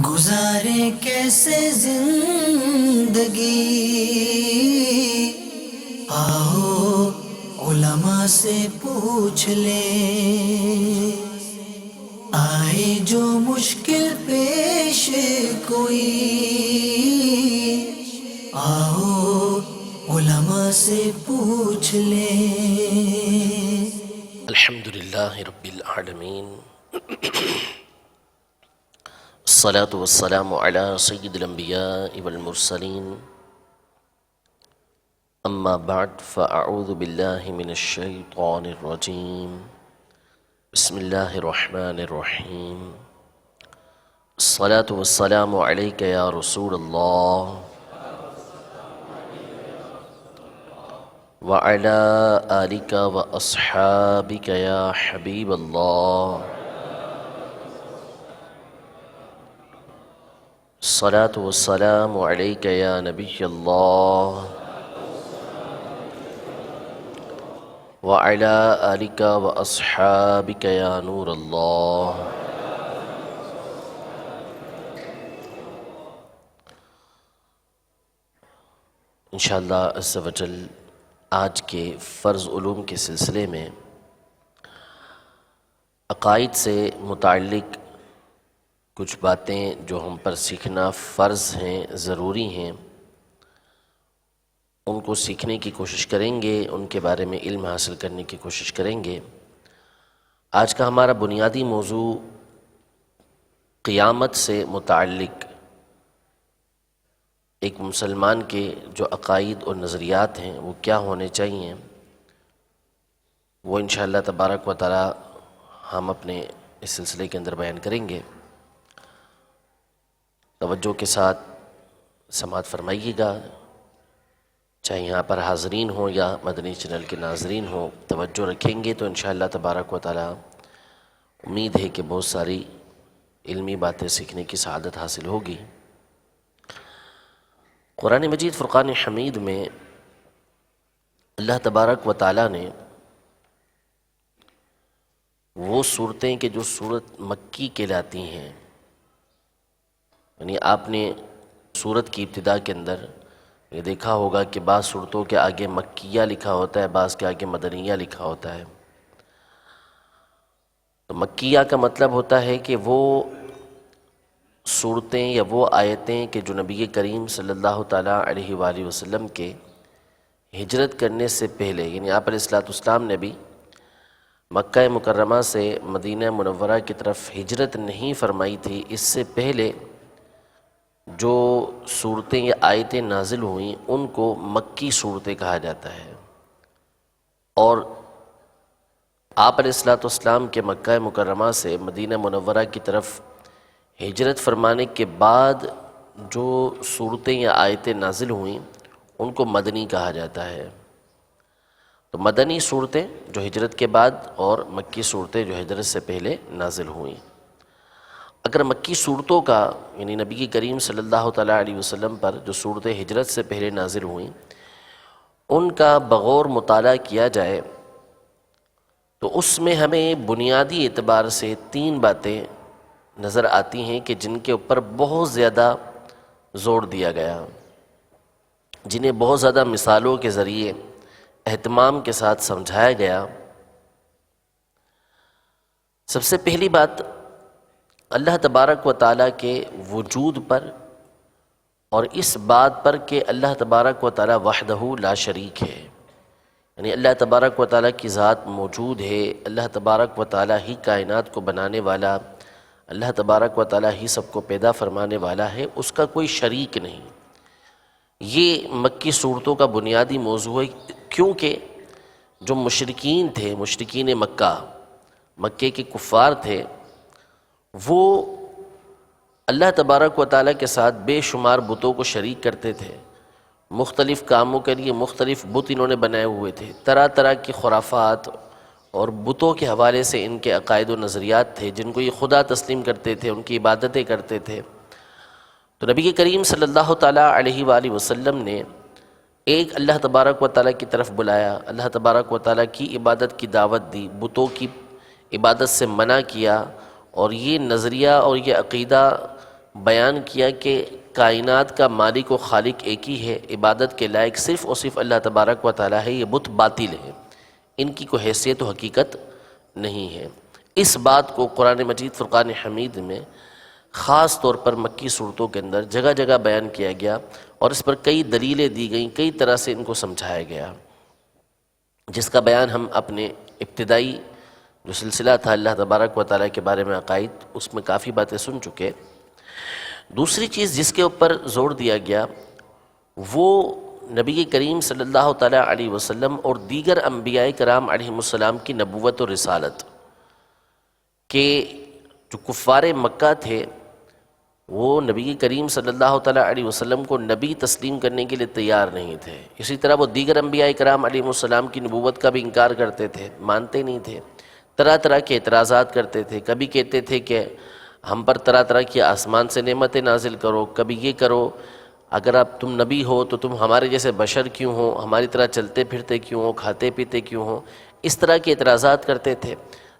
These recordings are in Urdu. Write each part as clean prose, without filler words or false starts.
گزارے کیسے زندگی، آؤ علماء سے پوچھ لیں، آئے جو مشکل پیش کوئی، آؤ علماء سے پوچھ لیں۔ الحمدللہ رب العالمین، الصلاة والسلام على سید الانبیاء والمرسلین، اما بعد فاعوذ باللہ من الشیطان الرجیم، بسم اللہ الرحمن الرحیم۔ الصلاة والسلام علیک یا رسول اللہ وعلی آلک واصحابک یا حبیب اللہ۔ الصلاة والسلام علیک یا نبی اللہ وعلی آلک واصحابک یا نور اللہ۔ انشاءاللہ عز و جل آج کے فرض علوم کے سلسلے میں عقائد سے متعلق کچھ باتیں جو ہم پر سیکھنا فرض ہیں، ضروری ہیں، ان کو سیکھنے کی کوشش کریں گے، ان کے بارے میں علم حاصل کرنے کی کوشش کریں گے۔ آج کا ہمارا بنیادی موضوع قیامت سے متعلق ایک مسلمان کے جو عقائد اور نظریات ہیں وہ کیا ہونے چاہیے، وہ انشاءاللہ تبارک و تعالی ہم اپنے اس سلسلے کے اندر بیان کریں گے۔ توجہ کے ساتھ سماعت فرمائیے گا، چاہے یہاں پر حاضرین ہوں یا مدنی چینل کے ناظرین ہوں، توجہ رکھیں گے تو انشاءاللہ تبارک و تعالی امید ہے کہ بہت ساری علمی باتیں سیکھنے کی سعادت حاصل ہوگی۔ قرآن مجید فرقان حمید میں اللہ تبارک و تعالی نے وہ صورتیں کہ جو صورت مکی کہلاتی ہیں، یعنی آپ نے سورت کی ابتدا کے اندر یہ دیکھا ہوگا کہ بعض صورتوں کے آگے مکیہ لکھا ہوتا ہے، بعض کے آگے مدنیہ لکھا ہوتا ہے۔ تو مکیہ کا مطلب ہوتا ہے کہ وہ صورتیں یا وہ آیتیں کہ جو نبی کریم صلی اللہ تعالیٰ علیہ وآلہ وسلم کے ہجرت کرنے سے پہلے، یعنی آپ علیہ السلام نے بھی مکہ مکرمہ سے مدینہ منورہ کی طرف ہجرت نہیں فرمائی تھی، اس سے پہلے جو صورتیں یا آیتیں نازل ہوئیں ان کو مکی صورتیں کہا جاتا ہے، اور آپ علیہ السلام کے مکہ مکرمہ سے مدینہ منورہ کی طرف ہجرت فرمانے کے بعد جو صورتیں یا آیتیں نازل ہوئیں ان کو مدنی کہا جاتا ہے۔ تو مدنی صورتیں جو ہجرت کے بعد اور مکی صورتیں جو ہجرت سے پہلے نازل ہوئیں۔ اگر مکی صورتوں کا یعنی نبی کریم صلی اللہ تعالیٰ علیہ وسلم پر جو صورتیں ہجرت سے پہلے نازل ہوئیں ان کا بغور مطالعہ کیا جائے تو اس میں ہمیں بنیادی اعتبار سے تین باتیں نظر آتی ہیں کہ جن کے اوپر بہت زیادہ زور دیا گیا، جنہیں بہت زیادہ مثالوں کے ذریعے اہتمام کے ساتھ سمجھایا گیا۔ سب سے پہلی بات اللہ تبارک و تعالیٰ کے وجود پر اور اس بات پر کہ اللہ تبارک و تعالیٰ وحدہ لا شریک ہے، یعنی اللہ تبارک و تعالیٰ کی ذات موجود ہے، اللہ تبارک و تعالیٰ ہی کائنات کو بنانے والا، اللہ تبارک و تعالیٰ ہی سب کو پیدا فرمانے والا ہے، اس کا کوئی شریک نہیں۔ یہ مکی صورتوں کا بنیادی موضوع ہے، کیونکہ جو مشرکین تھے، مشرکین مکے کے کفار تھے، وہ اللہ تبارک و تعالیٰ کے ساتھ بے شمار بتوں کو شریک کرتے تھے، مختلف کاموں کے لیے مختلف بت انہوں نے بنائے ہوئے تھے، طرح طرح کی خرافات اور بتوں کے حوالے سے ان کے عقائد و نظریات تھے جن کو یہ خدا تسلیم کرتے تھے، ان کی عبادتیں کرتے تھے۔ تو نبی کریم صلی اللہ تعالیٰ علیہ وآلہ وسلم نے ایک اللہ تبارک و تعالیٰ کی طرف بلایا، اللہ تبارک و تعالیٰ کی عبادت کی دعوت دی، بتوں کی عبادت سے منع کیا، اور یہ نظریہ اور یہ عقیدہ بیان کیا کہ کائنات کا مالک و خالق ایک ہی ہے، عبادت کے لائق صرف اور صرف اللہ تبارک و تعالیٰ ہے، یہ بت باطل ہے، ان کی کوئی حیثیت و حقیقت نہیں ہے۔ اس بات کو قرآن مجید فرقان حمید میں خاص طور پر مکی صورتوں کے اندر جگہ جگہ بیان کیا گیا اور اس پر کئی دلیلیں دی گئیں، کئی طرح سے ان کو سمجھایا گیا، جس کا بیان ہم اپنے ابتدائی جو سلسلہ تھا اللہ تبارک و تعالیٰ کے بارے میں عقائد، اس میں کافی باتیں سن چکے۔ دوسری چیز جس کے اوپر زور دیا گیا وہ نبی کریم صلی اللہ تعالیٰ علیہ وسلم اور دیگر انبیاء کرام علیہم السلام کی نبوت و رسالت کہ جو کفار مکہ تھے وہ نبی کریم صلی اللہ تعالیٰ علیہ وسلم کو نبی تسلیم کرنے کے لیے تیار نہیں تھے، اسی طرح وہ دیگر انبیاء کرام علیہم السلام کی نبوت کا بھی انکار کرتے تھے، مانتے نہیں تھے، طرح طرح کے اعتراضات کرتے تھے۔ کبھی کہتے تھے کہ ہم پر طرح طرح کی آسمان سے نعمتیں نازل کرو، کبھی یہ کرو، اگر آپ تم نبی ہو تو تم ہمارے جیسے بشر کیوں ہو، ہماری طرح چلتے پھرتے کیوں ہو، کھاتے پیتے کیوں ہو، اس طرح کے اعتراضات کرتے تھے۔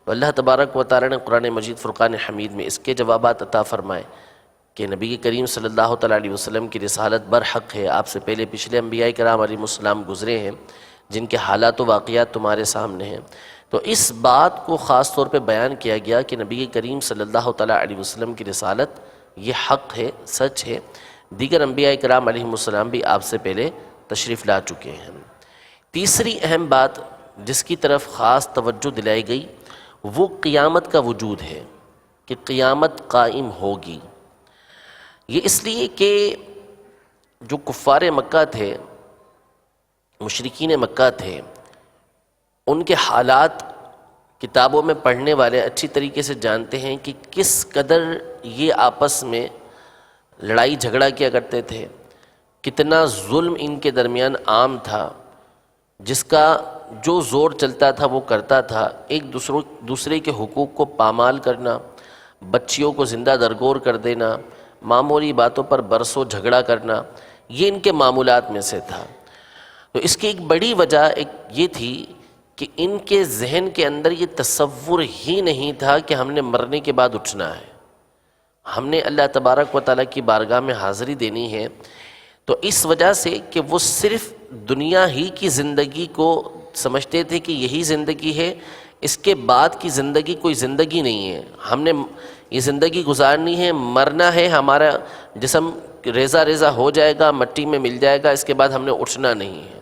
تو اللہ تبارک و تعالیٰ نے قرآن مجید فرقان حمید میں اس کے جوابات عطا فرمائے کہ نبی کریم صلی اللہ تعالیٰ علیہ وسلم کی رسالت برحق ہے، آپ سے پہلے پچھلے انبیاء کرام علیہ السلام گزرے ہیں جن کے حالات و واقعات تمہارے سامنے ہیں۔ تو اس بات کو خاص طور پہ بیان کیا گیا کہ نبی کریم صلی اللہ تعالیٰ علیہ وسلم کی رسالت یہ حق ہے، سچ ہے، دیگر انبیاء کرام علیہ السلام بھی آپ سے پہلے تشریف لا چکے ہیں۔ تیسری اہم بات جس کی طرف خاص توجہ دلائی گئی وہ قیامت کا وجود ہے کہ قیامت قائم ہوگی۔ یہ اس لیے کہ جو کفار مکہ تھے، مشرکین مکہ تھے، ان کے حالات کتابوں میں پڑھنے والے اچھی طریقے سے جانتے ہیں کہ کس قدر یہ آپس میں لڑائی جھگڑا کیا کرتے تھے، کتنا ظلم ان کے درمیان عام تھا، جس کا جو زور چلتا تھا وہ کرتا تھا، ایک دوسرے کے حقوق کو پامال کرنا، بچیوں کو زندہ درگور کر دینا، معمولی باتوں پر برسوں جھگڑا کرنا، یہ ان کے معمولات میں سے تھا۔ تو اس کی ایک بڑی وجہ یہ تھی کہ ان کے ذہن کے اندر یہ تصور ہی نہیں تھا کہ ہم نے مرنے کے بعد اٹھنا ہے، ہم نے اللہ تبارک و تعالیٰ کی بارگاہ میں حاضری دینی ہے۔ تو اس وجہ سے کہ وہ صرف دنیا ہی کی زندگی کو سمجھتے تھے کہ یہی زندگی ہے، اس کے بعد کی زندگی کوئی زندگی نہیں ہے، ہم نے یہ زندگی گزارنی ہے، مرنا ہے، ہمارا جسم ریزہ ریزہ ہو جائے گا، مٹی میں مل جائے گا، اس کے بعد ہم نے اٹھنا نہیں ہے۔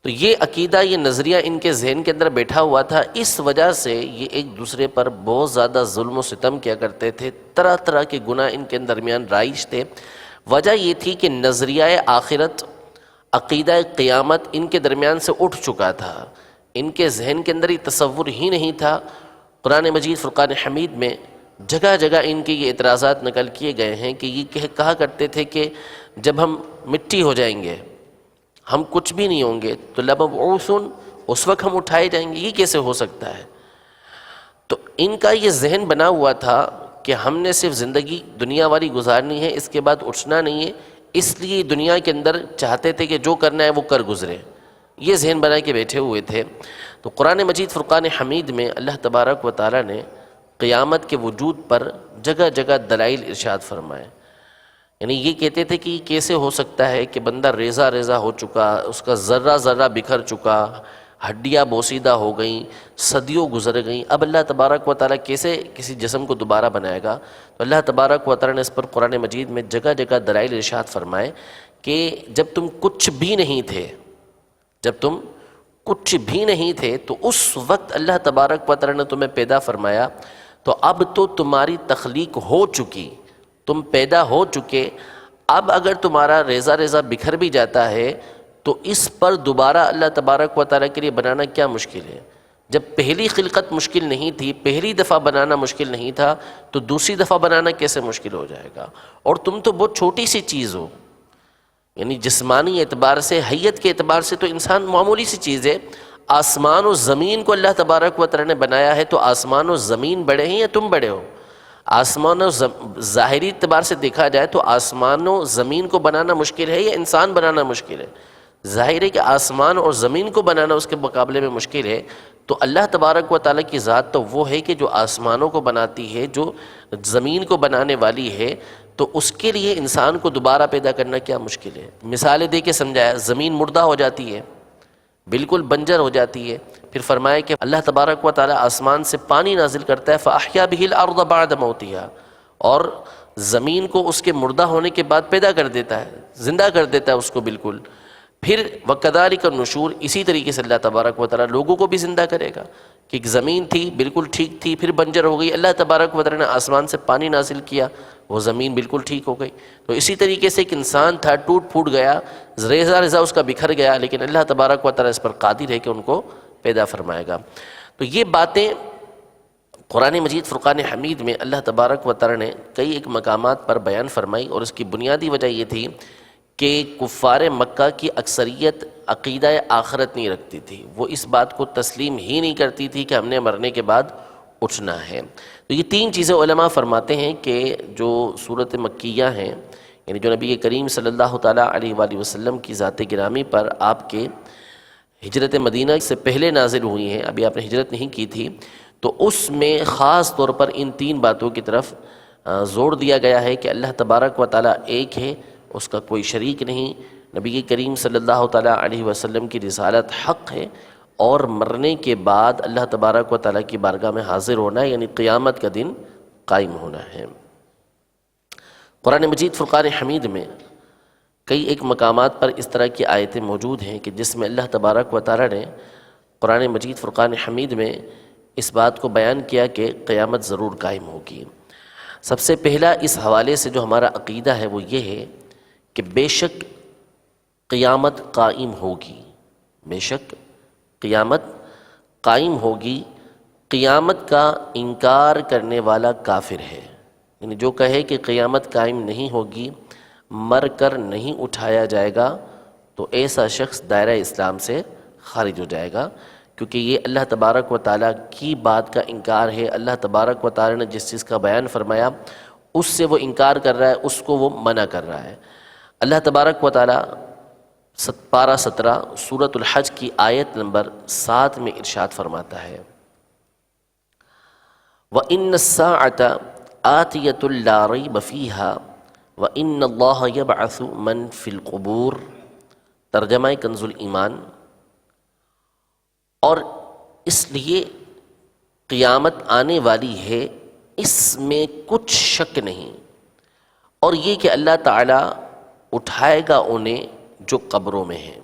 تو یہ عقیدہ، یہ نظریہ ان کے ذہن کے اندر بیٹھا ہوا تھا، اس وجہ سے یہ ایک دوسرے پر بہت زیادہ ظلم و ستم کیا کرتے تھے، طرح طرح کے گناہ ان کے درمیان رائج تھے۔ وجہ یہ تھی کہ نظریہ آخرت، عقیدہ قیامت ان کے درمیان سے اٹھ چکا تھا، ان کے ذہن کے اندر یہ تصور ہی نہیں تھا۔ قرآن مجید فرقان حمید میں جگہ جگہ ان کے یہ اعتراضات نقل کیے گئے ہیں کہ یہ کہا کرتے تھے کہ جب ہم مٹی ہو جائیں گے، ہم کچھ بھی نہیں ہوں گے، تو لمبعوثون، اس وقت ہم اٹھائے جائیں گے، یہ کیسے ہو سکتا ہے؟ تو ان کا یہ ذہن بنا ہوا تھا کہ ہم نے صرف زندگی دنیا والی گزارنی ہے، اس کے بعد اٹھنا نہیں ہے، اس لیے دنیا کے اندر چاہتے تھے کہ جو کرنا ہے وہ کر گزرے، یہ ذہن بنا کے بیٹھے ہوئے تھے۔ تو قرآن مجید فرقان حمید میں اللہ تبارک و تعالیٰ نے قیامت کے وجود پر جگہ جگہ دلائل ارشاد فرمائے، یعنی یہ کہتے تھے کہ یہ کیسے ہو سکتا ہے کہ بندہ ریزہ ریزہ ہو چکا، اس کا ذرہ ذرہ بکھر چکا، ہڈیاں بوسیدہ ہو گئیں، صدیوں گزر گئیں، اب اللہ تبارک و تعالیٰ کیسے کسی جسم کو دوبارہ بنائے گا؟ تو اللہ تبارک و تعالیٰ نے اس پر قرآن مجید میں جگہ جگہ دلائل ارشاد فرمائے کہ جب تم کچھ بھی نہیں تھے، جب تم کچھ بھی نہیں تھے تو اس وقت اللہ تبارک و تعالیٰ نے تمہیں پیدا فرمایا، تو اب تو تمہاری تخلیق ہو چکی، تم پیدا ہو چکے، اب اگر تمہارا ریزہ ریزہ بکھر بھی جاتا ہے تو اس پر دوبارہ اللہ تبارک و تعالیٰ کے لیے بنانا کیا مشکل ہے؟ جب پہلی خلقت مشکل نہیں تھی، پہلی دفعہ بنانا مشکل نہیں تھا، تو دوسری دفعہ بنانا کیسے مشکل ہو جائے گا؟ اور تم تو بہت چھوٹی سی چیز ہو، یعنی جسمانی اعتبار سے، حیت کے اعتبار سے تو انسان معمولی سی چیز ہے۔ آسمان و زمین کو اللہ تبارک و تعالیٰ نے بنایا ہے، تو آسمان و زمین بڑے ہیں یا تم بڑے ہو؟ آسمان و ظاہری اعتبار سے دیکھا جائے تو آسمان و زمین کو بنانا مشکل ہے یا انسان بنانا مشکل ہے؟ ظاہر ہے کہ آسمان اور زمین کو بنانا اس کے مقابلے میں مشکل ہے، تو اللہ تبارک و تعالیٰ کی ذات تو وہ ہے کہ جو آسمانوں کو بناتی ہے، جو زمین کو بنانے والی ہے، تو اس کے لیے انسان کو دوبارہ پیدا کرنا کیا مشکل ہے۔ مثالیں دے کے سمجھایا، زمین مردہ ہو جاتی ہے، بالکل بنجر ہو جاتی ہے، پھر فرمایا کہ اللہ تبارک و تعالیٰ آسمان سے پانی نازل کرتا ہے، فَأَحْيَا بِهِ الْأَرْضَ بَعْدَ مَوْتِهَا، اور زمین کو اس کے مردہ ہونے کے بعد پیدا کر دیتا ہے، زندہ کر دیتا ہے اس کو بالکل۔ پھر وَكَذَلِكَ النُّشُورُ، اسی طریقے سے اللہ تبارک و تعالیٰ لوگوں کو بھی زندہ کرے گا، کہ ایک زمین تھی بالکل ٹھیک تھی، پھر بنجر ہو گئی، اللہ تبارک و تعالیٰ نے آسمان سے پانی نازل کیا، وہ زمین بالکل ٹھیک ہو گئی۔ تو اسی طریقے سے ایک انسان تھا، ٹوٹ پھوٹ گیا، ریزہ ریزہ اس کا بکھر گیا، لیکن اللہ تبارک و تعالیٰ اس پر قادر ہے کہ ان کو پیدا فرمائے گا۔ تو یہ باتیں قرآن مجید فرقان حمید میں اللہ تبارک و تعالیٰ نے کئی ایک مقامات پر بیان فرمائی، اور اس کی بنیادی وجہ یہ تھی کہ کفار مکہ کی اکثریت عقیدہ آخرت نہیں رکھتی تھی، وہ اس بات کو تسلیم ہی نہیں کرتی تھی کہ ہم نے مرنے کے بعد اٹھنا ہے۔ تو یہ تین چیزیں علماء فرماتے ہیں کہ جو صورت مکیہ ہیں، یعنی جو نبی کریم صلی اللہ تعالیٰ علیہ وآلہ وسلم کی ذات گرامی پر آپ کے ہجرت مدینہ سے پہلے نازل ہوئی ہیں، ابھی آپ نے ہجرت نہیں کی تھی، تو اس میں خاص طور پر ان تین باتوں کی طرف زور دیا گیا ہے کہ اللہ تبارک و تعالیٰ ایک ہے، اس کا کوئی شریک نہیں، نبی کریم صلی اللہ تعالیٰ علیہ وسلم کی رسالت حق ہے، اور مرنے کے بعد اللہ تبارک و تعالیٰ کی بارگاہ میں حاضر ہونا ہے، یعنی قیامت کا دن قائم ہونا ہے۔ قرآن مجید فرقان حمید میں کئی ایک مقامات پر اس طرح کی آیتیں موجود ہیں کہ جس میں اللہ تبارک و تعالیٰ نے قرآن مجید فرقان حمید میں اس بات کو بیان کیا کہ قیامت ضرور قائم ہوگی۔ سب سے پہلا اس حوالے سے جو ہمارا عقیدہ ہے وہ یہ ہے کہ بے شک قیامت قائم ہوگی، بے شک قیامت قائم ہوگی۔ قیامت کا انکار کرنے والا کافر ہے، یعنی جو کہے کہ قیامت قائم نہیں ہوگی، مر کر نہیں اٹھایا جائے گا، تو ایسا شخص دائرہ اسلام سے خارج ہو جائے گا، کیونکہ یہ اللہ تبارک و تعالیٰ کی بات کا انکار ہے۔ اللہ تبارک و تعالیٰ نے جس چیز کا بیان فرمایا اس سے وہ انکار کر رہا ہے، اس کو وہ منع کر رہا ہے۔ اللہ تبارک و تعالیٰ پارہ 17 سورۃ الحج کی آیت نمبر 7 میں ارشاد فرماتا ہے، وَإِنَّ السَّاعَةَ آتِيَةٌ لَا رَيْبَ فِيهَا وَإِنَّ اللَّهَ يَبْعَثُ مَن فِي الْقُبُورِ، ترجمہ کنز الایمان۔ اور اس لیے قیامت آنے والی ہے، اس میں کچھ شک نہیں، اور یہ کہ اللہ تعالیٰ اٹھائے گا انہیں جو قبروں میں ہیں۔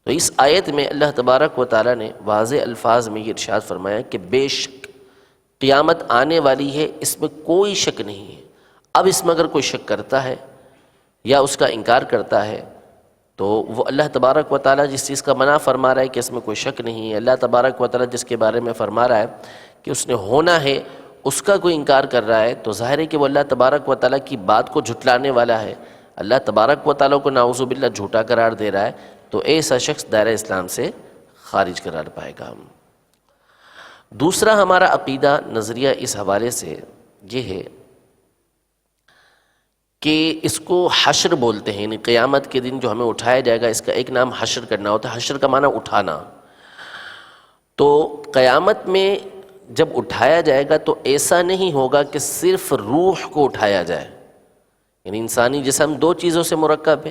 تو اس آیت میں اللہ تبارک و تعالیٰ نے واضح الفاظ میں یہ ارشاد فرمایا کہ بے شک قیامت آنے والی ہے، اس میں کوئی شک نہیں ہے۔ اب اس میں اگر کوئی شک کرتا ہے یا اس کا انکار کرتا ہے تو وہ اللہ تبارک و تعالیٰ جس چیز کا منع فرما رہا ہے کہ اس میں کوئی شک نہیں ہے، اللہ تبارک و تعالیٰ جس کے بارے میں فرما رہا ہے کہ اس نے ہونا ہے، اس کا کوئی انکار کر رہا ہے، تو ظاہر ہے کہ وہ اللہ تبارک و تعالیٰ کی بات کو جھٹلانے والا ہے، اللہ تبارک و تعالیٰ کو نعوذ باللہ جھوٹا قرار دے رہا ہے، تو ایسا شخص دائرہ اسلام سے خارج قرار پائے گا۔ دوسرا ہمارا عقیدہ نظریہ اس حوالے سے یہ ہے کہ اس کو حشر بولتے ہیں، یعنی قیامت کے دن جو ہمیں اٹھایا جائے گا، اس کا ایک نام حشر کرنا ہوتا ہے۔ حشر کا معنی اٹھانا۔ تو قیامت میں جب اٹھایا جائے گا تو ایسا نہیں ہوگا کہ صرف روح کو اٹھایا جائے، یعنی انسانی جسم دو چیزوں سے مرکب ہے،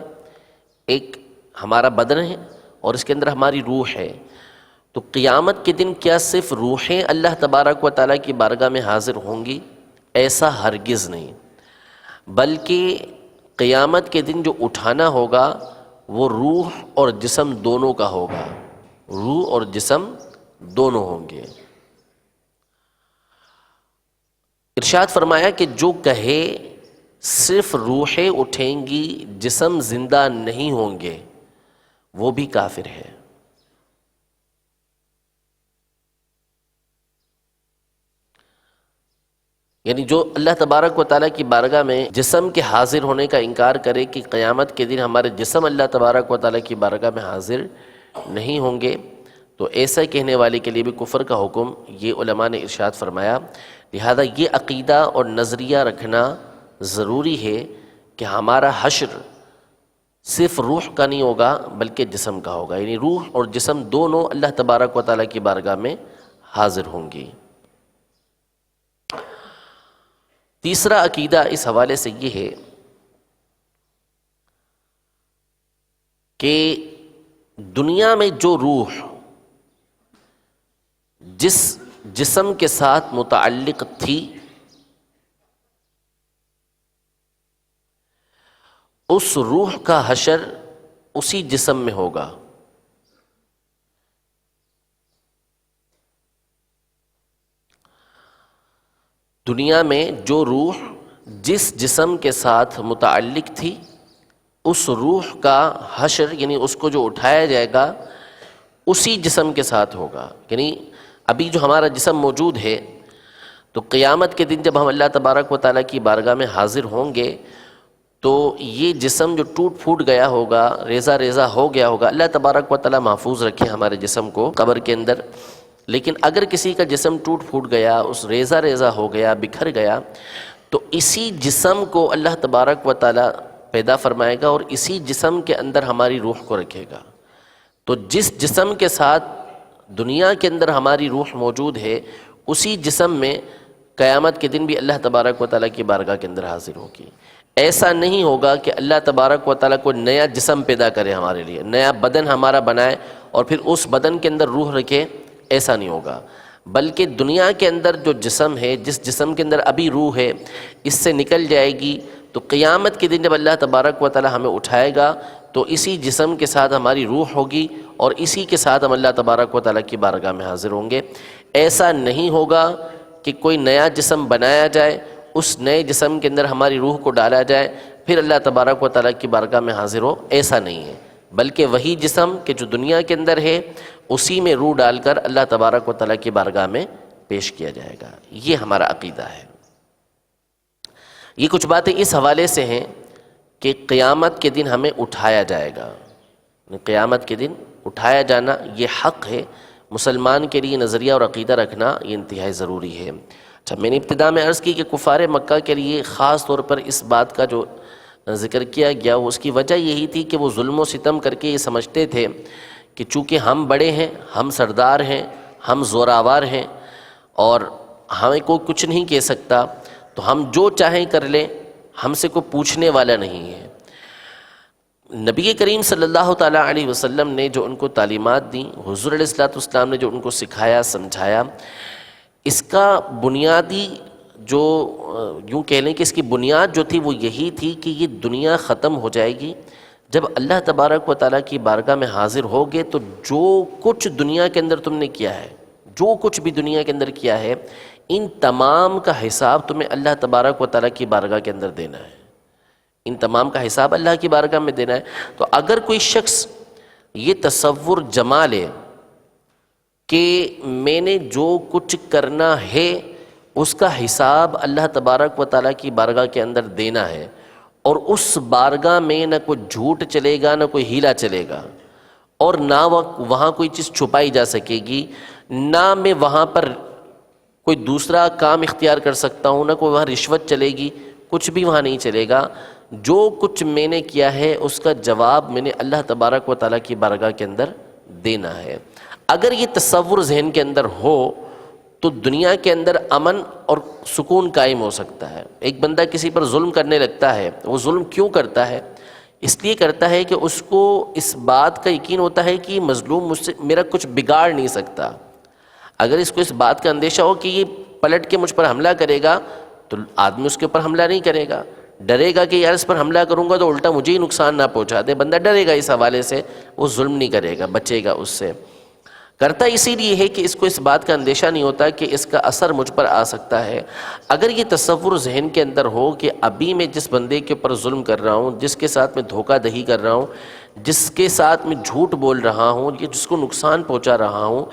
ایک ہمارا بدن ہے اور اس کے اندر ہماری روح ہے۔ تو قیامت کے دن کیا صرف روحیں اللہ تبارک و تعالیٰ کی بارگاہ میں حاضر ہوں گی؟ ایسا ہرگز نہیں، بلکہ قیامت کے دن جو اٹھانا ہوگا وہ روح اور جسم دونوں کا ہوگا، روح اور جسم دونوں ہوں گے۔ ارشاد فرمایا کہ جو کہے صرف روحیں اٹھیں گی، جسم زندہ نہیں ہوں گے، وہ بھی کافر ہے۔ یعنی جو اللہ تبارک و تعالیٰ کی بارگاہ میں جسم کے حاضر ہونے کا انکار کرے کہ قیامت کے دن ہمارے جسم اللہ تبارک و تعالیٰ کی بارگاہ میں حاضر نہیں ہوں گے، تو ایسا کہنے والے کے لیے بھی کفر کا حکم یہ علماء نے ارشاد فرمایا۔ لہذا یہ عقیدہ اور نظریہ رکھنا ضروری ہے کہ ہمارا حشر صرف روح کا نہیں ہوگا بلکہ جسم کا ہوگا، یعنی روح اور جسم دونوں اللہ تبارک و تعالیٰ کی بارگاہ میں حاضر ہوں گی۔ تیسرا عقیدہ اس حوالے سے یہ ہے کہ دنیا میں جو روح جس جسم کے ساتھ متعلق تھی اس روح کا حشر اسی جسم میں ہوگا۔ دنیا میں جو روح جس جسم کے ساتھ متعلق تھی اس روح کا حشر یعنی اس کو جو اٹھایا جائے گا اسی جسم کے ساتھ ہوگا۔ یعنی ابھی جو ہمارا جسم موجود ہے تو قیامت کے دن جب ہم اللہ تبارک و تعالیٰ کی بارگاہ میں حاضر ہوں گے تو یہ جسم جو ٹوٹ پھوٹ گیا ہوگا، ریزہ ریزہ ہو گیا ہوگا، اللہ تبارک و تعالیٰ محفوظ رکھے ہمارے جسم کو قبر کے اندر، لیکن اگر کسی کا جسم ٹوٹ پھوٹ گیا، اس ریزہ ریزہ ہو گیا، بکھر گیا، تو اسی جسم کو اللہ تبارک و تعالیٰ پیدا فرمائے گا اور اسی جسم کے اندر ہماری روح کو رکھے گا۔ تو جس جسم کے ساتھ دنیا کے اندر ہماری روح موجود ہے اسی جسم میں قیامت کے دن بھی اللہ تبارک و تعالیٰ کی بارگاہ کے اندر حاضر ہوگی۔ ایسا نہیں ہوگا کہ اللہ تبارک و تعالیٰ کوئی نیا جسم پیدا کرے ہمارے لیے، نیا بدن ہمارا بنائے اور پھر اس بدن کے اندر روح رکھے، ایسا نہیں ہوگا، بلکہ دنیا کے اندر جو جسم ہے، جس جسم کے اندر ابھی روح ہے، اس سے نکل جائے گی، تو قیامت کے دن جب اللہ تبارک و تعالیٰ ہمیں اٹھائے گا تو اسی جسم کے ساتھ ہماری روح ہوگی اور اسی کے ساتھ ہم اللہ تبارک و تعالیٰ کی بارگاہ میں حاضر ہوں گے۔ ایسا نہیں ہوگا کہ کوئی نیا جسم بنایا جائے، اس نئے جسم کے اندر ہماری روح کو ڈالا جائے، پھر اللہ تبارک و تعالیٰ کی بارگاہ میں حاضر ہو، ایسا نہیں ہے، بلکہ وہی جسم کہ جو دنیا کے اندر ہے اسی میں روح ڈال کر اللہ تبارک و تعالیٰ کی بارگاہ میں پیش کیا جائے گا۔ یہ ہمارا عقیدہ ہے۔ یہ کچھ باتیں اس حوالے سے ہیں کہ قیامت کے دن ہمیں اٹھایا جائے گا، قیامت کے دن اٹھایا جانا یہ حق ہے، مسلمان کے لیے نظریہ اور عقیدہ رکھنا یہ انتہائی ضروری ہے۔ اچھا، میں نے ابتدا میں عرض کی کہ کفار مکہ کے لیے خاص طور پر اس بات کا جو ذکر کیا گیا اس کی وجہ یہی تھی کہ وہ ظلم و ستم کر کے یہ سمجھتے تھے کہ چونکہ ہم بڑے ہیں، ہم سردار ہیں، ہم زوراور ہیں اور ہمیں کوئی کچھ نہیں کہہ سکتا، تو ہم جو چاہیں کر لیں، ہم سے کوئی پوچھنے والا نہیں ہے۔ نبی کریم صلی اللہ تعالیٰ علیہ وسلم نے جو ان کو تعلیمات دیں، حضور علیہ السلام نے جو ان کو سکھایا سمجھایا، اس کا بنیادی جو یوں کہہ لیں کہ اس کی بنیاد جو تھی وہ یہی تھی کہ یہ دنیا ختم ہو جائے گی، جب اللہ تبارک و تعالیٰ کی بارگاہ میں حاضر ہوگے تو جو کچھ دنیا کے اندر تم نے کیا ہے، جو کچھ بھی دنیا کے اندر کیا ہے، ان تمام کا حساب تمہیں اللہ تبارک و تعالیٰ کی بارگاہ کے اندر دینا ہے، ان تمام کا حساب اللہ کی بارگاہ میں دینا ہے۔ تو اگر کوئی شخص یہ تصور جما لے کہ میں نے جو کچھ کرنا ہے اس کا حساب اللہ تبارک و تعالیٰ کی بارگاہ کے اندر دینا ہے، اور اس بارگاہ میں نہ کوئی جھوٹ چلے گا، نہ کوئی ہیلا چلے گا، اور نہ وہاں کوئی چیز چھپائی جا سکے گی، نہ میں وہاں پر کوئی دوسرا کام اختیار کر سکتا ہوں، نہ کوئی وہاں رشوت چلے گی، کچھ بھی وہاں نہیں چلے گا، جو کچھ میں نے کیا ہے اس کا جواب میں نے اللہ تبارک و تعالیٰ کی بارگاہ کے اندر دینا ہے۔ اگر یہ تصور ذہن کے اندر ہو تو دنیا کے اندر امن اور سکون قائم ہو سکتا ہے۔ ایک بندہ کسی پر ظلم کرنے لگتا ہے، وہ ظلم کیوں کرتا ہے؟ اس لیے کرتا ہے کہ اس کو اس بات کا یقین ہوتا ہے کہ مظلوم مجھ سے میرا کچھ بگاڑ نہیں سکتا۔ اگر اس کو اس بات کا اندیشہ ہو کہ یہ پلٹ کے مجھ پر حملہ کرے گا تو آدمی اس کے اوپر حملہ نہیں کرے گا، ڈرے گا کہ یار اس پر حملہ کروں گا تو الٹا مجھے ہی نقصان نہ پہنچا دے، بندہ ڈرے گا، اس حوالے سے وہ ظلم نہیں کرے گا، بچے گا اس سے۔ کرتا اسی لیے ہے کہ اس کو اس بات کا اندیشہ نہیں ہوتا کہ اس کا اثر مجھ پر آ سکتا ہے۔ اگر یہ تصور ذہن کے اندر ہو کہ ابھی میں جس بندے کے اوپر ظلم کر رہا ہوں، جس کے ساتھ میں دھوکہ دہی کر رہا ہوں، جس کے ساتھ میں جھوٹ بول رہا ہوں، یا جس کو نقصان پہنچا رہا ہوں،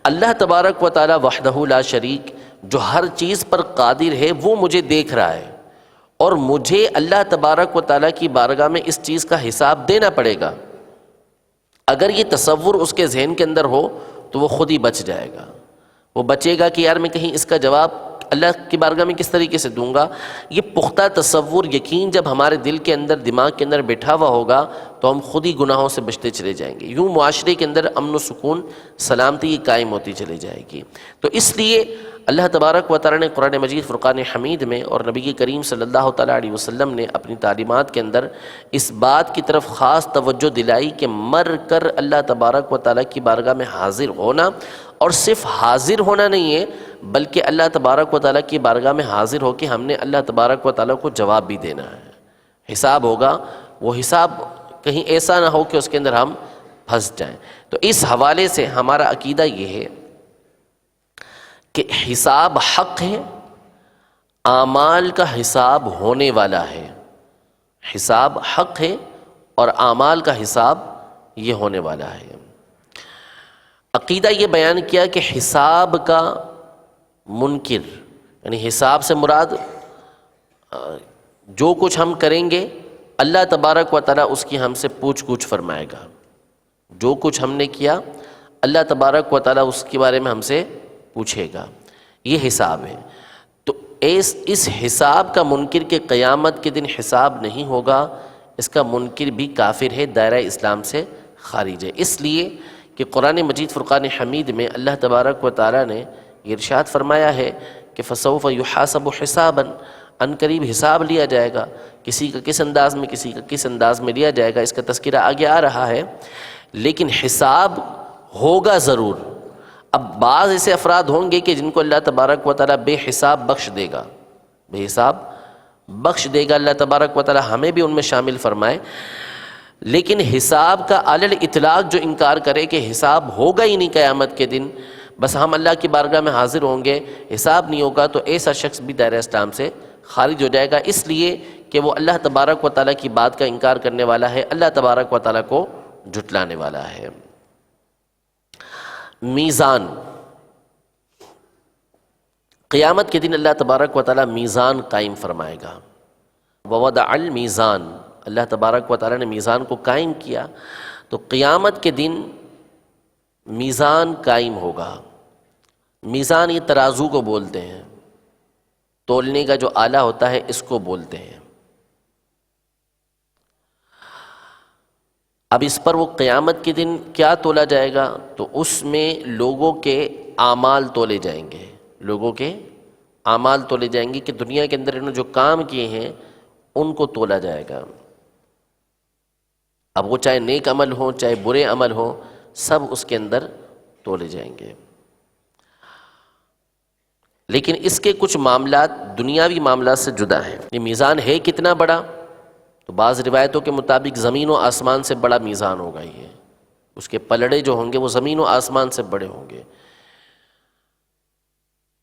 اللہ تبارک و تعالی وحدہ لا شریک جو ہر چیز پر قادر ہے وہ مجھے دیکھ رہا ہے، اور مجھے اللہ تبارک و تعالیٰ کی بارگاہ میں اس چیز کا حساب دینا پڑے گا۔ اگر یہ تصور اس کے ذہن کے اندر ہو تو وہ خود ہی بچ جائے گا، وہ بچے گا کہ یار میں کہیں اس کا جواب اللہ کی بارگاہ میں کس طریقے سے دوں گا۔ یہ پختہ تصور، یقین جب ہمارے دل کے اندر، دماغ کے اندر بیٹھا ہوا ہوگا تو ہم خود ہی گناہوں سے بچتے چلے جائیں گے، یوں معاشرے کے اندر امن و سکون سلامتی قائم ہوتی چلی جائے گی۔ تو اس لیے اللہ تبارک و تعالیٰ نے قرآن مجید فرقان حمید میں اور نبی کریم صلی اللہ تعالیٰ علیہ وسلم نے اپنی تعلیمات کے اندر اس بات کی طرف خاص توجہ دلائی کہ مر کر اللہ تبارک و تعالیٰ کی بارگاہ میں حاضر ہونا، اور صرف حاضر ہونا نہیں ہے بلکہ اللہ تبارک و تعالیٰ کی بارگاہ میں حاضر ہو کے ہم نے اللہ تبارک و تعالیٰ کو جواب بھی دینا ہے۔ حساب ہوگا، وہ حساب کہیں ایسا نہ ہو کہ اس کے اندر ہم پھنس جائیں۔ تو اس حوالے سے ہمارا عقیدہ یہ ہے کہ حساب حق ہے، اعمال کا حساب ہونے والا ہے۔ حساب حق ہے اور اعمال کا حساب یہ ہونے والا ہے۔ عقیدہ یہ بیان کیا کہ حساب کا منکر، یعنی حساب سے مراد جو کچھ ہم کریں گے اللہ تبارک و تعالیٰ اس کی ہم سے پوچھ گچھ فرمائے گا۔ جو کچھ ہم نے کیا اللہ تبارک و تعالیٰ اس کے بارے میں ہم سے پوچھے گا، یہ حساب ہے۔ تو اس حساب کا منکر کے قیامت کے دن حساب نہیں ہوگا، اس کا منکر بھی کافر ہے، دائرہ اسلام سے خارج ہے۔ اس لیے کہ قرآن مجید فرقان حمید میں اللہ تبارک و تعالیٰ نے یہ ارشاد فرمایا ہے کہ فسوف یحاسب حسابا، ان قریب حساب لیا جائے گا، کسی کا کس انداز میں کسی کا کس انداز میں لیا جائے گا، اس کا تذکرہ آگے آ رہا ہے، لیکن حساب ہوگا ضرور۔ اب بعض ایسے افراد ہوں گے کہ جن کو اللہ تبارک و تعالیٰ بے حساب بخش دے گا، بے حساب بخش دے گا، اللہ تبارک و تعالیٰ ہمیں بھی ان میں شامل فرمائے۔ لیکن حساب کا علی الاطلاق جو انکار کرے کہ حساب ہوگا ہی نہیں قیامت کے دن، بس ہم اللہ کی بارگاہ میں حاضر ہوں گے، حساب نہیں ہوگا، تو ایسا شخص بھی دائرہ اسلام سے خارج ہو جائے گا، اس لیے کہ وہ اللہ تبارک و تعالیٰ کی بات کا انکار کرنے والا ہے، اللہ تبارک و تعالیٰ کو جھٹلانے والا ہے۔ میزان، قیامت کے دن اللہ تبارک و تعالیٰ میزان قائم فرمائے گا۔ ووضع المیزان، اللہ تبارک و تعالیٰ نے میزان کو قائم کیا، تو قیامت کے دن میزان قائم ہوگا۔ میزان یہ ترازو کو بولتے ہیں، تولنے کا جو آلہ ہوتا ہے اس کو بولتے ہیں۔ اب اس پر وہ قیامت کے دن کیا تولا جائے گا؟ تو اس میں لوگوں کے اعمال تولے جائیں گے، لوگوں کے اعمال تولے جائیں گے کہ دنیا کے اندر انہوں نے جو کام کیے ہیں ان کو تولا جائے گا۔ اب وہ چاہے نیک عمل ہوں چاہے برے عمل ہوں، سب اس کے اندر تولے جائیں گے۔ لیکن اس کے کچھ معاملات دنیاوی معاملات سے جدا ہیں۔ یہ میزان ہے کتنا بڑا؟ تو بعض روایتوں کے مطابق زمین و آسمان سے بڑا میزان ہوگا یہ، اس کے پلڑے جو ہوں گے وہ زمین و آسمان سے بڑے ہوں گے۔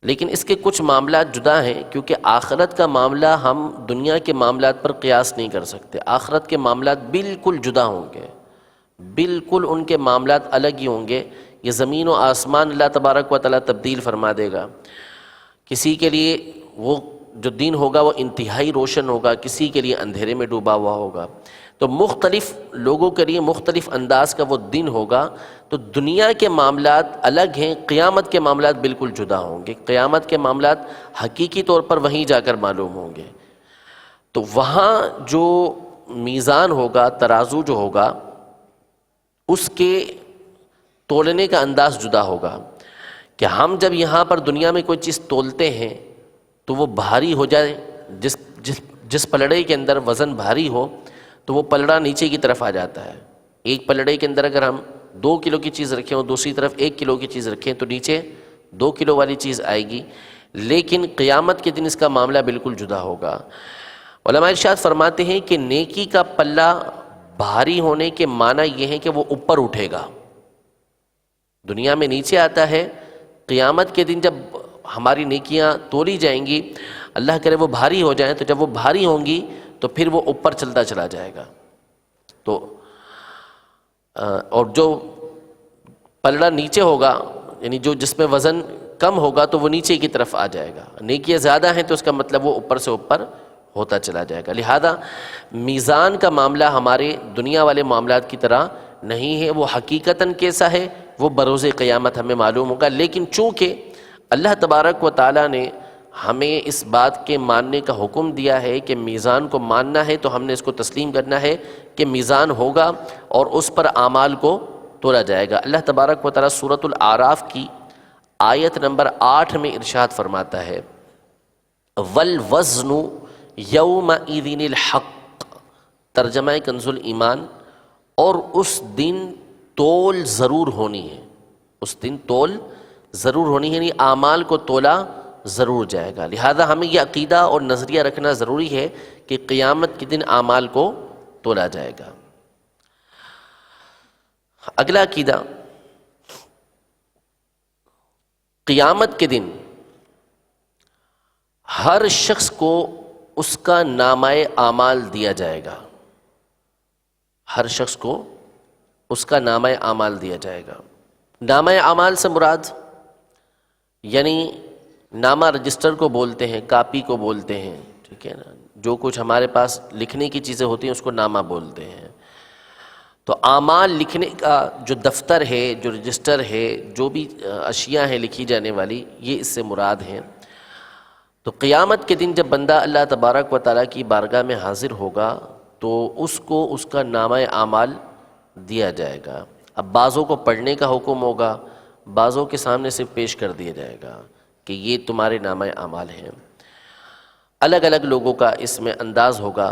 لیکن اس کے کچھ معاملات جدا ہیں، کیونکہ آخرت کا معاملہ ہم دنیا کے معاملات پر قیاس نہیں کر سکتے۔ آخرت کے معاملات بالکل جدا ہوں گے، بالکل ان کے معاملات الگ ہی ہوں گے۔ یہ زمین و آسمان اللہ تبارک و تعالیٰ تبدیل فرما دے گا۔ کسی کے لیے وہ جو دن ہوگا وہ انتہائی روشن ہوگا، کسی کے لیے اندھیرے میں ڈوبا ہوا ہوگا۔ تو مختلف لوگوں کے لیے مختلف انداز کا وہ دن ہوگا۔ تو دنیا کے معاملات الگ ہیں، قیامت کے معاملات بالکل جدا ہوں گے۔ قیامت کے معاملات حقیقی طور پر وہیں جا کر معلوم ہوں گے۔ تو وہاں جو میزان ہوگا، ترازو جو ہوگا، اس کے تولنے کا انداز جدا ہوگا۔ کہ ہم جب یہاں پر دنیا میں کوئی چیز تولتے ہیں تو وہ بھاری ہو جائے، جس پلڑے کے اندر وزن بھاری ہو تو وہ پلڑا نیچے کی طرف آ جاتا ہے۔ ایک پلڑے کے اندر اگر ہم 2 کلو کی چیز رکھیں اور دوسری طرف 1 کلو کی چیز رکھیں تو نیچے 2 کلو والی چیز آئے گی۔ لیکن قیامت کے دن اس کا معاملہ بالکل جدا ہوگا۔ علماء ارشاد فرماتے ہیں کہ نیکی کا پلہ بھاری ہونے کے معنی یہ ہے کہ وہ اوپر اٹھے گا۔ دنیا میں نیچے آتا ہے، قیامت کے دن جب ہماری نیکیاں تولی جائیں گی، اللہ کرے وہ بھاری ہو جائیں، تو جب وہ بھاری ہوں گی تو پھر وہ اوپر چلتا چلا جائے گا۔ تو اور جو پلڑا نیچے ہوگا، یعنی جس میں وزن کم ہوگا تو وہ نیچے کی طرف آ جائے گا۔ نیکیاں زیادہ ہیں تو اس کا مطلب وہ اوپر سے اوپر ہوتا چلا جائے گا۔ لہذا میزان کا معاملہ ہمارے دنیا والے معاملات کی طرح نہیں ہے، وہ حقیقتاً کیسا ہے وہ بروز قیامت ہمیں معلوم ہوگا۔ لیکن چونکہ اللہ تبارک و تعالیٰ نے ہمیں اس بات کے ماننے کا حکم دیا ہے کہ میزان کو ماننا ہے تو ہم نے اس کو تسلیم کرنا ہے کہ میزان ہوگا اور اس پر اعمال کو تولا جائے گا۔ اللہ تبارک و تعالیٰ سورۃ الاعراف کی آیت نمبر 8 میں ارشاد فرماتا ہے وَالْوَزْنُ يَوْمَئِذٍ الْحَقُّ، ترجمہ کنز الایمان، اور اس دن تول ضرور ہونی ہے، اس دن تول ضرور ہونی ہے، یعنی اعمال کو تولا ضرور جائے گا۔ لہذا ہمیں یہ عقیدہ اور نظریہ رکھنا ضروری ہے کہ قیامت کے دن اعمال کو تولا جائے گا۔ اگلا عقیدہ، قیامت کے دن ہر شخص کو اس کا نامہ اعمال دیا جائے گا، ہر شخص کو اس کا نامہ اعمال دیا جائے گا۔ نامہ اعمال سے مراد یعنی نامہ رجسٹر کو بولتے ہیں، کاپی کو بولتے ہیں، ٹھیک ہے نا، جو کچھ ہمارے پاس لکھنے کی چیزیں ہوتی ہیں اس کو نامہ بولتے ہیں۔ تو اعمال لکھنے کا جو دفتر ہے، جو رجسٹر ہے، جو بھی اشیاء ہیں لکھی جانے والی، یہ اس سے مراد ہیں۔ تو قیامت کے دن جب بندہ اللہ تبارک و تعالیٰ کی بارگاہ میں حاضر ہوگا تو اس کو اس کا نامہ اعمال دیا جائے گا۔ اب بعضوں کو پڑھنے کا حکم ہوگا، بعضوں کے سامنے صرف پیش کر دیا جائے گا کہ یہ تمہارے نامہ اعمال ہیں۔ الگ الگ لوگوں کا اس میں انداز ہوگا۔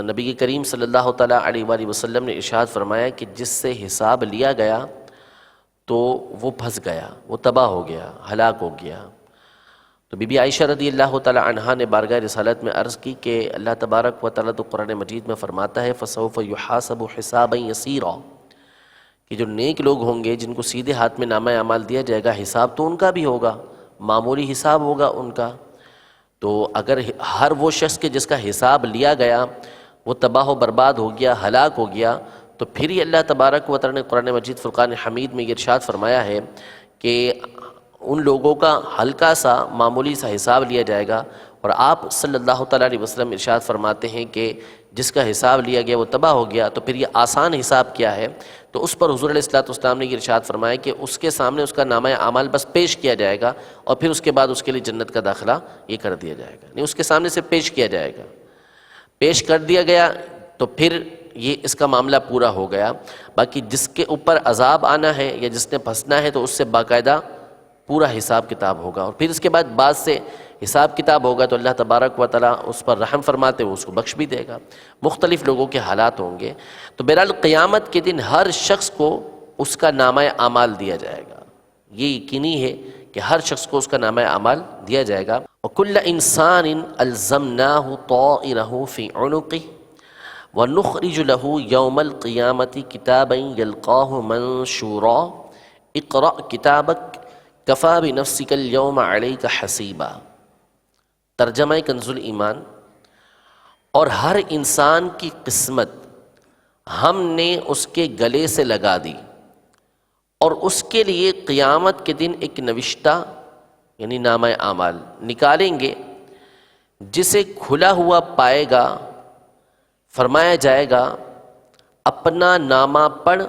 نبی کریم صلی اللہ تعالیٰ علیہ وآلہ وسلم نے ارشاد فرمایا کہ جس سے حساب لیا گیا تو وہ پھنس گیا، وہ تباہ ہو گیا، ہلاک ہو گیا۔ تو بی بی عائشہ رضی اللہ تعالیٰ عنہا نے بارگاہ رسالت میں عرض کی کہ اللہ تبارک و تعالیٰ تو قرآن مجید میں فرماتا ہے فَسَوْفَ يُحَاسَبُ حِسَابًا يَسِيرًا، کہ جو نیک لوگ ہوں گے جن کو سیدھے ہاتھ میں نامہ اعمال دیا جائے گا، حساب تو ان کا بھی ہوگا، معمولی حساب ہوگا ان کا۔ تو اگر ہر وہ شخص کے جس کا حساب لیا گیا وہ تباہ و برباد ہو گیا، ہلاک ہو گیا، تو پھر ہی اللہ تبارک و تعالیٰ نے قرآن مجید فرقان حمید میں یہ ارشاد فرمایا ہے کہ ان لوگوں کا ہلکا سا معمولی سا حساب لیا جائے گا، اور آپ صلی اللہ تعالیٰ علیہ وسلم ارشاد فرماتے ہیں کہ جس کا حساب لیا گیا وہ تباہ ہو گیا، تو پھر یہ آسان حساب کیا ہے؟ تو اس پر حضور علیہ السلام نے یہ ارشاد فرمایا کہ اس کے سامنے اس کا نامہ اعمال بس پیش کیا جائے گا، اور پھر اس کے بعد اس کے لیے جنت کا داخلہ یہ کر دیا جائے گا، نہیں اس کے سامنے سے پیش کیا جائے گا، پیش کر دیا گیا تو پھر یہ اس کا معاملہ پورا ہو گیا۔ باقی جس کے اوپر عذاب آنا ہے یا جس نے پھنسنا ہے تو اس سے باقاعدہ پورا حساب کتاب ہوگا، اور پھر اس کے بعد بعد سے حساب کتاب ہوگا تو اللہ تبارک و تعالیٰ اس پر رحم فرماتے وہ اس کو بخش بھی دے گا۔ مختلف لوگوں کے حالات ہوں گے، تو بہرحال قیامت کے دن ہر شخص کو اس کا نامہ اعمال دیا جائے گا، یہ یقینی ہے کہ ہر شخص کو اس کا نامہ اعمال دیا جائے گا۔ وَكُلَّ إِنسَانٍ أَلْزَمْنَاهُ طَائِرَهُ فِي عُنُقِهِ وَنُخْرِجُ لَهُ يَوْمَ الْقِيَامَةِ كِتَابًا يَلْقَاهُ مَنشُورًا اقْرَأْ كِتَابَكَ كَفَىٰ بِنَفْسِكَ الْيَوْمَ عَلَيْكَ حَسِيبًا، ترجمہ کنز الایمان، اور ہر انسان کی قسمت ہم نے اس کے گلے سے لگا دی، اور اس کے لیے قیامت کے دن ایک نوشتہ یعنی نامہ اعمال نکالیں گے جسے کھلا ہوا پائے گا۔ فرمایا جائے گا اپنا نامہ پڑھ،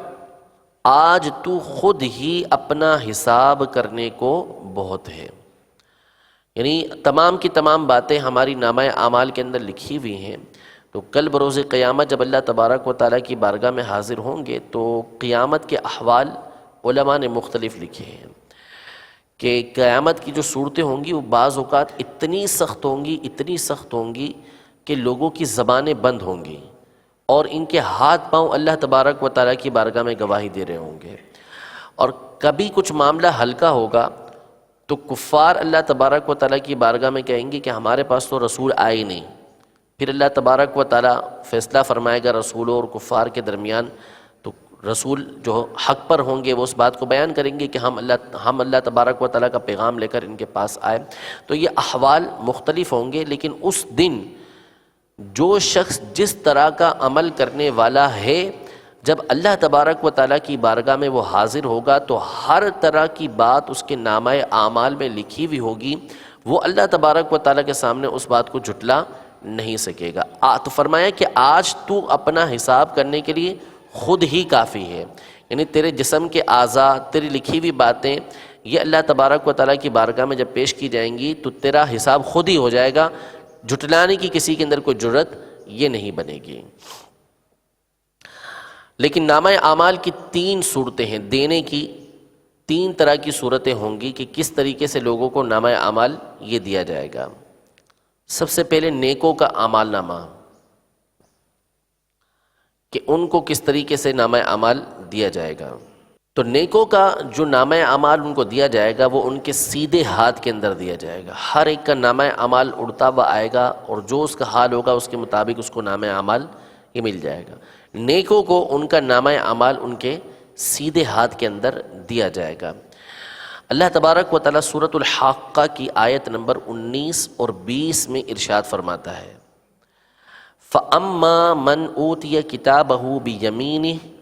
آج تو خود ہی اپنا حساب کرنے کو بہت ہے۔ یعنی تمام کی تمام باتیں ہماری نامہ اعمال کے اندر لکھی ہوئی ہیں، تو کل بروز قیامت جب اللہ تبارک و تعالیٰ کی بارگاہ میں حاضر ہوں گے تو قیامت کے احوال علماء نے مختلف لکھے ہیں کہ قیامت کی جو صورتیں ہوں گی وہ بعض اوقات اتنی سخت ہوں گی کہ لوگوں کی زبانیں بند ہوں گی، اور ان کے ہاتھ پاؤں اللہ تبارک و تعالیٰ کی بارگاہ میں گواہی دے رہے ہوں گے۔ اور کبھی کچھ معاملہ ہلکا ہوگا تو کفار اللہ تبارک و تعالیٰ کی بارگاہ میں کہیں گے کہ ہمارے پاس تو رسول آئے نہیں، پھر اللہ تبارک و تعالیٰ فیصلہ فرمائے گا رسولوں اور کفار کے درمیان، تو رسول جو حق پر ہوں گے وہ اس بات کو بیان کریں گے کہ ہم اللہ تبارک و تعالیٰ کا پیغام لے کر ان کے پاس آئے۔ تو یہ احوال مختلف ہوں گے، لیکن اس دن جو شخص جس طرح کا عمل کرنے والا ہے، جب اللہ تبارک و تعالیٰ کی بارگاہ میں وہ حاضر ہوگا تو ہر طرح کی بات اس کے نامہ اعمال میں لکھی ہوئی ہوگی، وہ اللہ تبارک و تعالیٰ کے سامنے اس بات کو جھٹلا نہیں سکے گا۔ تو فرمایا کہ آج تو اپنا حساب کرنے کے لیے خود ہی کافی ہے، یعنی تیرے جسم کے اعضاء، تیری لکھی ہوئی باتیں، یہ اللہ تبارک و تعالیٰ کی بارگاہ میں جب پیش کی جائیں گی تو تیرا حساب خود ہی ہو جائے گا، جھٹلانے کی کسی کے اندر کوئی جرت یہ نہیں بنے گی۔ لیکن نامہ اعمال کی 3 صورتیں ہیں، دینے کی 3 طرح کی صورتیں ہوں گی کہ کس طریقے سے لوگوں کو نامہ اعمال یہ دیا جائے گا۔ سب سے پہلے نیکوں کا اعمال نامہ، کہ ان کو کس طریقے سے نامہ اعمال دیا جائے گا۔ تو نیکوں کا جو نامہ اعمال ان کو دیا جائے گا وہ ان کے سیدھے ہاتھ کے اندر دیا جائے گا۔ ہر ایک کا نامہ اعمال اڑتا ہوا آئے گا اور جو اس کا حال ہوگا اس کے مطابق اس کو نامہ اعمال یہ مل جائے گا۔ نیکوں کو ان کا نامہ اعمال ان کے سیدھے ہاتھ کے اندر دیا جائے گا۔ اللہ تبارک و تعالیٰ سورۃ الحاقہ کی آیت نمبر 19 اور 20 میں ارشاد فرماتا ہے، فَأَمَّا مَنْ أُوتِيَ كِتَابَهُ بِيَمِينِهِ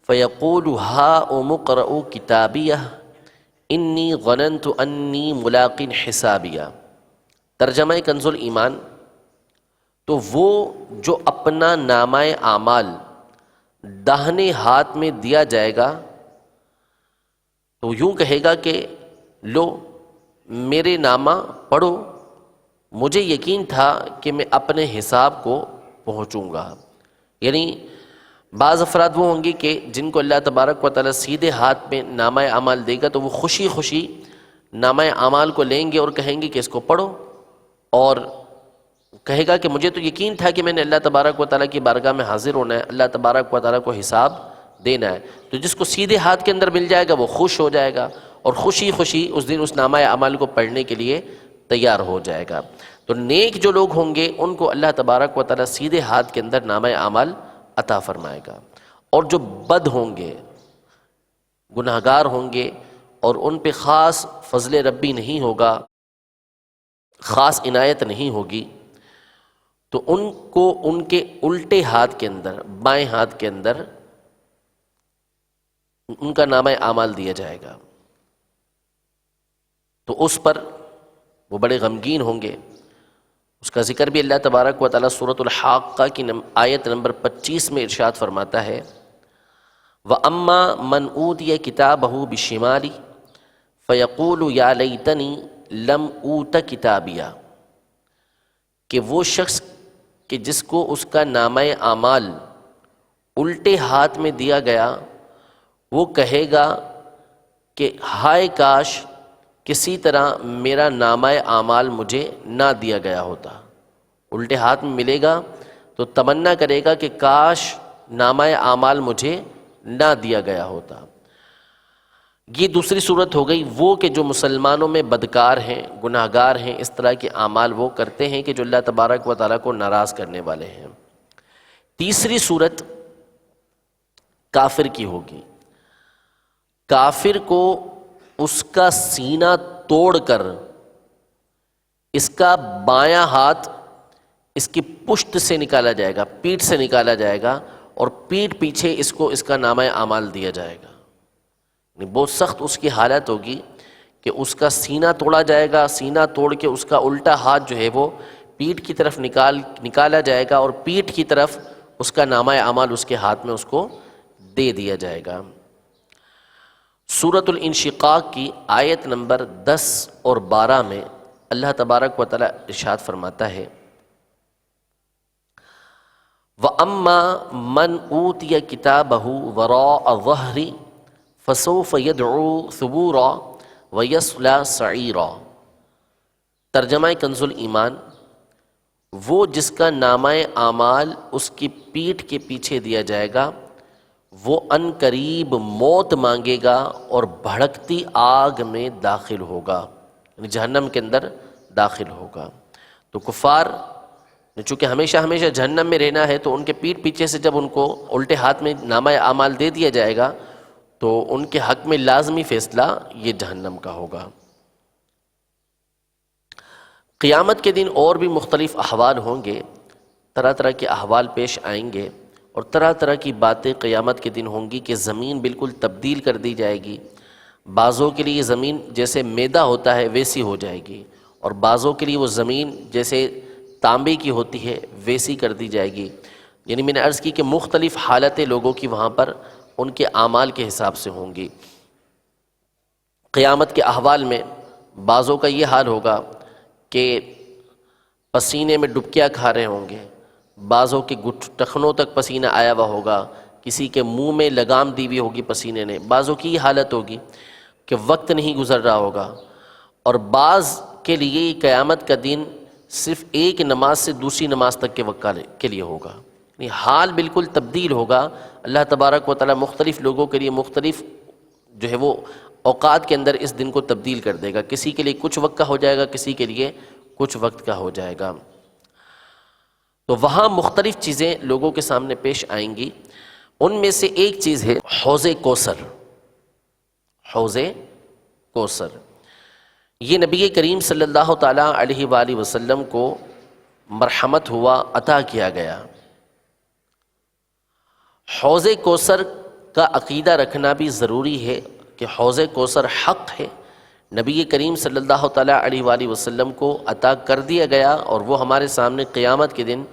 فَيَقُولُ هَاؤُمُ اقْرَءُوا كِتَابِيَهْ إِنِّي ظَنَنْتُ أَنِّي مُلَاقٍ حِسَابِيَهْ۔ ترجمہ کنز الایمان، تو وہ جو اپنا نامہ اعمال داہنے ہاتھ میں دیا جائے گا تو یوں کہے گا کہ لو میرے نامہ پڑھو، مجھے یقین تھا کہ میں اپنے حساب کو پہنچوں گا۔ یعنی بعض افراد وہ ہوں گے کہ جن کو اللہ تبارک و تعالیٰ سیدھے ہاتھ میں نامہ اعمال دے گا تو وہ خوشی خوشی نامہ اعمال کو لیں گے اور کہیں گے کہ اس کو پڑھو، اور کہے گا کہ مجھے تو یقین تھا کہ میں نے اللہ تبارک و تعالیٰ کی بارگاہ میں حاضر ہونا ہے، اللہ تبارک و تعالیٰ کو حساب دینا ہے۔ تو جس کو سیدھے ہاتھ کے اندر مل جائے گا وہ خوش ہو جائے گا اور خوشی خوشی اس دن اس نامہ اعمال کو پڑھنے کے لیے تیار ہو جائے گا۔ تو نیک جو لوگ ہوں گے ان کو اللہ تبارک و تعالیٰ سیدھے ہاتھ کے اندر نامہ اعمال عطا فرمائے گا، اور جو بد ہوں گے، گناہگار ہوں گے اور ان پہ خاص فضل ربی نہیں ہوگا، خاص عنایت نہیں ہوگی، تو ان کو ان کے الٹے ہاتھ کے اندر، بائیں ہاتھ کے اندر ان کا نامہ اعمال دیا جائے گا۔ تو اس پر وہ بڑے غمگین ہوں گے۔ اس کا ذکر بھی اللہ تبارک و تعالیٰ سورۃ الحاقہ کی آیت نمبر 25 میں ارشاد فرماتا ہے، وَأَمَّا مَنْ أُوتِيَ كِتَابَهُ بِشِمَالِهِ فَيَقُولُ يَا لَيْتَنِي لَمْ أُوتَ كِتَابِيَهْ، کہ وہ شخص کہ جس کو اس کا نامہ اعمال الٹے ہاتھ میں دیا گیا وہ کہے گا کہ ہائے کاش کسی طرح میرا نامہ اعمال مجھے نہ دیا گیا ہوتا۔ الٹے ہاتھ میں ملے گا تو تمنا کرے گا کہ کاش نامہ اعمال مجھے نہ دیا گیا ہوتا۔ یہ دوسری صورت ہو گئی وہ کہ جو مسلمانوں میں بدکار ہیں، گناہگار ہیں، اس طرح کے اعمال وہ کرتے ہیں کہ جو اللہ تبارک و تعالیٰ کو ناراض کرنے والے ہیں۔ تیسری صورت کافر کی ہوگی۔ کافر کو اس کا سینہ توڑ کر اس کا بایاں ہاتھ اس کی پشت سے نکالا جائے گا، پیٹھ سے نکالا جائے گا، اور پیٹھ پیچھے اس کو اس کا نامہ اعمال دیا جائے گا۔ بہت سخت اس کی حالت ہوگی کہ اس کا سینہ توڑا جائے گا، سینہ توڑ کے اس کا الٹا ہاتھ جو ہے وہ پیٹھ کی طرف نکالا جائے گا، اور پیٹھ کی طرف اس کا نامہ اعمال اس کے ہاتھ میں اس کو دے دیا جائے گا۔ سورۃ الانشقاق کی آیت نمبر 10 اور 12 میں اللہ تبارک و تعالیٰ ارشاد فرماتا ہے، وَأَمَّا مَنْ أُوتِيَ كِتَابَهُ وَرَاءَ ظَهْرِهِ فَسَوْفَ يَدْعُو ثُبُورًا وَيَصْلَىٰ سَعِيرًا۔ ترجمہ کنز الایمان، وہ جس کا نامہ اعمال اس کی پیٹھ کے پیچھے دیا جائے گا وہ ان قریب موت مانگے گا اور بھڑکتی آگ میں داخل ہوگا، یعنی جہنم کے اندر داخل ہوگا۔ تو کفار چونکہ ہمیشہ ہمیشہ جہنم میں رہنا ہے تو ان کے پیٹھ پیچھے سے جب ان کو الٹے ہاتھ میں نامہ اعمال دے دیا جائے گا تو ان کے حق میں لازمی فیصلہ یہ جہنم کا ہوگا۔ قیامت کے دن اور بھی مختلف احوال ہوں گے، طرح طرح کے احوال پیش آئیں گے، اور طرح طرح کی باتیں قیامت کے دن ہوں گی کہ زمین بالکل تبدیل کر دی جائے گی۔ بعضوں کے لیے زمین جیسے میدا ہوتا ہے ویسی ہو جائے گی، اور بعضوں کے لیے وہ زمین جیسے تانبے کی ہوتی ہے ویسی کر دی جائے گی۔ یعنی میں نے عرض کی کہ مختلف حالتیں لوگوں کی وہاں پر ان کے اعمال کے حساب سے ہوں گی۔ قیامت کے احوال میں بعضوں کا یہ حال ہوگا کہ پسینے میں ڈبکیاں کھا رہے ہوں گے، بعضوں کے ٹخنوں تک پسینہ آیا ہوا ہوگا، کسی کے منہ میں لگام دی ہوئی ہوگی پسینے نے، بعضوں کی یہ حالت ہوگی کہ وقت نہیں گزر رہا ہوگا، اور بعض کے لیے قیامت کا دن صرف ایک نماز سے دوسری نماز تک کے وقت کے لیے ہوگا، یعنی حال بالکل تبدیل ہوگا۔ اللہ تبارک و تعالیٰ مختلف لوگوں کے لیے مختلف جو ہے وہ اوقات کے اندر اس دن کو تبدیل کر دے گا، کسی کے لیے کچھ وقت کا ہو جائے گا، کسی کے لیے کچھ وقت کا ہو جائے گا۔ تو وہاں مختلف چیزیں لوگوں کے سامنے پیش آئیں گی، ان میں سے ایک چیز ہے حوض کوثر۔ حوض کوثر یہ نبی کریم صلی اللہ تعالیٰ علیہ وآلہ وسلم کو مرحمت ہوا، عطا کیا گیا۔ حوض کوثر کا عقیدہ رکھنا بھی ضروری ہے کہ حوض کوثر حق ہے، نبی کریم صلی اللہ تعالیٰ علیہ وآلہ وسلم کو عطا کر دیا گیا، اور وہ ہمارے سامنے قیامت کے دن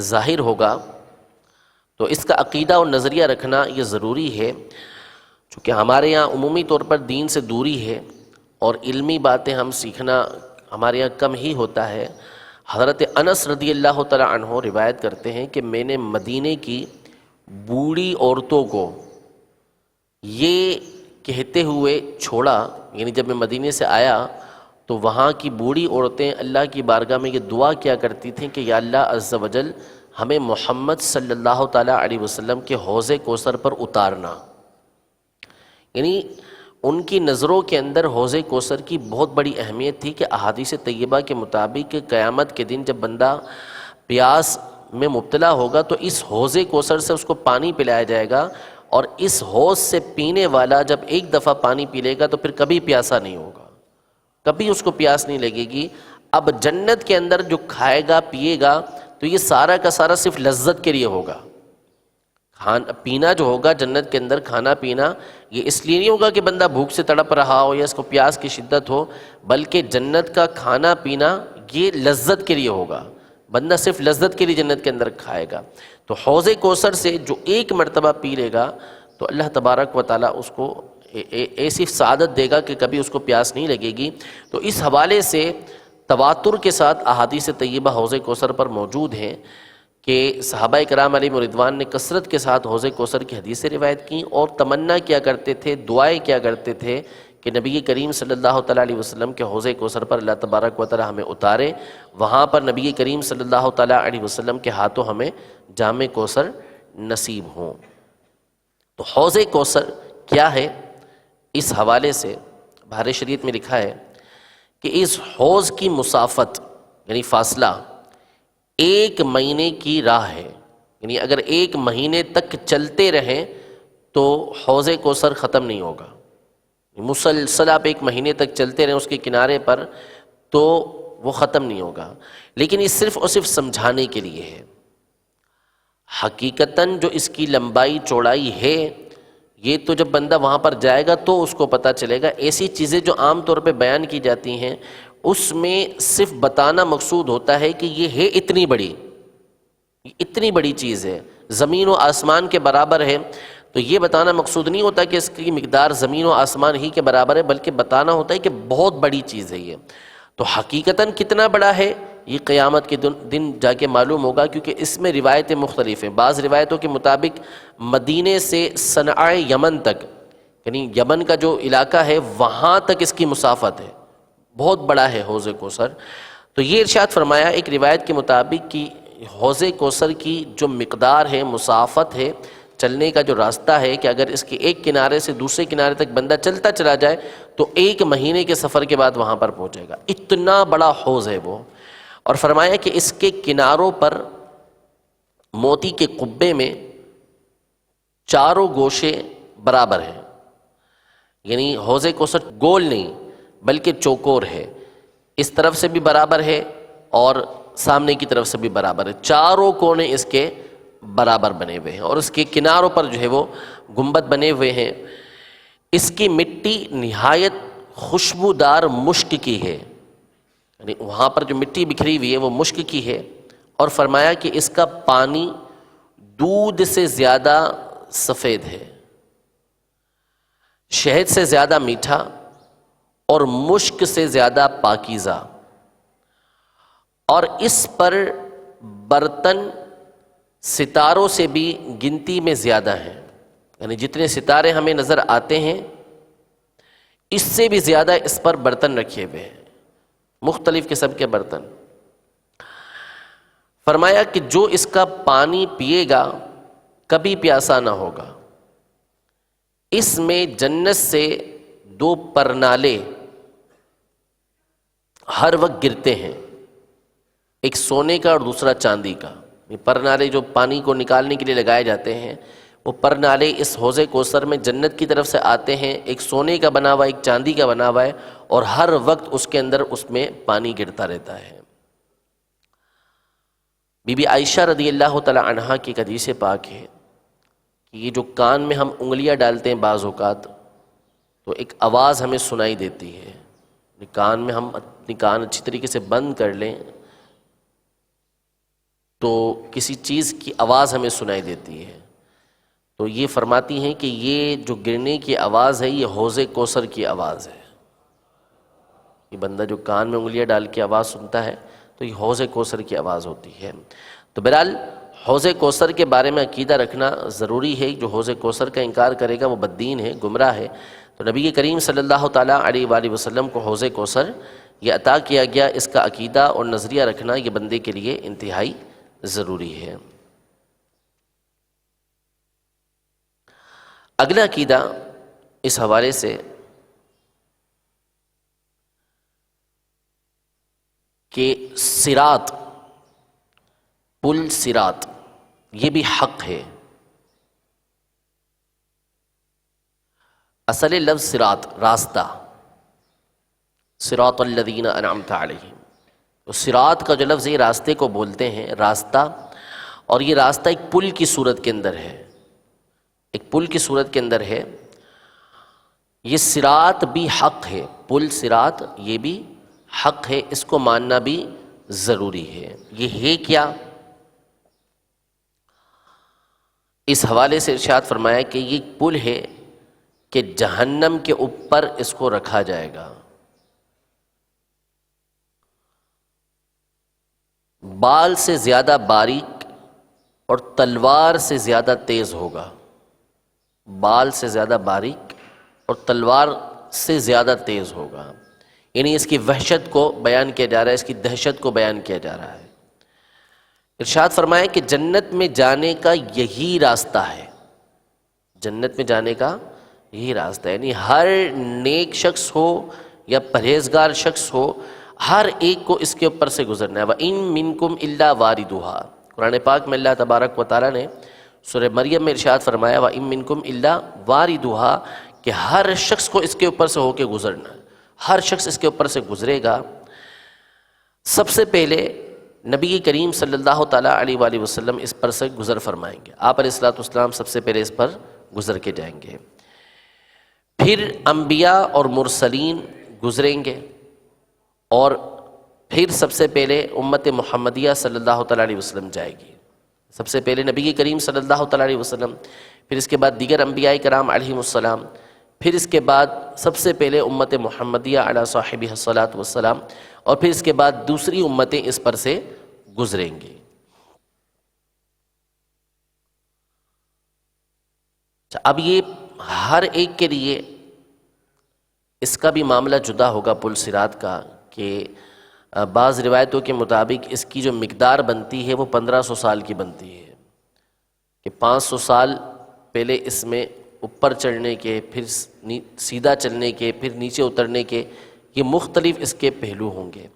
ظاہر ہوگا۔ تو اس کا عقیدہ اور نظریہ رکھنا یہ ضروری ہے، چونکہ ہمارے یہاں عمومی طور پر دین سے دوری ہے اور علمی باتیں ہم سیکھنا ہمارے یہاں کم ہی ہوتا ہے۔ حضرت انس رضی اللہ تعالیٰ عنہ روایت کرتے ہیں کہ میں نے مدینے کی بوڑھی عورتوں کو یہ کہتے ہوئے چھوڑا، یعنی جب میں مدینے سے آیا تو وہاں کی بوڑھی عورتیں اللہ کی بارگاہ میں یہ دعا کیا کرتی تھیں کہ یا اللہ عز و جل ہمیں محمد صلی اللہ تعالیٰ علیہ وسلم کے حوض کوثر پر اتارنا، یعنی ان کی نظروں کے اندر حوض کوثر کی بہت بڑی اہمیت تھی کہ احادیث طیبہ کے مطابق قیامت کے دن جب بندہ پیاس میں مبتلا ہوگا تو اس حوض کوثر سے اس کو پانی پلایا جائے گا، اور اس حوض سے پینے والا جب ایک دفعہ پانی پی لے گا تو پھر کبھی پیاسا نہیں ہوگا، کبھی اس کو پیاس نہیں لگے گی۔ اب جنت کے اندر جو کھائے گا پیے گا تو یہ سارا کا سارا صرف لذت کے لیے ہوگا۔ پینا جو ہوگا جنت کے اندر، کھانا پینا، یہ اس لیے نہیں ہوگا کہ بندہ بھوک سے تڑپ رہا ہو یا اس کو پیاس کی شدت ہو، بلکہ جنت کا کھانا پینا یہ لذت کے لیے ہوگا، بندہ صرف لذت کے لیے جنت کے اندر کھائے گا۔ تو حوض کوثر سے جو ایک مرتبہ پی لے گا تو اللہ تبارک و تعالیٰ اس کو ایسی سعادت دے گا کہ کبھی اس کو پیاس نہیں لگے گی۔ تو اس حوالے سے تواتر کے ساتھ احادیث طیبہ حوض کوثر پر موجود ہیں کہ صحابہ کرام علیہم رضوان نے کثرت کے ساتھ حوض کوثر کی حدیثیں روایت کیں اور تمنا کیا کرتے تھے، دعائیں کیا کرتے تھے کہ نبی کریم صلی اللہ تعالیٰ علیہ وسلم کے حوض کوثر پر اللہ تبارک و تعالیٰ ہمیں اتارے، وہاں پر نبی کریم صلی اللہ تعالیٰ علیہ وسلم کے ہاتھوں ہمیں جام کوثر نصیب ہوں۔ تو حوض کوثر کیا ہے؟ اس حوالے سے بحر شریعت میں لکھا ہے کہ اس حوض کی مسافت یعنی فاصلہ 1 مہینے کی راہ ہے، یعنی اگر 1 مہینے تک چلتے رہیں تو حوض کوثر ختم نہیں ہوگا، مسلسل آپ 1 مہینے تک چلتے رہیں اس کے کنارے پر تو وہ ختم نہیں ہوگا، لیکن یہ صرف اور صرف سمجھانے کے لیے ہے۔ حقیقتاً جو اس کی لمبائی چوڑائی ہے یہ تو جب بندہ وہاں پر جائے گا تو اس کو پتہ چلے گا۔ ایسی چیزیں جو عام طور پہ بیان کی جاتی ہیں اس میں صرف بتانا مقصود ہوتا ہے کہ یہ ہے اتنی بڑی چیز ہے، زمین و آسمان کے برابر ہے، تو یہ بتانا مقصود نہیں ہوتا کہ اس کی مقدار زمین و آسمان ہی کے برابر ہے، بلکہ بتانا ہوتا ہے کہ بہت بڑی چیز ہے یہ۔ تو حقیقتاً کتنا بڑا ہے یہ قیامت کے دن جا کے معلوم ہوگا، کیونکہ اس میں روایتیں مختلف ہیں۔ بعض روایتوں کے مطابق مدینے سے صنعاء یمن تک، یعنی یمن کا جو علاقہ ہے وہاں تک اس کی مسافت ہے، بہت بڑا ہے حوض کوثر۔ تو یہ ارشاد فرمایا ایک روایت کے مطابق کہ حوض کوثر کی جو مقدار ہے، مسافت ہے، چلنے کا جو راستہ ہے کہ اگر اس کے ایک کنارے سے دوسرے کنارے تک بندہ چلتا چلا جائے تو 1 مہینے کے سفر کے بعد وہاں پر پہنچے گا، اتنا بڑا حوض ہے وہ۔ اور فرمایا کہ اس کے کناروں پر موتی کے قبے میں 4 گوشے برابر ہیں، یعنی حوض کوثر گول نہیں بلکہ چوکور ہے، اس طرف سے بھی برابر ہے اور سامنے کی طرف سے بھی برابر ہے، 4 کونے اس کے برابر بنے ہوئے ہیں، اور اس کے کناروں پر جو ہے وہ گنبد بنے ہوئے ہیں۔ اس کی مٹی نہایت خوشبودار مشک کی ہے، یعنی وہاں پر جو مٹی بکھری ہوئی ہے وہ مشک کی ہے، اور فرمایا کہ اس کا پانی دودھ سے زیادہ سفید ہے، شہد سے زیادہ میٹھا اور مشک سے زیادہ پاکیزہ، اور اس پر برتن ستاروں سے بھی گنتی میں زیادہ ہیں، یعنی جتنے ستارے ہمیں نظر آتے ہیں اس سے بھی زیادہ اس پر برتن رکھے ہوئے ہیں، مختلف قسم کے برتن۔ فرمایا کہ جو اس کا پانی پیے گا کبھی پیاسا نہ ہوگا، اس میں جنت سے 2 پرنالے ہر وقت گرتے ہیں، ایک سونے کا اور دوسرا چاندی کا۔ یہ پرنالے جو پانی کو نکالنے کے لیے لگائے جاتے ہیں، وہ پرنالے اس حوض کوثر میں جنت کی طرف سے آتے ہیں، ایک سونے کا بنا ہوا ایک چاندی کا بنا ہوا ہے، اور ہر وقت اس کے اندر اس میں پانی گرتا رہتا ہے۔ بی بی عائشہ رضی اللہ تعالی عنہا کی ایک حدیث پاک ہے کہ یہ جو کان میں ہم انگلیاں ڈالتے ہیں بعض اوقات تو ایک آواز ہمیں سنائی دیتی ہے، کان میں ہم اپنی کان اچھی طریقے سے بند کر لیں تو کسی چیز کی آواز ہمیں سنائی دیتی ہے، تو یہ فرماتی ہیں کہ یہ جو گرنے کی آواز ہے یہ حوض کوثر کی آواز ہے۔ یہ بندہ جو کان میں انگلیاں ڈال کے آواز سنتا ہے تو یہ حوض کوثر کی آواز ہوتی ہے۔ تو بہرحال حوض کوثر کے بارے میں عقیدہ رکھنا ضروری ہے، جو حوض کوثر کا انکار کرے گا وہ بددین ہے، گمراہ ہے۔ تو نبی کریم صلی اللہ تعالیٰ علیہ وآلہ وسلم کو حوض کوثر یہ عطا کیا گیا، اس کا عقیدہ اور نظریہ رکھنا یہ بندے کے لیے انتہائی ضروری ہے۔ اگلا عقیدہ اس حوالے سے کہ صراط، پل صراط یہ بھی حق ہے۔ اصل لفظ صراط راستہ، صراط الذین انعمت علیہم، تو صراط کا جو لفظ یہ راستے کو بولتے ہیں، راستہ، اور یہ راستہ ایک پل کی صورت کے اندر ہے، ایک پل کی صورت کے اندر ہے۔ یہ صراط بھی حق ہے، پل صراط یہ بھی حق ہے، اس کو ماننا بھی ضروری ہے۔ یہ ہے کیا؟ اس حوالے سے ارشاد فرمایا کہ یہ پل ہے کہ جہنم کے اوپر اس کو رکھا جائے گا، بال سے زیادہ باریک اور تلوار سے زیادہ تیز ہوگا، بال سے زیادہ باریک اور تلوار سے زیادہ تیز ہوگا، یعنی اس کی وحشت کو بیان کیا جا رہا ہے، اس کی دہشت کو بیان کیا جا رہا ہے۔ ارشاد فرمایا کہ جنت میں جانے کا یہی راستہ ہے، جنت میں جانے کا یہی راستہ ہے، یعنی ہر نیک شخص ہو یا پرہیزگار شخص ہو، ہر ایک کو اس کے اوپر سے گزرنا ہے۔ وَإِن مِّنكُمْ إِلَّا وَارِدُهَا، قرآن پاک میں اللہ تبارک و تعالیٰ نے سورہ مریم میں ارشاد فرمایا وَإِن مِّنكُمْ إِلَّا وَارِدُهَا، کہ ہر شخص کو اس کے اوپر سے ہو کے گزرنا ہے، ہر شخص اس کے اوپر سے گزرے گا۔ سب سے پہلے نبی کریم صلی اللہ تعالیٰ علیہ وآلہ وسلم اس پر سے گزر فرمائیں گے، آپ علیہ السلام سب سے پہلے اس پر گزر کے جائیں گے، پھر انبیاء اور مرسلین گزریں گے، اور پھر سب سے پہلے امت محمدیہ صلی اللہ تعالیٰ علیہ وسلم جائے گی، سب سے پہلے نبی کریم صلی اللہ تعالیٰ علیہ وسلم، پھر اس کے بعد دیگر انبیاء کرام علیہم السلام، پھر اس کے بعد سب سے پہلے امت محمدیہ علی صاحبہ الصلاۃ والسلام، اور پھر اس کے بعد دوسری امتیں اس پر سے گزریں گی۔ اب یہ ہر ایک کے لیے اس کا بھی معاملہ جدا ہوگا پل صراط کا، کہ بعض روایتوں کے مطابق اس کی جو مقدار بنتی ہے وہ 1500 سال کی بنتی ہے، کہ 500 سال پہلے اس میں اوپر چڑھنے کے، پھر سیدھا چلنے کے، پھر نیچے اترنے کے، یہ مختلف اس کے پہلو ہوں گے۔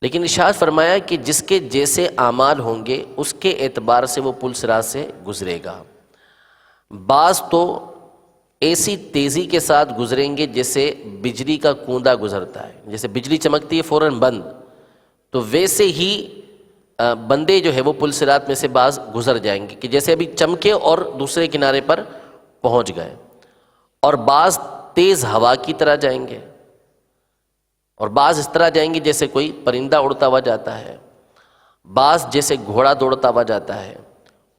لیکن ارشاد فرمایا کہ جس کے جیسے اعمال ہوں گے اس کے اعتبار سے وہ پل صراط سے گزرے گا۔ بعض تو ایسی تیزی کے ساتھ گزریں گے جیسے بجلی کا کوندا گزرتا ہے، جیسے بجلی چمکتی ہے فوراً بند، تو ویسے ہی بندے جو ہے وہ پل صراط میں سے بعض گزر جائیں گے کہ جیسے ابھی چمکے اور دوسرے کنارے پر پہنچ گئے، اور بعض تیز ہوا کی طرح جائیں گے، اور بعض اس طرح جائیں گے جیسے کوئی پرندہ اڑتا ہوا جاتا ہے، بعض جیسے گھوڑا دوڑتا ہوا جاتا ہے،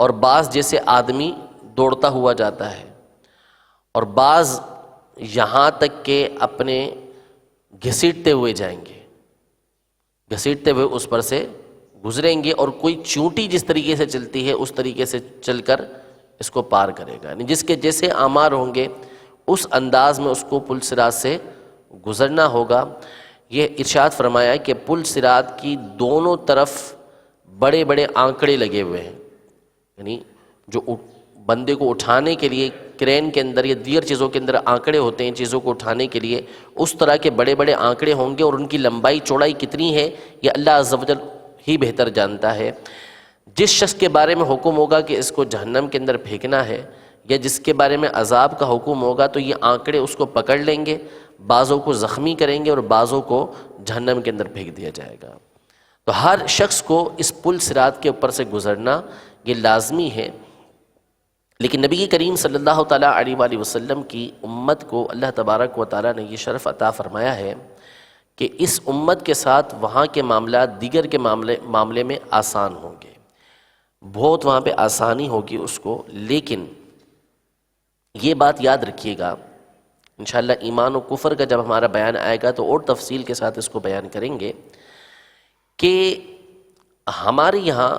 اور بعض جیسے آدمی دوڑتا ہوا جاتا ہے، اور بعض یہاں تک کہ اپنے گھسیٹتے ہوئے جائیں گے، گھسیٹتے ہوئے اس پر سے گزریں گے، اور کوئی چونٹی جس طریقے سے چلتی ہے اس طریقے سے چل کر اس کو پار کرے گا، یعنی جس کے جیسے اعمال ہوں گے اس انداز میں اس کو پل صراط سے گزرنا ہوگا۔ یہ ارشاد فرمایا کہ پل صراط کی دونوں طرف بڑے بڑے آنکڑے لگے ہوئے ہیں، یعنی جو بندے کو اٹھانے کے لیے کرین کے اندر یا دیگر چیزوں کے اندر آنکڑے ہوتے ہیں چیزوں کو اٹھانے کے لیے، اس طرح کے بڑے بڑے آنکڑے ہوں گے، اور ان کی لمبائی چوڑائی کتنی ہے یہ اللہ عز و جل ہی بہتر جانتا ہے۔ جس شخص کے بارے میں حکم ہوگا کہ اس کو جہنم کے اندر پھینکنا ہے، یا جس کے بارے میں عذاب کا حکم ہوگا، تو یہ آنکڑے اس کو پکڑ لیں گے، بعضوں کو زخمی کریں گے اور بعضوں کو جہنم کے اندر پھینک دیا جائے گا۔ تو ہر شخص کو اس پل صراط کے اوپر سے گزرنا یہ لازمی ہے، لیکن نبی کریم صلی اللہ تعالیٰ علیہ وآلہ وسلم کی امت کو اللہ تبارک و تعالیٰ نے یہ شرف عطا فرمایا ہے کہ اس امت کے ساتھ وہاں کے معاملات دیگر کے معاملے میں آسان ہوں گے، بہت وہاں پہ آسانی ہوگی اس کو۔ لیکن یہ بات یاد رکھیے گا، انشاءاللہ ایمان و کفر کا جب ہمارا بیان آئے گا تو اور تفصیل کے ساتھ اس کو بیان کریں گے کہ ہمارے یہاں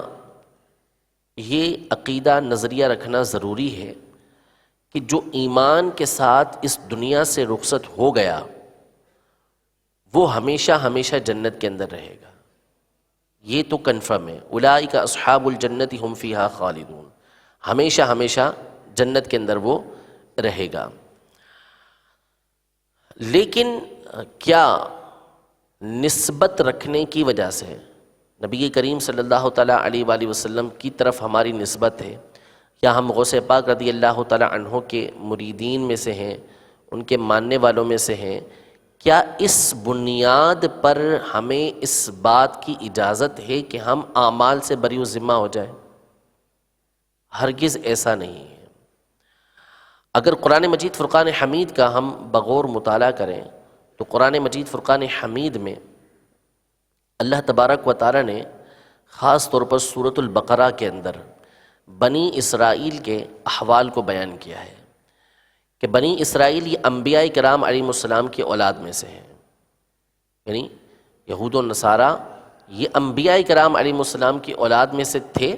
یہ عقیدہ نظریہ رکھنا ضروری ہے کہ جو ایمان کے ساتھ اس دنیا سے رخصت ہو گیا وہ ہمیشہ ہمیشہ جنت کے اندر رہے گا، یہ تو کنفرم ہے۔ اولئک اصحاب الجنت هم فیہا خالدون، ہمیشہ ہمیشہ جنت کے اندر وہ رہے گا۔ لیکن کیا نسبت رکھنے کی وجہ سے نبی کریم صلی اللہ تعالیٰ علیہ وآلہ وسلم کی طرف ہماری نسبت ہے، یا ہم غوث پاک رضی اللہ تعالیٰ عنہ کے مریدین میں سے ہیں، ان کے ماننے والوں میں سے ہیں، کیا اس بنیاد پر ہمیں اس بات کی اجازت ہے کہ ہم اعمال سے بری ذمہ ہو جائیں؟ ہرگز ایسا نہیں ہے۔ اگر قرآن مجید فرقان حمید کا ہم بغور مطالعہ کریں تو قرآن مجید فرقان حمید میں اللہ تبارک و تعالیٰ نے خاص طور پر سورۃ البقرہ کے اندر بنی اسرائیل کے احوال کو بیان کیا ہے کہ بنی اسرائیل یہ انبیاء کرام علیہم السلام کی اولاد میں سے ہیں، یعنی یہود و نصارہ یہ انبیاء کرام علیہم السلام کی اولاد میں سے تھے،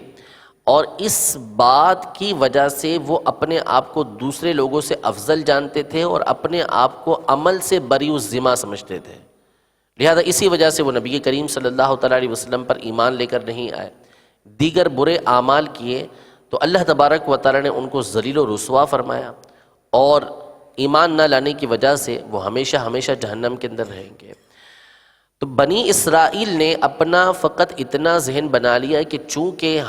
اور اس بات کی وجہ سے وہ اپنے آپ کو دوسرے لوگوں سے افضل جانتے تھے اور اپنے آپ کو عمل سے بری الذمہ سمجھتے تھے، لہذا اسی وجہ سے وہ نبی کریم صلی اللہ تعالیٰ علیہ وسلم پر ایمان لے کر نہیں آئے، دیگر برے اعمال کیے تو اللہ تبارک و تعالیٰ نے ان کو ذلیل و رسوا فرمایا، اور ایمان نہ لانے کی وجہ سے وہ ہمیشہ ہمیشہ جہنم کے اندر رہیں گے۔ تو بنی اسرائیل نے اپنا فقط اتنا ذہن بنا لیا کہ چونکہ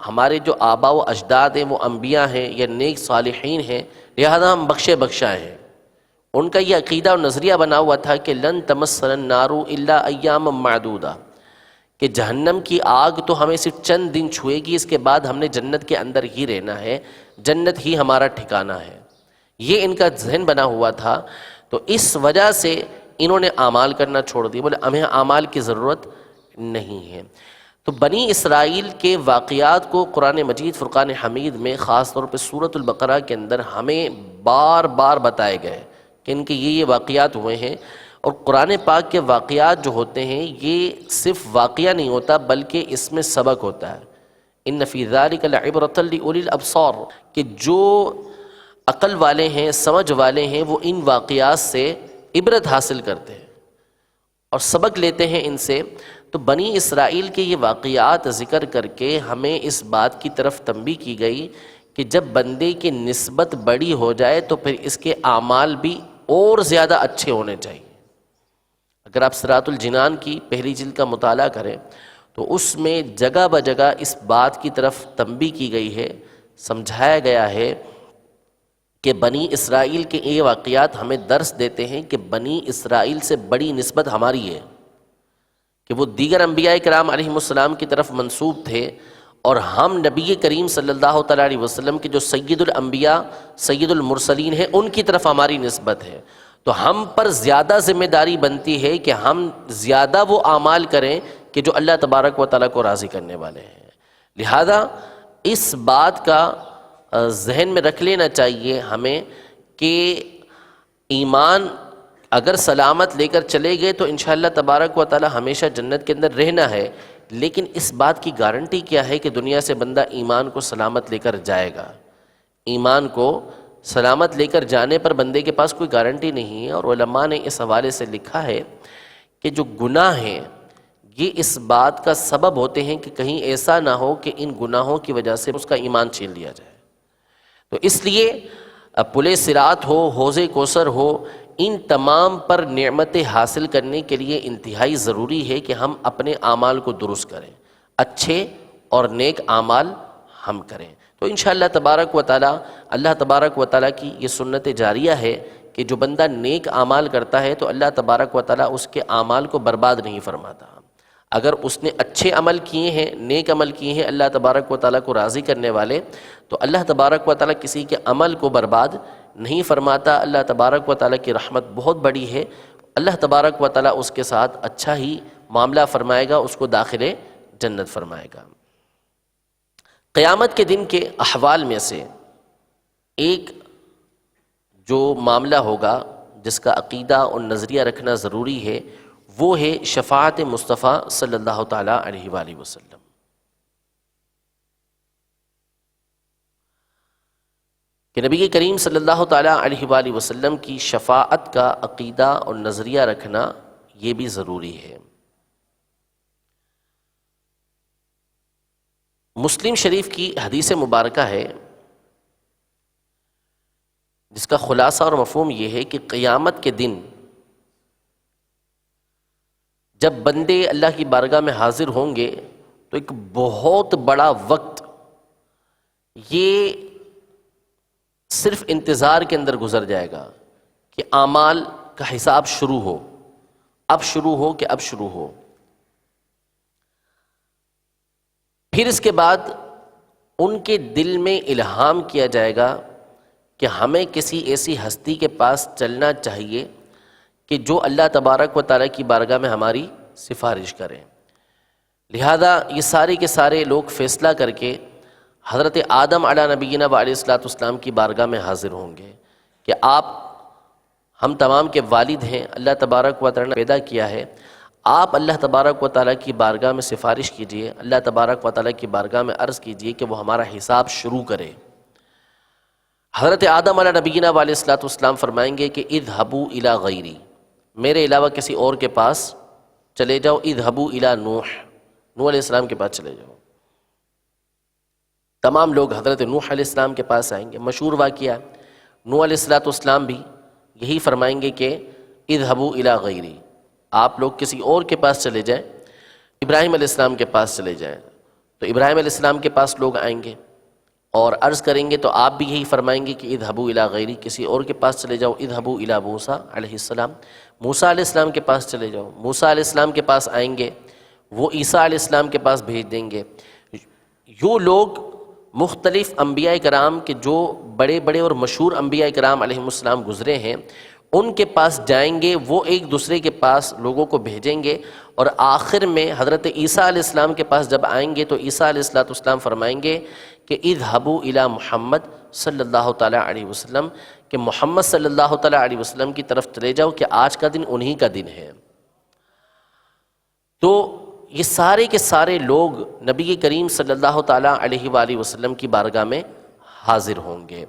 ہمارے جو آبا و اجداد ہیں وہ انبیاء ہیں یا نیک صالحین ہیں، لہذا ہم بخشے بخشا ہیں۔ ان کا یہ عقیدہ اور نظریہ بنا ہوا تھا کہ لن تمسنا النار الا ایاما معدودہ، کہ جہنم کی آگ تو ہمیں صرف چند دن چھوئے گی، اس کے بعد ہم نے جنت کے اندر ہی رہنا ہے، جنت ہی ہمارا ٹھکانہ ہے، یہ ان کا ذہن بنا ہوا تھا۔ تو اس وجہ سے انہوں نے اعمال کرنا چھوڑ دیا، بولے ہمیں اعمال کی ضرورت نہیں ہے۔ تو بنی اسرائیل کے واقعات کو قرآن مجید فرقان حمید میں خاص طور پہ سورۃ البقرہ کے اندر ہمیں بار بار بتائے گئے کہ ان کے یہ واقعات ہوئے ہیں، اور قرآن پاک کے واقعات جو ہوتے ہیں یہ صرف واقعہ نہیں ہوتا بلکہ اس میں سبق ہوتا ہے۔ ان فی ذلک لعبرۃ لأولی الابصار، کہ جو عقل والے ہیں، سمجھ والے ہیں، وہ ان واقعات سے عبرت حاصل کرتے ہیں اور سبق لیتے ہیں ان سے۔ تو بنی اسرائیل کے یہ واقعات ذکر کر کے ہمیں اس بات کی طرف تنبیہ کی گئی کہ جب بندے کی نسبت بڑی ہو جائے تو پھر اس کے اعمال بھی اور زیادہ اچھے ہونے چاہیے۔ اگر آپ صراط الجنان کی پہلی جلد کا مطالعہ کریں تو اس میں جگہ بہ جگہ اس بات کی طرف تنبیہ کی گئی ہے، سمجھایا گیا ہے کہ بنی اسرائیل کے یہ واقعات ہمیں درس دیتے ہیں کہ بنی اسرائیل سے بڑی نسبت ہماری ہے، کہ وہ دیگر انبیاء کرام علیہم السلام کی طرف منسوب تھے، اور ہم نبی کریم صلی اللہ تعالیٰ علیہ وسلم کے جو سید الانبیاء سید المرسلین ہیں ان کی طرف ہماری نسبت ہے۔ تو ہم پر زیادہ ذمہ داری بنتی ہے کہ ہم زیادہ وہ اعمال کریں کہ جو اللہ تبارک و تعالیٰ کو راضی کرنے والے ہیں۔ لہذا اس بات کا ذہن میں رکھ لینا چاہیے ہمیں کہ ایمان اگر سلامت لے کر چلے گئے تو انشاءاللہ تبارک و تعالی ہمیشہ جنت کے اندر رہنا ہے، لیکن اس بات کی گارنٹی کیا ہے کہ دنیا سے بندہ ایمان کو سلامت لے کر جائے گا؟ ایمان کو سلامت لے کر جانے پر بندے کے پاس کوئی گارنٹی نہیں ہے، اور علماء نے اس حوالے سے لکھا ہے کہ جو گناہ ہیں یہ اس بات کا سبب ہوتے ہیں کہ کہیں ایسا نہ ہو کہ ان گناہوں کی وجہ سے اس کا ایمان چھین لیا جائے۔ تو اس لیے پل صراط ہو، حوض کوثر ہو، ان تمام پر نعمتیں حاصل کرنے کے لیے انتہائی ضروری ہے کہ ہم اپنے اعمال کو درست کریں، اچھے اور نیک اعمال ہم کریں۔ تو انشاءاللہ تبارک و تعالیٰ، اللہ تبارک و تعالیٰ کی یہ سنت جاریہ ہے کہ جو بندہ نیک اعمال کرتا ہے تو اللہ تبارک و تعالیٰ اس کے اعمال کو برباد نہیں فرماتا۔ اگر اس نے اچھے عمل کیے ہیں، نیک عمل کیے ہیں اللہ تبارک و تعالیٰ کو راضی کرنے والے، تو اللہ تبارک و تعالیٰ کسی کے عمل کو برباد نہیں فرماتا۔ اللہ تبارک و تعالیٰ کی رحمت بہت بڑی ہے، اللہ تبارک و تعالیٰ اس کے ساتھ اچھا ہی معاملہ فرمائے گا، اس کو داخل جنت فرمائے گا۔ قیامت کے دن کے احوال میں سے ایک جو معاملہ ہوگا جس کا عقیدہ اور نظریہ رکھنا ضروری ہے، وہ ہے شفاعت مصطفیٰ صلی اللہ تعالیٰ علیہ وآلہ وسلم۔ کہ نبی کریم صلی اللہ تعالیٰ علیہ وآلہ وسلم کی شفاعت کا عقیدہ اور نظریہ رکھنا یہ بھی ضروری ہے۔ مسلم شریف کی حدیث مبارکہ ہے جس کا خلاصہ اور مفہوم یہ ہے کہ قیامت کے دن جب بندے اللہ کی بارگاہ میں حاضر ہوں گے تو ایک بہت بڑا وقت یہ صرف انتظار کے اندر گزر جائے گا کہ اعمال کا حساب شروع ہو، اب شروع ہو۔ پھر اس کے بعد ان کے دل میں الہام کیا جائے گا کہ ہمیں کسی ایسی ہستی کے پاس چلنا چاہیے کہ جو اللہ تبارک و تعالیٰ کی بارگاہ میں ہماری سفارش کریں۔ لہذا یہ سارے کے سارے لوگ فیصلہ کر کے حضرت آدم علیہ نبینا و علیہ السلام کی بارگاہ میں حاضر ہوں گے کہ آپ ہم تمام کے والد ہیں، اللہ تبارک و تعالیٰ نے پیدا کیا ہے، آپ اللہ تبارک و تعالیٰ کی بارگاہ میں سفارش کیجئے، اللہ تبارک و تعالیٰ کی بارگاہ میں عرض کیجئے کہ وہ ہمارا حساب شروع کرے۔ حضرت آدم علیہ نبینا و علیہ السلام فرمائیں گے کہ اذهبوا الی غیری، میرے علاوہ کسی اور کے پاس چلے جاؤ۔ اذهبوا الی نوح علیہ السلام کے پاس چلے جاؤ۔ تمام لوگ حضرت نوح علیہ السلام کے پاس آئیں گے۔ مشہور واقعہ، نوح علیہ السلام بھی یہی فرمائیں گے کہ اذهبوا الی غیری، آپ لوگ کسی اور کے پاس چلے جائیں، ابراہیم علیہ السلام کے پاس چلے جائیں۔ تو ابراہیم علیہ السلام کے پاس لوگ آئیں گے اور عرض کریں گے تو آپ بھی یہی فرمائیں گے کہ اذهبوا الی غیری، کسی اور کے پاس چلے جاؤ۔ اذهبوا الی موسیٰ علیہ السلام، موسیٰ علیہ السلام کے پاس چلے جاؤ۔ موسیٰ علیہ السلام کے پاس آئیں گے، وہ عیسیٰ علیہ السلام کے پاس بھیج دیں گے۔ یہ لوگ مختلف انبیاء کرام کے جو بڑے بڑے اور مشہور انبیاء کرام علیہ السلام گزرے ہیں ان کے پاس جائیں گے، وہ ایک دوسرے کے پاس لوگوں کو بھیجیں گے، اور آخر میں حضرت عیسیٰ علیہ السلام کے پاس جب آئیں گے تو عیسیٰ علیہ السلام فرمائیں گے کہ اذهبوا الی محمد صلی اللہ تعالیٰ علیہ وسلم، کہ محمد صلی اللہ تعالیٰ علیہ وسلم کی طرف چلے جاؤ کہ آج کا دن انہی کا دن ہے۔ تو یہ سارے کے سارے لوگ نبی کریم صلی اللہ تعالیٰ علیہ وآلہ وسلم کی بارگاہ میں حاضر ہوں گے۔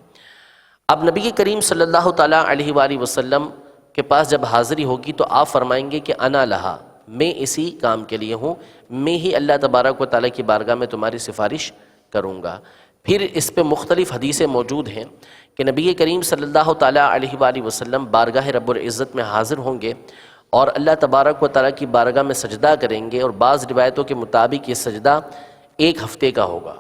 اب نبی کریم صلی اللہ تعالیٰ علیہ وآلہ وسلم کے پاس جب حاضری ہوگی تو آپ فرمائیں گے کہ انا لہا، میں اسی کام کے لیے ہوں، میں ہی اللہ تبارک و تعالیٰ کی بارگاہ میں تمہاری سفارش کروں گا۔ پھر اس پہ مختلف حدیثیں موجود ہیں کہ نبی کریم صلی اللہ تعالیٰ علیہ وآلہ وسلم بارگاہ رب العزت میں حاضر ہوں گے اور اللہ تبارک و تعالیٰ کی بارگاہ میں سجدہ کریں گے، اور بعض روایتوں کے مطابق یہ سجدہ 1 ہفتے کا ہوگا۔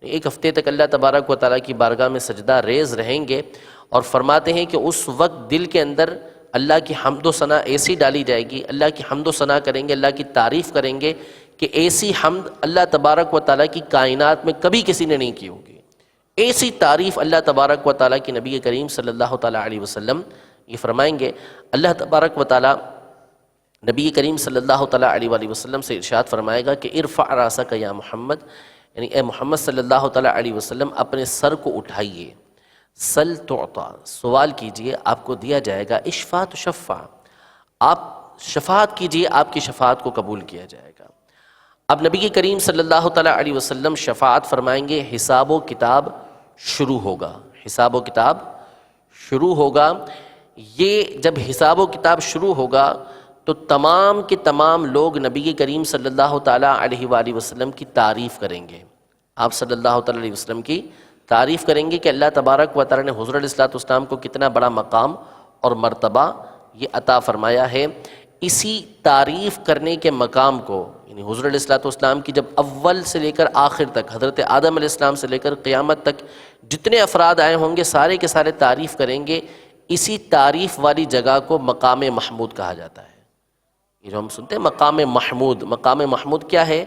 1 ہفتے تک اللہ تبارک و تعالیٰ کی بارگاہ میں سجدہ ریز رہیں گے، اور فرماتے ہیں کہ اس وقت دل کے اندر اللہ کی حمد و ثنا ایسی ڈالی جائے گی، اللہ کی حمد و ثنا کریں گے، اللہ کی تعریف کریں گے کہ ایسی حمد اللہ تبارک و تعالیٰ کی کائنات میں کبھی کسی نے نہیں کی ہوگی۔ ایسی تعریف اللہ تبارک و تعالیٰ کی نبی کریم صلی اللہ تعالیٰ علیہ وسلم یہ فرمائیں گے۔ اللہ تبارک و تعالیٰ نبی کریم صلی اللہ تعالیٰ علیہ وآلہ وسلم سے ارشاد فرمائے گا کہ ارفع راسک یا محمد، یعنی اے محمد صلی اللہ تعالیٰ علیہ وسلم اپنے سر کو اٹھائیے۔ سل تعطا، سوال کیجئے آپ کو دیا جائے گا، اشفع تشفع، آپ شفاعت کیجئے آپ کی شفاعت کو قبول کیا جائے گا۔ اب نبی کریم صلی اللہ تعالیٰ علیہ وسلم شفاعت فرمائیں گے، حساب و کتاب شروع ہوگا، حساب و کتاب شروع ہوگا۔ یہ جب حساب و کتاب شروع ہوگا تو تمام کے تمام لوگ نبی کریم صلی اللہ تعالیٰ علیہ وآلہ وسلم کی تعریف کریں گے، آپ صلی اللہ تعالیٰ علیہ وسلم کی تعریف کریں گے کہ اللہ تبارک و تعالیٰ نے حضور علیہ الصلوۃ والسلام کو کتنا بڑا مقام اور مرتبہ یہ عطا فرمایا ہے۔ اسی تعریف کرنے کے مقام کو، یعنی حضور علیہ الصلوۃ والسلام کی جب اول سے لے کر آخر تک، حضرت آدم علیہ السلام سے لے کر قیامت تک جتنے افراد آئے ہوں گے سارے کے سارے تعریف کریں گے، اسی تعریف والی جگہ کو مقام محمود کہا جاتا ہے۔ یہ جو ہم سنتے ہیں مقام محمود، مقام محمود کیا ہے؟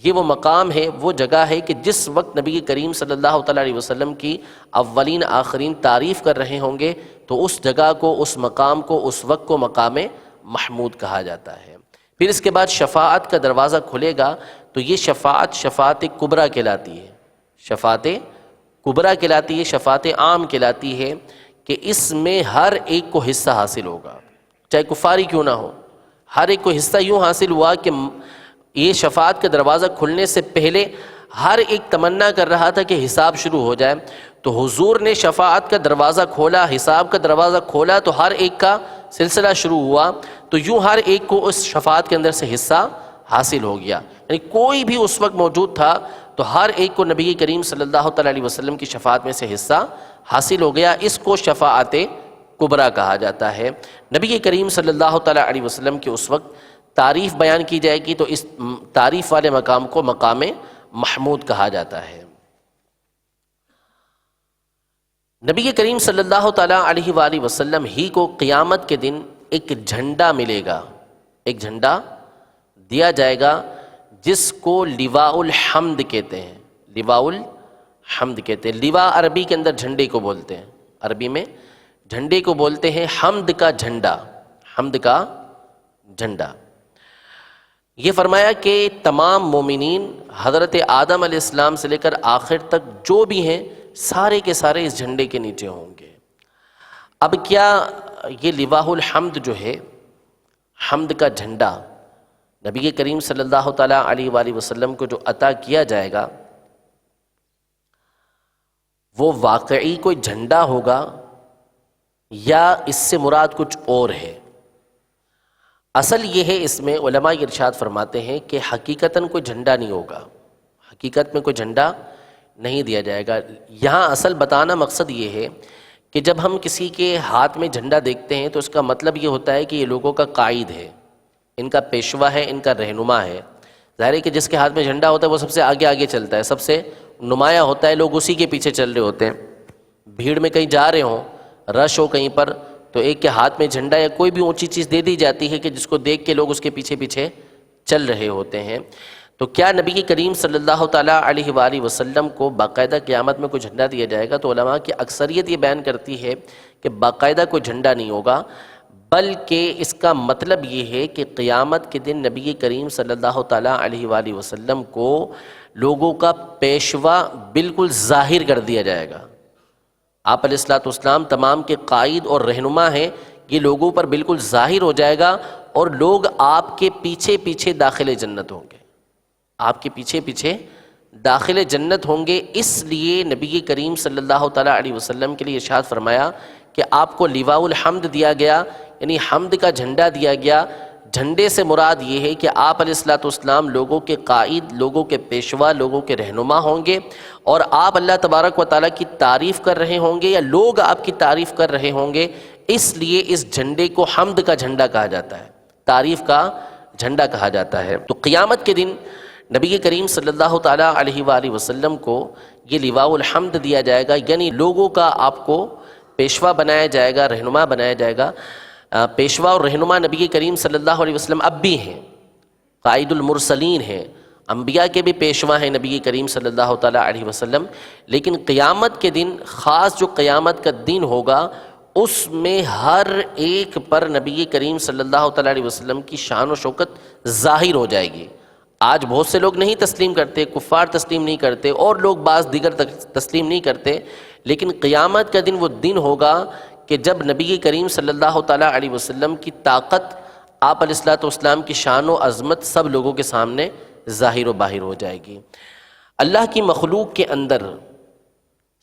یہ وہ مقام ہے، وہ جگہ ہے کہ جس وقت نبی کریم صلی اللہ تعالیٰ علیہ وسلم کی اولین آخرین تعریف کر رہے ہوں گے تو اس جگہ کو، اس مقام کو، اس وقت کو مقام محمود کہا جاتا ہے۔ پھر اس کے بعد شفاعت کا دروازہ کھلے گا تو یہ شفاعت شفاعت کبریٰ کہلاتی ہے، شفاعت کبریٰ کہلاتی ہے، شفاعت عام کہلاتی ہے کہ اس میں ہر ایک کو حصہ حاصل ہوگا، چاہے کفاری کیوں نہ ہو، ہر ایک کو حصہ یوں حاصل ہوا کہ یہ شفاعت کا دروازہ کھلنے سے پہلے ہر ایک تمنا کر رہا تھا کہ حساب شروع ہو جائے، تو حضور نے شفاعت کا دروازہ کھولا، حساب کا دروازہ کھولا تو ہر ایک کا سلسلہ شروع ہوا، تو یوں ہر ایک کو اس شفاعت کے اندر سے حصہ حاصل ہو گیا، یعنی کوئی بھی اس وقت موجود تھا تو ہر ایک کو نبی کریم صلی اللہ تعالیٰ علیہ وسلم کی شفاعت میں سے حصہ حاصل ہو گیا۔ اس کو شفاعت کبریٰ کہا جاتا ہے۔ نبی کریم صلی اللہ تعالیٰ علیہ وسلم کی اس وقت تعریف بیان کی جائے گی تو اس تعریف والے مقام کو مقام محمود کہا جاتا ہے۔ نبی کریم صلی اللہ تعالیٰ علیہ وآلہ وسلم ہی کو قیامت کے دن ایک جھنڈا ملے گا، ایک جھنڈا دیا جائے گا جس کو لواء الحمد کہتے ہیں، لواء الحمد کہتے ہیں۔ لواء عربی کے اندر جھنڈے کو بولتے ہیں، عربی میں جھنڈے کو بولتے ہیں حمد کا جھنڈا، حمد کا جھنڈا۔ یہ فرمایا کہ تمام مومنین حضرت آدم علیہ السلام سے لے کر آخر تک جو بھی ہیں سارے کے سارے اس جھنڈے کے نیچے ہوں گے۔ اب کیا یہ لواء الحمد جو ہے، حمد کا جھنڈا نبی کریم صلی اللہ تعالیٰ علیہ وآلہ وسلم کو جو عطا کیا جائے گا وہ واقعی کوئی جھنڈا ہوگا یا اس سے مراد کچھ اور ہے؟ اصل یہ ہے، اس میں علماء ارشاد فرماتے ہیں کہ حقیقتاً کوئی جھنڈا نہیں ہوگا، حقیقت میں کوئی جھنڈا نہیں دیا جائے گا۔ یہاں اصل بتانا مقصد یہ ہے کہ جب ہم کسی کے ہاتھ میں جھنڈا دیکھتے ہیں تو اس کا مطلب یہ ہوتا ہے کہ یہ لوگوں کا قائد ہے، ان کا پیشوا ہے، ان کا رہنما ہے۔ ظاہر ہے کہ جس کے ہاتھ میں جھنڈا ہوتا ہے وہ سب سے آگے آگے چلتا ہے، سب سے نمایاں ہوتا ہے، لوگ اسی کے پیچھے چل رہے ہوتے ہیں۔ بھیڑ میں کہیں جا رہے ہوں، رش ہو کہیں پر، تو ایک کے ہاتھ میں جھنڈا یا کوئی بھی اونچی چیز دے دی جاتی ہے کہ جس کو دیکھ کے لوگ اس کے پیچھے پیچھے چل رہے ہوتے ہیں۔ تو کیا نبی کریم صلی اللہ تعالیٰ علیہ وآلہ وسلم کو باقاعدہ قیامت میں کوئی جھنڈا دیا جائے گا؟ تو علماء کی اکثریت یہ بیان کرتی ہے کہ باقاعدہ کوئی جھنڈا نہیں ہوگا، بلکہ اس کا مطلب یہ ہے کہ قیامت کے دن نبی کریم صلی اللہ تعالیٰ علیہ وآلہ وسلم کو لوگوں کا پیشوا بالکل ظاہر کر دیا جائے گا۔ آپ علیہ الصلوۃ والسلام تمام کے قائد اور رہنما ہیں، یہ لوگوں پر بالکل ظاہر ہو جائے گا اور لوگ آپ کے پیچھے پیچھے داخل جنت ہوں گے، آپ کے پیچھے پیچھے داخل جنت ہوں گے۔ اس لیے نبی کریم صلی اللہ تعالیٰ علیہ وسلم کے لیے ارشاد فرمایا کہ آپ کو لواء الحمد دیا گیا، یعنی حمد کا جھنڈا دیا گیا۔ جھنڈے سے مراد یہ ہے کہ آپ علیہ الصلوۃ والسلام لوگوں کے قائد، لوگوں کے پیشوا، لوگوں کے رہنما ہوں گے، اور آپ اللہ تبارک و تعالیٰ کی تعریف کر رہے ہوں گے یا لوگ آپ کی تعریف کر رہے ہوں گے۔ اس لیے اس جھنڈے کو حمد کا جھنڈا کہا جاتا ہے، تعریف کا جھنڈا کہا جاتا ہے۔ تو قیامت کے دن نبی کریم صلی اللہ تعالیٰ علیہ وآلہ وسلم کو یہ لواء الحمد دیا جائے گا، یعنی لوگوں کا آپ کو پیشوا بنایا جائے گا، رہنما بنایا جائے گا۔ پیشوا اور رہنما نبی کریم صلی اللہ علیہ وسلم اب بھی ہیں، قائد المرسلین ہیں، انبیاء کے بھی پیشوا ہیں نبی کریم صلی اللہ تعالیٰ علیہ وسلم۔ لیکن قیامت کے دن، خاص جو قیامت کا دن ہوگا، اس میں ہر ایک پر نبی کریم صلی اللہ تعالیٰ علیہ وسلم کی شان و شوکت ظاہر ہو جائے گی۔ آج بہت سے لوگ نہیں تسلیم کرتے، کفار تسلیم نہیں کرتے، اور لوگ بعض دیگر تسلیم نہیں کرتے، لیکن قیامت کا دن وہ دن ہوگا کہ جب نبی کریم صلی اللہ تعالیٰ علیہ وسلم کی طاقت، آپ علیہ الصلوۃ والسلام کی شان و عظمت سب لوگوں کے سامنے ظاہر و باہر ہو جائے گی۔ اللہ کی مخلوق کے اندر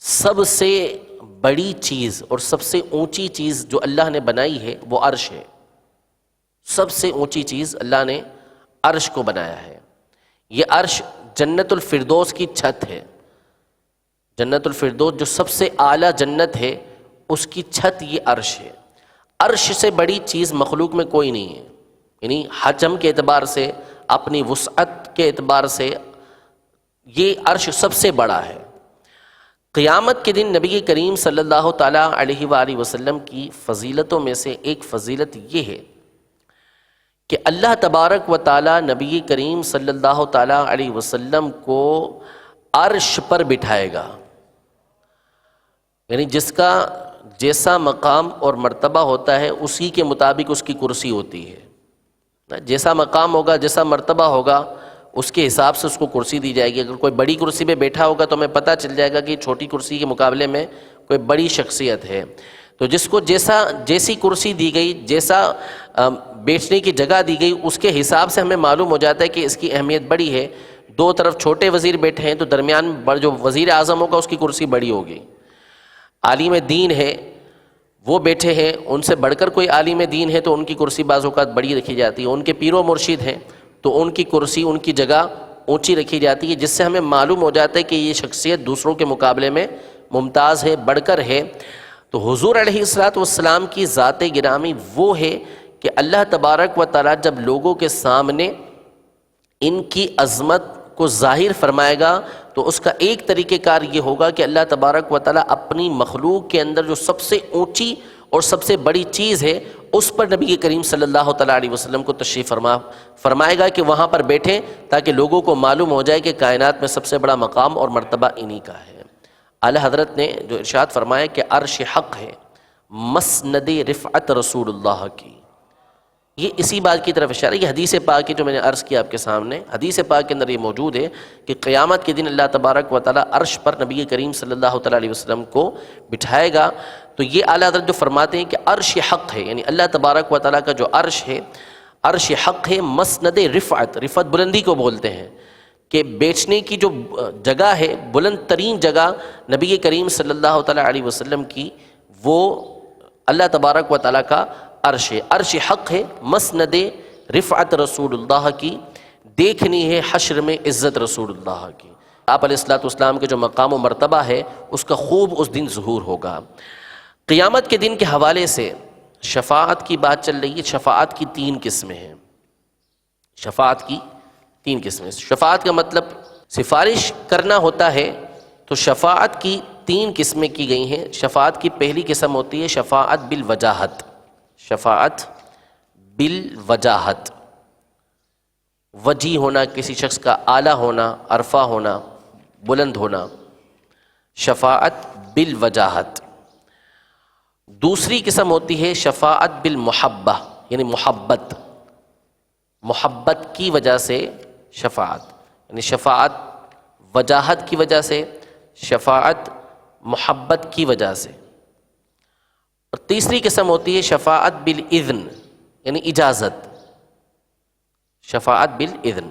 سب سے بڑی چیز اور سب سے اونچی چیز جو اللہ نے بنائی ہے وہ عرش ہے۔ سب سے اونچی چیز اللہ نے عرش کو بنایا ہے۔ یہ عرش جنت الفردوس کی چھت ہے۔ جنت الفردوس جو سب سے اعلیٰ جنت ہے، اس کی چھت یہ عرش ہے۔ عرش سے بڑی چیز مخلوق میں کوئی نہیں ہے، یعنی حجم کے اعتبار سے، اپنی وسعت کے اعتبار سے یہ عرش سب سے بڑا ہے۔ قیامت کے دن نبی کریم صلی اللہ تعالیٰ علیہ وآلہ وسلم کی فضیلتوں میں سے ایک فضیلت یہ ہے کہ اللہ تبارک و تعالیٰ نبی کریم صلی اللہ تعالیٰ علیہ وسلم کو عرش پر بٹھائے گا، یعنی جس کا جیسا مقام اور مرتبہ ہوتا ہے اسی کے مطابق اس کی کرسی ہوتی ہے۔ جیسا مقام ہوگا، جیسا مرتبہ ہوگا، اس کے حساب سے اس کو کرسی دی جائے گی۔ اگر کوئی بڑی کرسی پہ بیٹھا ہوگا تو ہمیں پتہ چل جائے گا کہ چھوٹی کرسی کے مقابلے میں کوئی بڑی شخصیت ہے۔ تو جس کو جیسی کرسی دی گئی، جیسا بیٹھنے کی جگہ دی گئی، اس کے حساب سے ہمیں معلوم ہو جاتا ہے کہ اس کی اہمیت بڑی ہے۔ دو طرف چھوٹے وزیر بیٹھے ہیں تو درمیان میں جو وزیر اعظم ہوگا اس کی کرسی بڑی ہوگی۔ عالم دین ہے وہ بیٹھے ہیں، ان سے بڑھ کر کوئی عالم دین ہے تو ان کی کرسی بعض اوقات بڑی رکھی جاتی ہے۔ ان کے پیر و مرشد ہیں تو ان کی کرسی، ان کی جگہ اونچی رکھی جاتی ہے، جس سے ہمیں معلوم ہو جاتا ہے کہ یہ شخصیت دوسروں کے مقابلے میں ممتاز ہے، بڑھ کر ہے۔ تو حضور علیہ الصلوۃ والسلام کی ذات گرامی وہ ہے کہ اللہ تبارک و تعالیٰ جب لوگوں کے سامنے ان کی عظمت کو ظاہر فرمائے گا تو اس کا ایک طریقہ کار یہ ہوگا کہ اللہ تبارک و تعالیٰ اپنی مخلوق کے اندر جو سب سے اونچی اور سب سے بڑی چیز ہے اس پر نبی کریم صلی اللہ تعالیٰ علیہ وسلم کو تشریف فرمائے گا کہ وہاں پر بیٹھیں، تاکہ لوگوں کو معلوم ہو جائے کہ کائنات میں سب سے بڑا مقام اور مرتبہ انہی کا ہے۔ اعلیٰ حضرت نے جو ارشاد فرمایا کہ عرش حق ہے، مسند رفعت رسول اللہ کی، یہ اسی بات کی طرف اشارہ ہے۔ یہ حدیث پاک کی جو میں نے عرض کیا آپ کے سامنے، حدیث پاک کے اندر یہ موجود ہے کہ قیامت کے دن اللہ تبارک و تعالیٰ عرش پر نبی کریم صلی اللہ تعالیٰ علیہ وسلم کو بٹھائے گا۔ تو یہ اعلیٰ حضرت جو فرماتے ہیں کہ عرش حق ہے، یعنی اللہ تبارک و تعالیٰ کا جو عرش ہے، عرش حق ہے، مسند رفعت، رفعت بلندی کو بولتے ہیں، کہ بیٹھنے کی جو جگہ ہے، بلند ترین جگہ نبی کریم صلی اللہ تعالیٰ علیہ وسلم کی، وہ اللہ تبارک و تعالیٰ کا عرش ہے۔ عرش حق ہے، مسند رفعت رسول اللہ کی، دیکھنی ہے حشر میں عزت رسول اللہ کی۔ آپ علیہ الصلوۃ والسلام کے جو مقام و مرتبہ ہے اس کا خوب اس دن ظہور ہوگا۔ قیامت کے دن کے حوالے سے شفاعت کی بات چل رہی ہے۔ شفاعت کی 3 قسمیں ہیں۔ شفاعت کی 3 قسمیں۔ شفاعت کا مطلب سفارش کرنا ہوتا ہے، تو شفاعت کی 3 قسمیں کی گئی ہیں۔ شفاعت کی پہلی قسم ہوتی ہے شفاعت بالوجاہت۔ شفاعت بالوجاہت، وجیح ہونا، کسی شخص کا اعلیٰ ہونا، عرفہ ہونا، بلند ہونا، شفاعت بالوجاہت۔ دوسری قسم ہوتی ہے شفاعت بالمحبہ، یعنی محبت، محبت کی وجہ سے شفاعت، یعنی شفاعت وجاہت کی وجہ سے، شفاعت محبت کی وجہ سے۔ اور تیسری قسم ہوتی ہے شفاعت بالاذن، یعنی اجازت، شفاعت بالاذن۔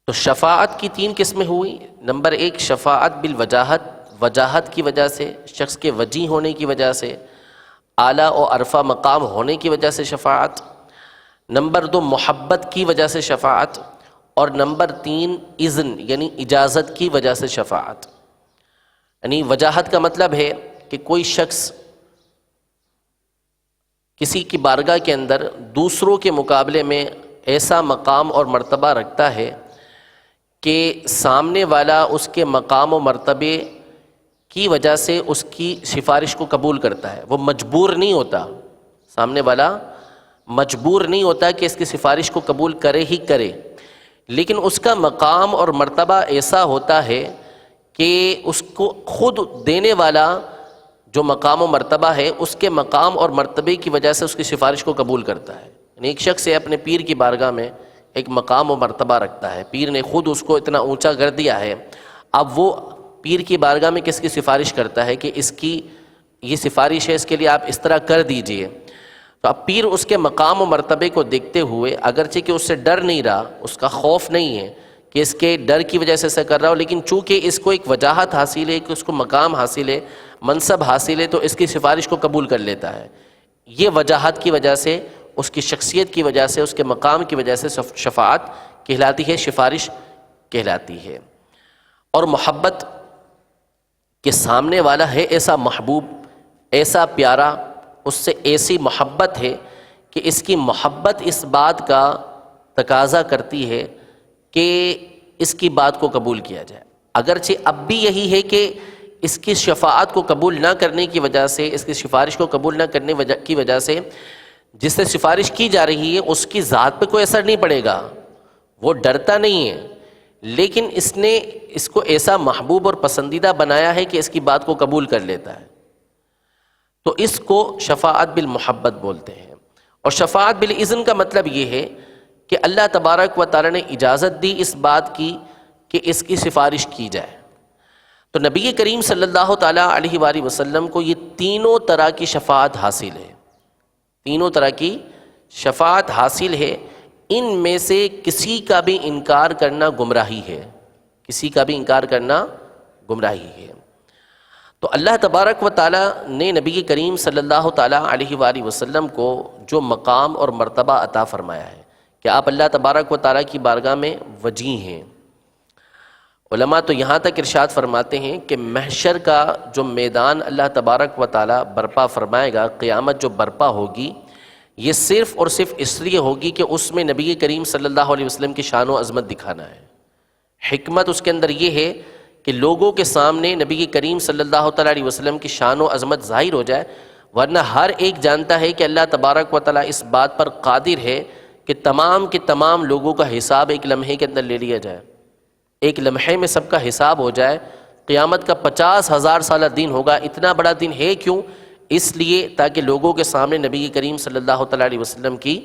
تو شفاعت کی 3 قسمیں ہوئی۔ نمبر 1 شفاعت بالوجاہت، وجاہت کی وجہ سے، شخص کے وجیح ہونے کی وجہ سے، اعلیٰ و عرفہ مقام ہونے کی وجہ سے شفاعت۔ نمبر 2 محبت کی وجہ سے شفاعت، اور نمبر 3 اذن یعنی اجازت کی وجہ سے شفاعت۔ یعنی وجاہت کا مطلب ہے کہ کوئی شخص کسی کی بارگاہ کے اندر دوسروں کے مقابلے میں ایسا مقام اور مرتبہ رکھتا ہے کہ سامنے والا اس کے مقام و مرتبے کی وجہ سے اس کی سفارش کو قبول کرتا ہے۔ وہ مجبور نہیں ہوتا، سامنے والا مجبور نہیں ہوتا کہ اس کی سفارش کو قبول کرے ہی کرے، لیکن اس کا مقام اور مرتبہ ایسا ہوتا ہے کہ اس کو خود دینے والا جو مقام و مرتبہ ہے اس کے مقام اور مرتبے کی وجہ سے اس کی سفارش کو قبول کرتا ہے. یعنی ایک شخص اپنے پیر کی بارگاہ میں ایک مقام و مرتبہ رکھتا ہے، پیر نے خود اس کو اتنا اونچا کر دیا ہے، اب وہ پیر کی بارگاہ میں کس کی سفارش کرتا ہے کہ اس کی یہ سفارش ہے، اس کے لیے آپ اس طرح کر دیجئے. تو اب پیر اس کے مقام و مرتبے کو دیکھتے ہوئے اگرچہ کہ اس سے ڈر نہیں رہا، اس کا خوف نہیں ہے کہ اس کے ڈر کی وجہ سے ایسا کر رہا ہو، لیکن چونکہ اس کو ایک وجاہت حاصل ہے کہ اس کو مقام حاصل ہے، منصب حاصل ہے، تو اس کی سفارش کو قبول کر لیتا ہے. یہ وجاہت کی وجہ سے، اس کی شخصیت کی وجہ سے، اس کے مقام کی وجہ سے شفاعت کہلاتی ہے، سفارش کہلاتی ہے. اور محبت کے سامنے والا ہے ایسا محبوب، ایسا پیارا، اس سے ایسی محبت ہے کہ اس کی محبت اس بات کا تقاضا کرتی ہے کہ اس کی بات کو قبول کیا جائے. اگرچہ اب بھی یہی ہے کہ اس کی شفاعت کو قبول نہ کرنے کی وجہ سے، اس کی سفارش کو قبول نہ کرنے کی وجہ سے جس سے سفارش کی جا رہی ہے اس کی ذات پہ کوئی اثر نہیں پڑے گا، وہ ڈرتا نہیں ہے، لیکن اس نے اس کو ایسا محبوب اور پسندیدہ بنایا ہے کہ اس کی بات کو قبول کر لیتا ہے. تو اس کو شفاعت بالمحبت بولتے ہیں. اور شفاعت بالاذن کا مطلب یہ ہے کہ اللہ تبارک و تعالی نے اجازت دی اس بات کی کہ اس کی سفارش کی جائے. تو نبی کریم صلی اللہ تعالیٰ علیہ وآلہ وسلم کو یہ تینوں طرح کی شفاعت حاصل ہے، تینوں طرح کی شفاعت حاصل ہے. ان میں سے کسی کا بھی انکار کرنا گمراہی ہے، کسی کا بھی انکار کرنا گمراہی ہے. تو اللہ تبارک و تعالیٰ نے نبی کریم صلی اللہ تعالیٰ علیہ وآلہ وسلم کو جو مقام اور مرتبہ عطا فرمایا ہے کہ آپ اللہ تبارک و تعالیٰ کی بارگاہ میں وجیہ ہیں. علماء تو یہاں تک ارشاد فرماتے ہیں کہ محشر کا جو میدان اللہ تبارک و تعالیٰ برپا فرمائے گا، قیامت جو برپا ہوگی، یہ صرف اور صرف اس لیے ہوگی کہ اس میں نبی کریم صلی اللہ علیہ وسلم کی شان و عظمت دکھانا ہے. حکمت اس کے اندر یہ ہے کہ لوگوں کے سامنے نبی کریم صلی اللہ تعالیٰ علیہ وسلم کی شان و عظمت ظاہر ہو جائے، ورنہ ہر ایک جانتا ہے کہ اللہ تبارک و تعالیٰ اس بات پر قادر ہے کہ تمام کے تمام لوگوں کا حساب ایک لمحے کے اندر لے لیا جائے، ایک لمحے میں سب کا حساب ہو جائے. قیامت کا 50,000 سالہ دن ہوگا. اتنا بڑا دن ہے کیوں؟ اس لیے تاکہ لوگوں کے سامنے نبی کریم صلی اللہ تعالیٰ علیہ وسلم کی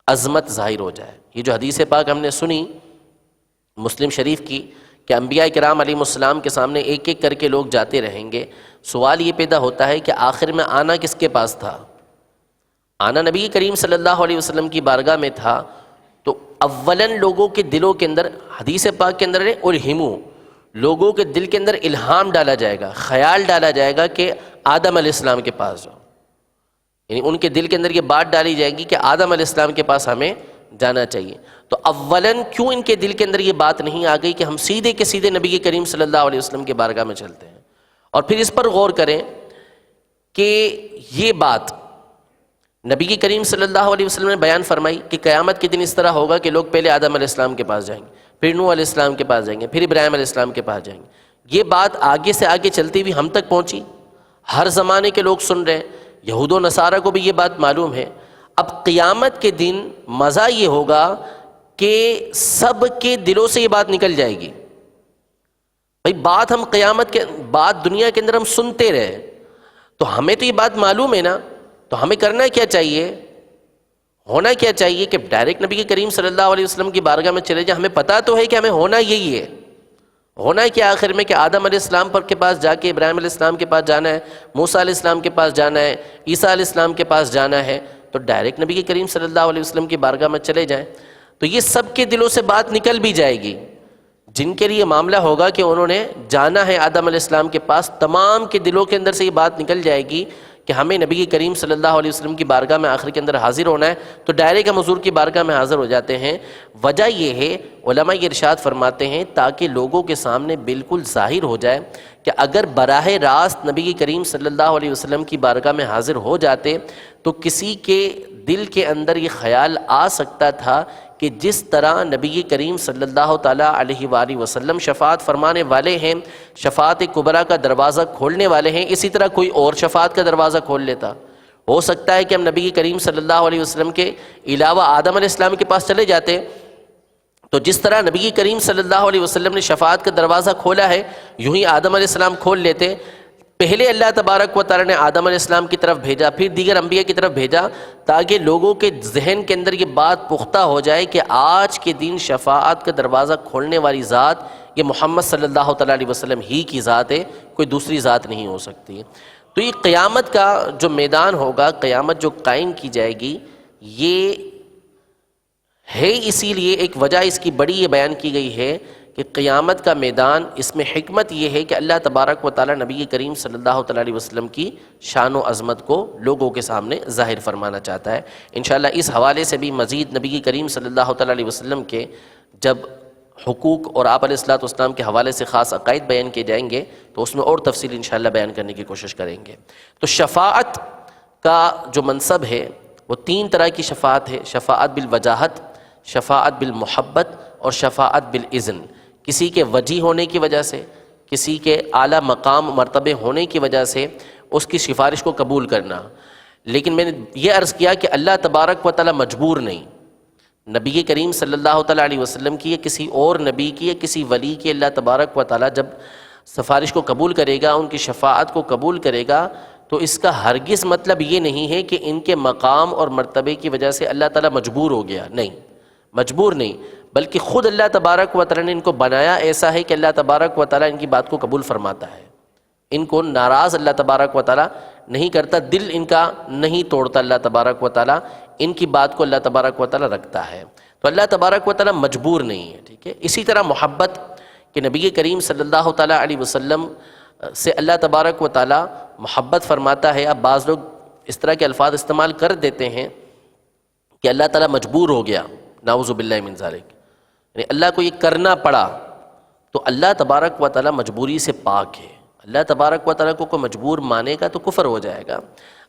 عظمت ظاہر ہو جائے. یہ جو حدیث پاک ہم نے سنی مسلم شریف کی کہ انبیاء کرام علیہ السلام کے سامنے ایک ایک کر کے لوگ جاتے رہیں گے، سوال یہ پیدا ہوتا ہے کہ آخر میں آنا کس کے پاس تھا؟ آنا نبی کریم صلی اللہ علیہ وسلم کی بارگاہ میں تھا. تو اولاً لوگوں کے دلوں کے اندر، حدیث پاک کے اندر ہے الہمو، لوگوں کے دل کے اندر الہام ڈالا جائے گا، خیال ڈالا جائے گا کہ آدم علیہ السلام کے پاس جاؤ. یعنی ان کے دل کے اندر یہ بات ڈالی جائے گی کہ آدم علیہ السلام کے پاس ہمیں جانا چاہیے. تو اولاً کیوں ان کے دل کے اندر یہ بات نہیں آ گئی کہ ہم سیدھے کے سیدھے نبی کریم صلی اللہ علیہ وسلم کے بارگاہ میں چلتے ہیں؟ اور پھر اس پر غور کریں کہ یہ بات نبی کریم صلی اللہ علیہ وسلم نے بیان فرمائی کہ قیامت کے دن اس طرح ہوگا کہ لوگ پہلے آدم علیہ السلام کے پاس جائیں گے، پھر نوح علیہ السلام کے پاس جائیں گے، پھر ابراہیم علیہ السلام کے پاس جائیں گے. یہ بات آگے سے آگے چلتی ہوئی ہم تک پہنچی، ہر زمانے کے لوگ سن رہے ہیں، یہود و نصارہ کو بھی یہ بات معلوم ہے. اب قیامت کے دن مزہ یہ ہوگا کہ سب کے دلوں سے یہ بات نکل جائے گی. بھئی بات ہم قیامت کے بات دنیا کے اندر ہم سنتے رہے، تو ہمیں تو یہ بات معلوم ہے نا، تو ہمیں کرنا کیا چاہیے، ہونا کیا چاہیے کہ ڈائریکٹ نبی کریم صلی اللہ علیہ وسلم کی بارگاہ میں چلے جائیں. ہمیں پتہ تو ہے کہ ہمیں ہونا یہی ہے. ہونا ہے کہ آخر میں کہ آدم علیہ السلام پر کے پاس جا کے ابراہیم علیہ السلام کے پاس جانا ہے، موسیٰ علیہ السلام کے پاس جانا ہے، عیسیٰ علیہ السلام کے پاس جانا ہے. تو ڈائریکٹ نبی کریم صلی اللہ علیہ وسلم کی بارگاہ میں چلے جائیں تو یہ سب کے دلوں سے بات نکل بھی جائے گی. جن کے لیے معاملہ ہوگا کہ انہوں نے جانا ہے آدم علیہ السلام کے پاس، تمام کے دلوں کے اندر سے یہ بات نکل جائے گی کہ ہمیں نبی کریم صلی اللہ علیہ وسلم کی بارگاہ میں آخر کے اندر حاضر ہونا ہے. تو ڈائریکٹ ہم حضور کی بارگاہ میں حاضر ہو جاتے ہیں. وجہ یہ ہے، علماء یہ ارشاد فرماتے ہیں، تاکہ لوگوں کے سامنے بالکل ظاہر ہو جائے کہ اگر براہ راست نبی کریم صلی اللہ علیہ وسلم کی بارگاہ میں حاضر ہو جاتے تو کسی کے دل کے اندر یہ خیال آ سکتا تھا کہ جس طرح نبی کریم صلی اللہ تعالیٰ علیہ وآلہ وسلم شفاعت فرمانے والے ہیں، شفاعت کبریٰ کا دروازہ کھولنے والے ہیں، اسی طرح کوئی اور شفاعت کا دروازہ کھول لیتا. ہو سکتا ہے کہ ہم نبی کریم صلی اللہ علیہ وسلم کے علاوہ آدم علیہ السلام کے پاس چلے جاتے، تو جس طرح نبی کریم صلی اللہ علیہ وسلم نے شفاعت کا دروازہ کھولا ہے، یوں ہی آدم علیہ السلام کھول لیتے. پہلے اللہ تبارک و تعالیٰ نے آدم علیہ السلام کی طرف بھیجا، پھر دیگر انبیاء کی طرف بھیجا، تاکہ لوگوں کے ذہن کے اندر یہ بات پختہ ہو جائے کہ آج کے دن شفاعت کا دروازہ کھولنے والی ذات یہ محمد صلی اللہ تعالیٰ علیہ وسلم ہی کی ذات ہے، کوئی دوسری ذات نہیں ہو سکتی۔ تو یہ قیامت کا جو میدان ہوگا، قیامت جو قائم کی جائے گی، یہ ہے اسی لیے ایک وجہ اس کی بڑی یہ بیان کی گئی ہے کہ قیامت کا میدان، اس میں حکمت یہ ہے کہ اللہ تبارک و تعالیٰ نبی کریم صلی اللہ تعالیٰ علیہ وسلم کی شان و عظمت کو لوگوں کے سامنے ظاہر فرمانا چاہتا ہے۔ انشاءاللہ اس حوالے سے بھی مزید نبی کریم صلی اللہ تعالیٰ علیہ وسلم کے جب حقوق اور آپ علیہ السلام کے حوالے سے خاص عقائد بیان کیے جائیں گے تو اس میں اور تفصیل انشاءاللہ بیان کرنے کی کوشش کریں گے۔ تو شفاعت کا جو منصب ہے وہ تین طرح کی شفاعت ہے، شفاعت بالوجاہت، شفاعت بالمحبت اور شفاعت بالاذن۔ کسی کے وجی ہونے کی وجہ سے، کسی کے اعلیٰ مقام مرتبے ہونے کی وجہ سے اس کی سفارش کو قبول کرنا۔ لیکن میں نے یہ عرض کیا کہ اللہ تبارک و تعالیٰ مجبور نہیں، نبی کریم صلی اللہ تعالیٰ علیہ وسلم کی یا کسی اور نبی کی یا کسی ولی کی اللہ تبارک و تعالیٰ جب سفارش کو قبول کرے گا، ان کی شفاعت کو قبول کرے گا، تو اس کا ہرگز مطلب یہ نہیں ہے کہ ان کے مقام اور مرتبے کی وجہ سے اللہ تعالیٰ مجبور ہو گیا، نہیں، مجبور نہیں، بلکہ خود اللہ تبارک و تعالیٰ نے ان کو بنایا ایسا ہے کہ اللہ تبارک و تعالیٰ ان کی بات کو قبول فرماتا ہے، ان کو ناراض اللہ تبارک و تعالیٰ نہیں کرتا، دل ان کا نہیں توڑتا اللہ تبارک و تعالیٰ، ان کی بات کو اللہ تبارک و تعالیٰ رکھتا ہے۔ تو اللہ تبارک و تعالیٰ مجبور نہیں ہے، ٹھیک ہے۔ اسی طرح محبت کہ نبی کریم صلی اللہ تعالیٰ علیہ وسلم سے اللہ تبارک و تعالیٰ محبت فرماتا ہے۔ اب بعض لوگ اس طرح کے الفاظ استعمال کر دیتے ہیں کہ اللہ تعالیٰ مجبور ہو گیا، نعوذ باللہ من ذالک، یعنی اللہ کو یہ کرنا پڑا، تو اللہ تبارک و تعالیٰ مجبوری سے پاک ہے۔ اللہ تبارک و تعالیٰ کو کوئی مجبور مانے گا تو کفر ہو جائے گا۔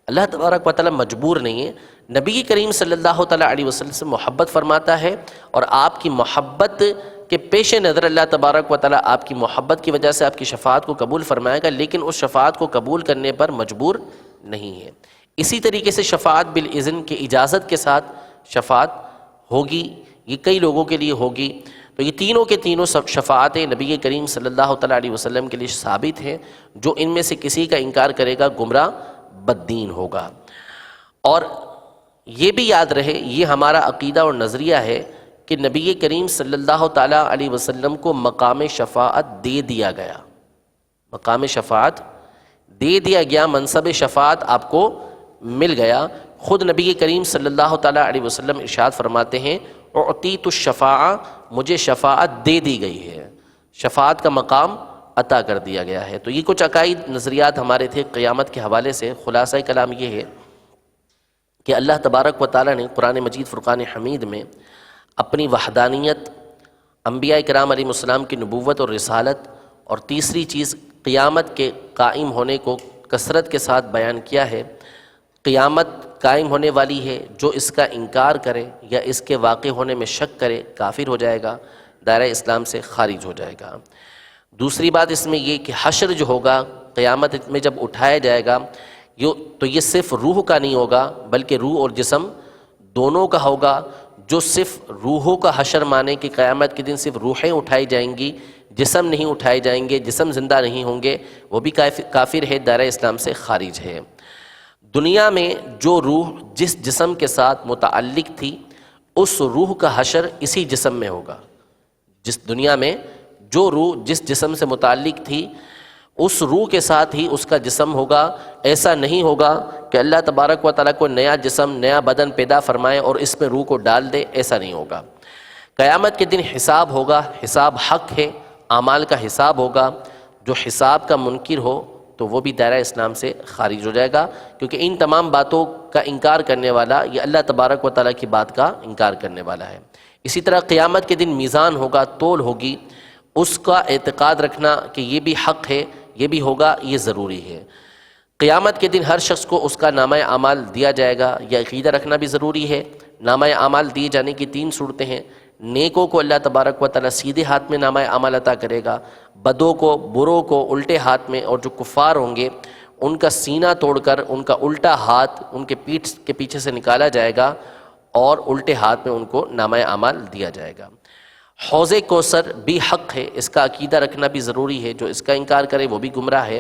اللہ تبارک و تعالیٰ مجبور نہیں ہے۔ نبی کریم صلی اللہ تعالیٰ علیہ وسلم سے محبت فرماتا ہے، اور آپ کی محبت کے پیش نظر اللہ تبارک و تعالیٰ آپ کی محبت کی وجہ سے آپ کی شفاعت کو قبول فرمائے گا، لیکن اس شفاعت کو قبول کرنے پر مجبور نہیں ہے۔ اسی طریقے سے شفاعت بالاذن کی اجازت کے ساتھ شفاعت ہوگی، یہ کئی لوگوں کے لیے ہوگی۔ تو یہ تینوں کے تینوں شفاعتیں نبی کریم صلی اللہ تعالیٰ علیہ وسلم کے لیے ثابت ہیں۔ جو ان میں سے کسی کا انکار کرے گا گمراہ بددین ہوگا۔ اور یہ بھی یاد رہے، یہ ہمارا عقیدہ اور نظریہ ہے کہ نبی کریم صلی اللہ تعالیٰ علیہ وسلم کو مقام شفاعت دے دیا گیا، مقام شفاعت دے دیا گیا، منصب شفاعت آپ کو مل گیا۔ خود نبی کریم صلی اللہ تعالیٰ علیہ وسلم ارشاد فرماتے ہیں، اعطیت الشفاعہ، مجھے شفاعت دے دی گئی ہے، شفاعت کا مقام عطا کر دیا گیا ہے۔ تو یہ کچھ عقائد نظریات ہمارے تھے قیامت کے حوالے سے۔ خلاصہ کلام یہ ہے کہ اللہ تبارک و تعالیٰ نے قرآن مجید فرقان حمید میں اپنی وحدانیت، انبیاء کرام علیہ السلام کی نبوت اور رسالت، اور تیسری چیز قیامت کے قائم ہونے کو کثرت کے ساتھ بیان کیا ہے۔ قیامت قائم ہونے والی ہے، جو اس کا انکار کرے یا اس کے واقع ہونے میں شک کرے کافر ہو جائے گا، دائرہ اسلام سے خارج ہو جائے گا۔ دوسری بات اس میں یہ کہ حشر جو ہوگا قیامت میں جب اٹھایا جائے گا، تو یہ صرف روح کا نہیں ہوگا بلکہ روح اور جسم دونوں کا ہوگا۔ جو صرف روحوں کا حشر مانے کہ قیامت کے دن صرف روحیں اٹھائی جائیں گی، جسم نہیں اٹھائے جائیں گے، جسم زندہ نہیں ہوں گے، وہ بھی کافر ہے، دائرہ اسلام سے خارج ہے۔ دنیا میں جو روح جس جسم کے ساتھ متعلق تھی، اس روح کا حشر اسی جسم میں ہوگا۔ جس دنیا میں جو روح جس جسم سے متعلق تھی، اس روح کے ساتھ ہی اس کا جسم ہوگا۔ ایسا نہیں ہوگا کہ اللہ تبارک و تعالیٰ کو نیا جسم، نیا بدن پیدا فرمائے اور اس میں روح کو ڈال دے، ایسا نہیں ہوگا۔ قیامت کے دن حساب ہوگا، حساب حق ہے، اعمال کا حساب ہوگا۔ جو حساب کا منکر ہو تو وہ بھی دائرہ اسلام سے خارج ہو جائے گا، کیونکہ ان تمام باتوں کا انکار کرنے والا یہ اللہ تبارک و تعالیٰ کی بات کا انکار کرنے والا ہے۔ اسی طرح قیامت کے دن میزان ہوگا، تول ہوگی، اس کا اعتقاد رکھنا کہ یہ بھی حق ہے، یہ بھی ہوگا، یہ ضروری ہے۔ قیامت کے دن ہر شخص کو اس کا نامہ اعمال دیا جائے گا، یہ عقیدہ رکھنا بھی ضروری ہے۔ نامہ اعمال دیے جانے کی تین صورتیں ہیں۔ نیکوں کو اللہ تبارک و تعالیٰ سیدھے ہاتھ میں نامہ اعمال عطا کرے گا، بدوں کو، بروں کو الٹے ہاتھ میں، اور جو کفار ہوں گے ان کا سینہ توڑ کر ان کا الٹا ہاتھ ان کے پیٹھ کے پیچھے سے نکالا جائے گا، اور الٹے ہاتھ میں ان کو نامہ اعمال دیا جائے گا۔ حوض کوثر بھی حق ہے، اس کا عقیدہ رکھنا بھی ضروری ہے، جو اس کا انکار کرے وہ بھی گمراہ ہے۔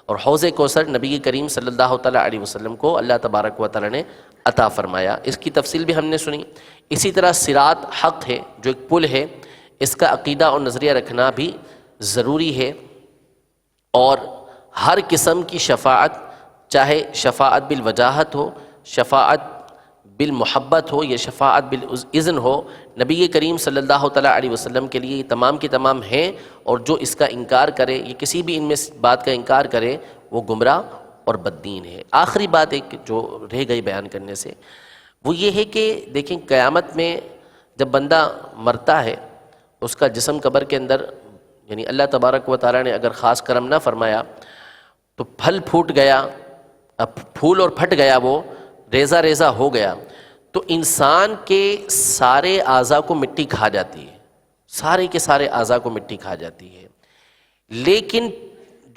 اور حوض کوثر نبی کریم صلی اللہ تعالیٰ علیہ وسلم کو اللہ تبارک و تعالیٰ نے عطا فرمایا۔ اس کی تفصیل بھی ہم نے سنی۔ اسی طرح صراط حق ہے، جو ایک پل ہے، اس کا عقیدہ اور نظریہ رکھنا بھی ضروری ہے، اور ہر قسم کی شفاعت، چاہے شفاعت بالوجاہت ہو، شفاعت بالمحبت ہو یا شفاعت بالاذن ہو، نبی کریم صلی اللہ تعالیٰ علیہ وسلم کے لیے یہ تمام کی تمام ہیں، اور جو اس کا انکار کرے، یہ کسی بھی ان میں بات کا انکار کرے، وہ گمراہ اور بددین ہے۔ آخری بات ایک جو رہ گئی بیان کرنے سے، وہ یہ ہے کہ دیکھیں قیامت میں جب بندہ مرتا ہے، اس کا جسم قبر کے اندر، یعنی اللہ تبارک و تعالیٰ نے اگر خاص کرم نہ فرمایا تو پھل پھوٹ گیا، اب پھول اور پھٹ گیا، وہ ریزہ ریزہ ہو گیا، تو انسان کے سارے اعضاء کو مٹی کھا جاتی ہے، سارے کے سارے اعضاء کو مٹی کھا جاتی ہے، لیکن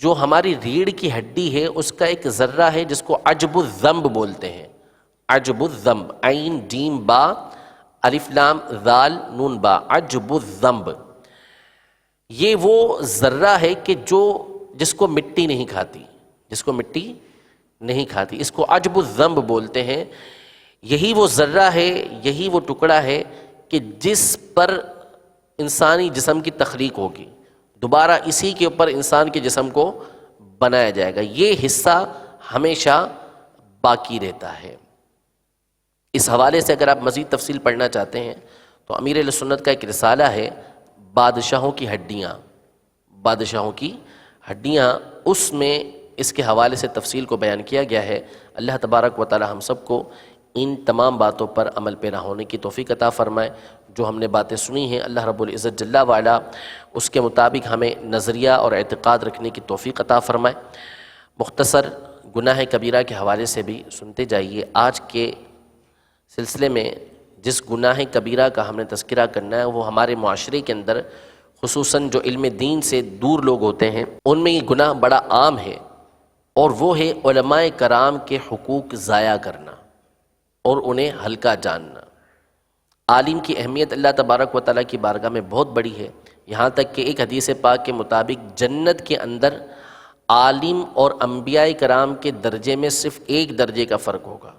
جو ہماری ریڑھ کی ہڈی ہے اس کا ایک ذرہ ہے جس کو عجب الذنب بولتے ہیں۔ عجب الذنب، عین جیم با الف لام ذال نون با، عجب الذنب، یہ وہ ذرہ ہے کہ جس کو مٹی نہیں کھاتی، جس کو مٹی نہیں کھاتی، اس کو عجب الذنب بولتے ہیں۔ یہی وہ ذرہ ہے، یہی وہ ٹکڑا ہے کہ جس پر انسانی جسم کی تخلیق ہوگی، دوبارہ اسی کے اوپر انسان کے جسم کو بنایا جائے گا، یہ حصہ ہمیشہ باقی رہتا ہے۔ اس حوالے سے اگر آپ مزید تفصیل پڑھنا چاہتے ہیں تو امیر اہل سنت کا ایک رسالہ ہے، بادشاہوں کی ہڈیاں، بادشاہوں کی ہڈیاں، اس میں اس کے حوالے سے تفصیل کو بیان کیا گیا ہے۔ اللہ تبارک و تعالی ہم سب کو ان تمام باتوں پر عمل پیرا ہونے کی توفیق عطا فرمائے۔ جو ہم نے باتیں سنی ہیں اللہ رب العزت جل وعلا اس کے مطابق ہمیں نظریہ اور اعتقاد رکھنے کی توفیق عطا فرمائے۔ مختصر گناہ کبیرہ کے حوالے سے بھی سنتے جائیے۔ آج کے سلسلے میں جس گناہ کبیرہ کا ہم نے تذکرہ کرنا ہے وہ ہمارے معاشرے کے اندر خصوصاً جو علم دین سے دور لوگ ہوتے ہیں ان میں یہ گناہ بڑا عام ہے، اور وہ ہے علماء کرام کے حقوق ضائع کرنا اور انہیں ہلکا جاننا۔ عالم کی اہمیت اللہ تبارک و تعالیٰ کی بارگاہ میں بہت بڑی ہے، یہاں تک کہ ایک حدیث پاک کے مطابق جنت کے اندر عالم اور انبیاء کرام کے درجے میں صرف ایک درجے کا فرق ہوگا۔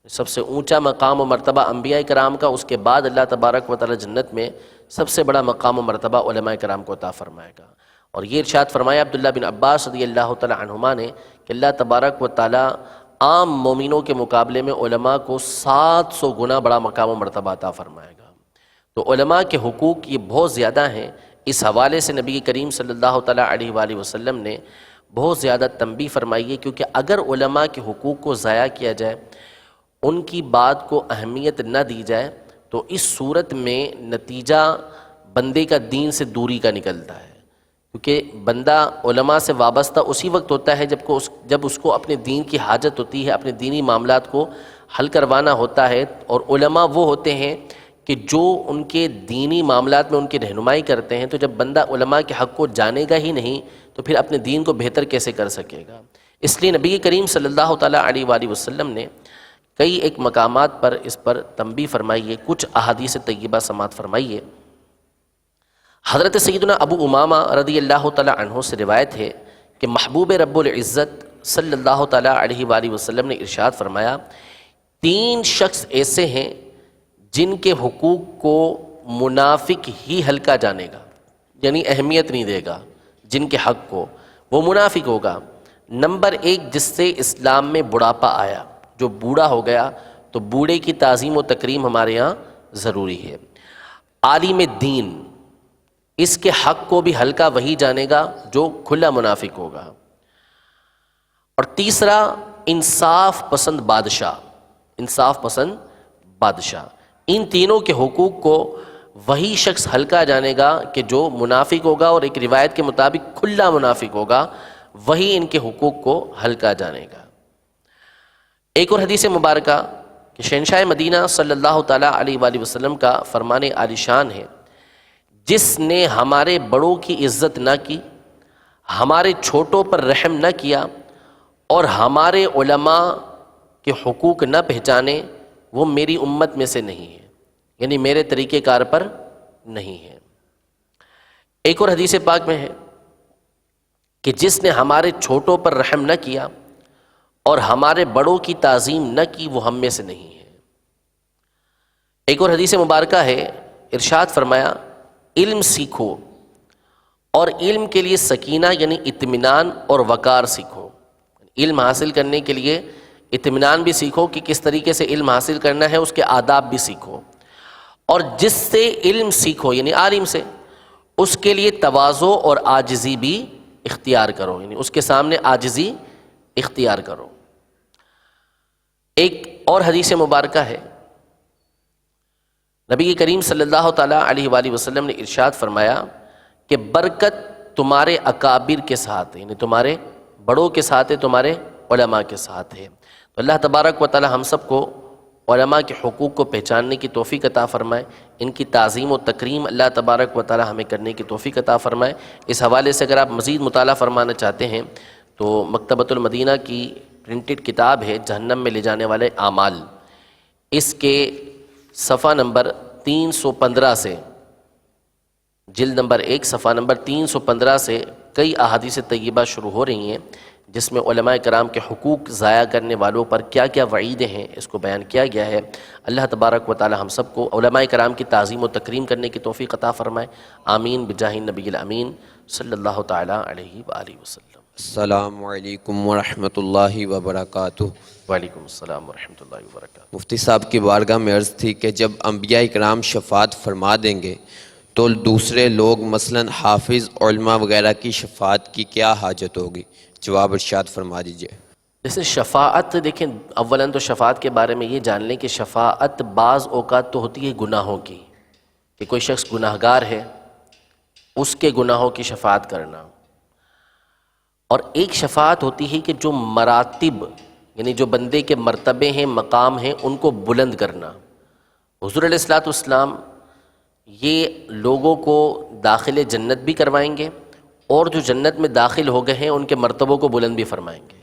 سب سے اونچا مقام و مرتبہ انبیاء کرام کا، اس کے بعد اللہ تبارک و تعالیٰ جنت میں سب سے بڑا مقام و مرتبہ علماء کرام کو عطا فرمائے گا۔ اور یہ ارشاد فرمایا عبداللہ بن عباس رضی اللہ تعالیٰ عنہما نے کہ اللہ تبارک و تعالیٰ عام مومنوں کے مقابلے میں علماء کو 700 گنا بڑا مقام و مرتبہ عطا فرمائے گا۔ تو علماء کے حقوق یہ بہت زیادہ ہیں۔ اس حوالے سے نبی کریم صلی اللہ تعالیٰ علیہ وآلہ وسلم نے بہت زیادہ تنبیہ فرمائی ہے، کیونکہ اگر علماء کے حقوق کو ضائع کیا جائے، ان کی بات کو اہمیت نہ دی جائے، تو اس صورت میں نتیجہ بندے کا دین سے دوری کا نکلتا ہے، کیونکہ بندہ علماء سے وابستہ اسی وقت ہوتا ہے جب اس کو اپنے دین کی حاجت ہوتی ہے، اپنے دینی معاملات کو حل کروانا ہوتا ہے، اور علماء وہ ہوتے ہیں کہ جو ان کے دینی معاملات میں ان کی رہنمائی کرتے ہیں۔ تو جب بندہ علماء کے حق کو جانے گا ہی نہیں تو پھر اپنے دین کو بہتر کیسے کر سکے گا؟ اس لیے نبی کریم صلی اللہ تعالیٰ علیہ وآلہ وسلم نے کئی ایک مقامات پر اس پر تنبیہ فرمائی ہے۔ کچھ احادیث طیبہ سماعت فرمائیے۔ حضرت سیدنا ابو امامہ رضی اللہ تعالیٰ عنہ سے روایت ہے کہ محبوب رب العزت صلی اللہ تعالیٰ علیہ وآلہ وسلم نے ارشاد فرمایا، 3 شخص ایسے ہیں جن کے حقوق کو منافق ہی ہلکا جانے گا، یعنی اہمیت نہیں دے گا جن کے حق کو، وہ منافق ہوگا۔ نمبر 1، جس سے اسلام میں بڑھاپا آیا، جو بوڑھا ہو گیا، تو بوڑھے کی تعظیم و تکریم ہمارے یہاں ضروری ہے۔ عالم دین، اس کے حق کو بھی ہلکا وہی جانے گا جو کھلا منافق ہوگا۔ اور تیسرا، انصاف پسند بادشاہ، انصاف پسند بادشاہ۔ ان تینوں کے حقوق کو وہی شخص ہلکا جانے گا کہ جو منافق ہوگا، اور ایک روایت کے مطابق کھلا منافق ہوگا، وہی ان کے حقوق کو ہلکا جانے گا۔ ایک اور حدیث مبارکہ کہ شہنشاہ مدینہ صلی اللہ تعالیٰ علیہ وآلہ وسلم کا فرمان عالی شان ہے، جس نے ہمارے بڑوں کی عزت نہ کی، ہمارے چھوٹوں پر رحم نہ کیا، اور ہمارے علماء کے حقوق نہ پہچانے، وہ میری امت میں سے نہیں ہے، یعنی میرے طریقہ کار پر نہیں ہے۔ ایک اور حدیث پاک میں ہے کہ جس نے ہمارے چھوٹوں پر رحم نہ کیا اور ہمارے بڑوں کی تعظیم نہ کی وہ ہم میں سے نہیں ہے۔ ایک اور حدیث مبارکہ ہے، ارشاد فرمایا علم سیکھو اور علم کے لیے سکینہ یعنی اطمینان اور وقار سیکھو۔ علم حاصل کرنے کے لیے اطمینان بھی سیکھو کہ کس طریقے سے علم حاصل کرنا ہے، اس کے آداب بھی سیکھو، اور جس سے علم سیکھو یعنی عالم سے، اس کے لیے تواضع اور عاجزی بھی اختیار کرو، یعنی اس کے سامنے عاجزی اختیار کرو۔ ایک اور حدیث مبارکہ ہے، نبی کریم صلی اللہ تعالیٰ علیہ وآلہ وسلم نے ارشاد فرمایا کہ برکت تمہارے اکابر کے ساتھ ہے، یعنی تمہارے بڑوں کے ساتھ ہے، تمہارے علماء کے ساتھ ہے۔ تو اللہ تبارک و تعالیٰ ہم سب کو علماء کے حقوق کو پہچاننے کی توفیق عطا فرمائے، ان کی تعظیم و تکریم اللہ تبارک و تعالیٰ ہمیں کرنے کی توفیق عطا فرمائے۔ اس حوالے سے اگر آپ مزید مطالعہ فرمانا چاہتے ہیں تو مکتبۃ المدینہ کی پرنٹڈ کتاب ہے جہنم میں لے جانے والے اعمال، اس کے صفحہ نمبر 315 سے، جلد نمبر 1 صفحہ نمبر 315 سے کئی احادیث طیبہ شروع ہو رہی ہیں جس میں علماء کرام کے حقوق ضائع کرنے والوں پر کیا کیا وعیدیں ہیں اس کو بیان کیا گیا ہے۔ اللہ تبارک و تعالی ہم سب کو علماء کرام کی تعظیم و تکریم کرنے کی توفیق عطا فرمائے، آمین بجاہ النبی الامین صلی اللہ تعالی علیہ وآلہ وسلم۔ السلام علیکم ورحمۃ اللہ وبرکاتہ۔ وعلیکم السلام ورحمۃ اللہ وبرکاتہ۔ مفتی صاحب کی بارگاہ میں عرض تھی کہ جب انبیاء کرام شفاعت فرما دیں گے تو دوسرے لوگ مثلاً حافظ علماء وغیرہ کی شفاعت کی کیا حاجت ہوگی؟ جواب ارشاد فرما دیجئے۔ جیسے شفاعت، دیکھیں اولاً تو شفاعت کے بارے میں یہ جان لیں کہ شفاعت بعض اوقات تو ہوتی ہے گناہوں کی، کہ کوئی شخص گناہ گار ہے اس کے گناہوں کی شفاعت کرنا، اور ایک شفاعت ہوتی ہے کہ جو مراتب یعنی جو بندے کے مرتبے ہیں، مقام ہیں، ان کو بلند کرنا۔ حضور علیہ الصلوۃ والسلام یہ لوگوں کو داخل جنت بھی کروائیں گے اور جو جنت میں داخل ہو گئے ہیں ان کے مرتبوں کو بلند بھی فرمائیں گے،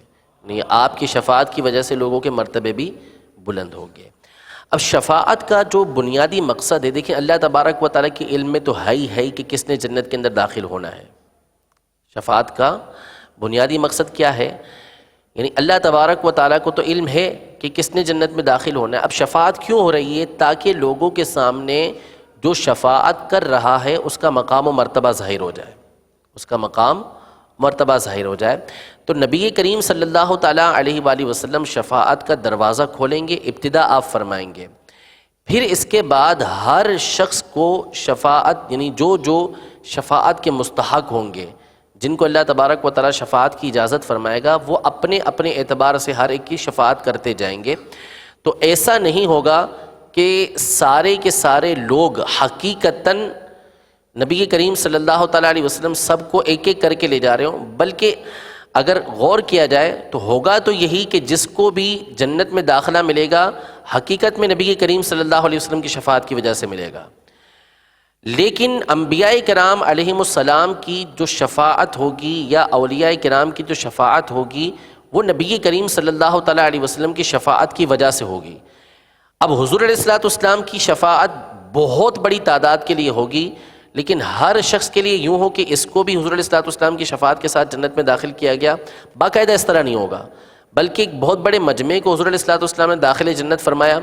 یعنی آپ کی شفاعت کی وجہ سے لوگوں کے مرتبے بھی بلند ہوں گے۔ اب شفاعت کا جو بنیادی مقصد ہے، دیکھیں اللہ تبارک و تعالیٰ کے علم میں تو ہے ہی کہ کس نے جنت کے اندر داخل ہونا ہے۔ شفاعت کا بنیادی مقصد کیا ہے؟ یعنی اللہ تبارک و تعالیٰ کو تو علم ہے کہ کس نے جنت میں داخل ہونا ہے۔ اب شفاعت کیوں ہو رہی ہے؟ تاکہ لوگوں کے سامنے جو شفاعت کر رہا ہے اس کا مقام و مرتبہ ظاہر ہو جائے، اس کا مقام مرتبہ ظاہر ہو جائے۔ تو نبی کریم صلی اللہ تعالیٰ علیہ وآلہ وسلم شفاعت کا دروازہ کھولیں گے، ابتدا آپ فرمائیں گے، پھر اس کے بعد ہر شخص کو شفاعت یعنی جو شفاعت کے مستحق ہوں گے، جن کو اللہ تبارک و تعالیٰ شفاعت کی اجازت فرمائے گا، وہ اپنے اپنے اعتبار سے ہر ایک کی شفاعت کرتے جائیں گے۔ تو ایسا نہیں ہوگا کہ سارے کے سارے لوگ حقیقتاً نبی کریم صلی اللہ تعالیٰ علیہ وسلم سب کو ایک ایک کر کے لے جا رہے ہوں، بلکہ اگر غور کیا جائے تو ہوگا تو یہی کہ جس کو بھی جنت میں داخلہ ملے گا حقیقت میں نبی کریم صلی اللہ علیہ وسلم کی شفاعت کی وجہ سے ملے گا۔ لیکن انبیاء کرام علیہم السلام کی جو شفاعت ہوگی یا اولیاء کرام کی جو شفاعت ہوگی وہ نبی کریم صلی اللہ تعالیٰ علیہ وسلم کی شفاعت کی وجہ سے ہوگی۔ اب حضور علیہ الصلوۃ والسلام کی شفاعت بہت بڑی تعداد کے لیے ہوگی، لیکن ہر شخص کے لیے یوں ہو کہ اس کو بھی حضور علیہ الصلوۃ والسلام کی شفاعت کے ساتھ جنت میں داخل کیا گیا، باقاعدہ اس طرح نہیں ہوگا، بلکہ ایک بہت بڑے مجمع کو حضور علیہ الصلوۃ والسلام نے داخل جنت فرمایا۔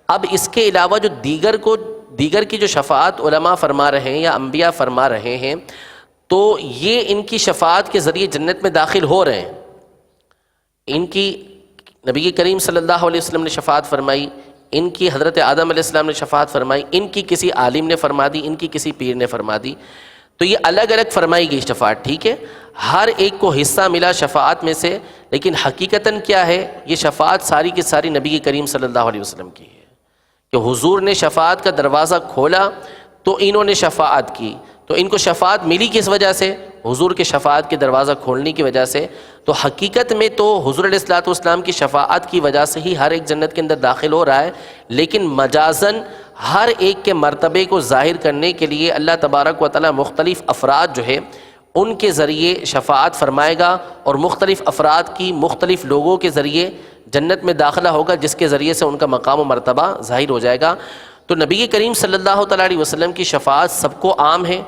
اب اس کے علاوہ جو دیگر کی جو شفاعت علماء فرما رہے ہیں یا انبیاء فرما رہے ہیں، تو یہ ان کی شفاعت کے ذریعے جنت میں داخل ہو رہے ہیں۔ ان کی نبی کریم صلی اللہ علیہ وسلم نے شفاعت فرمائی، ان کی حضرت آدم علیہ السلام نے شفاعت فرمائی، ان کی کسی عالم نے فرما دی، ان کی کسی پیر نے فرما دی، تو یہ الگ الگ فرمائی گئی شفاعت، ٹھیک ہے، ہر ایک کو حصہ ملا شفاعت میں سے، لیکن حقیقتاً کیا ہے؟ یہ شفاعت ساری کی ساری نبی کریم صلی اللہ علیہ وسلم کی ہے، کہ حضور نے شفاعت کا دروازہ کھولا تو انہوں نے شفاعت کی، تو ان کو شفاعت ملی کس وجہ سے؟ حضور کے شفاعت کے دروازہ کھولنے کی وجہ سے۔ تو حقیقت میں تو حضور علیہ الصلوۃ والسلام کی شفاعت کی وجہ سے ہی ہر ایک جنت کے اندر داخل ہو رہا ہے، لیکن مجازاً ہر ایک کے مرتبے کو ظاہر کرنے کے لیے اللہ تبارک و تعالیٰ مختلف افراد جو ہے ان کے ذریعے شفاعت فرمائے گا، اور مختلف افراد کی مختلف لوگوں کے ذریعے جنت میں داخلہ ہوگا، جس کے ذریعے سے ان کا مقام و مرتبہ ظاہر ہو جائے گا۔ تو نبی کریم صلی اللہ تعالیٰ علیہ وسلم کی شفاعت سب کو عام ہے،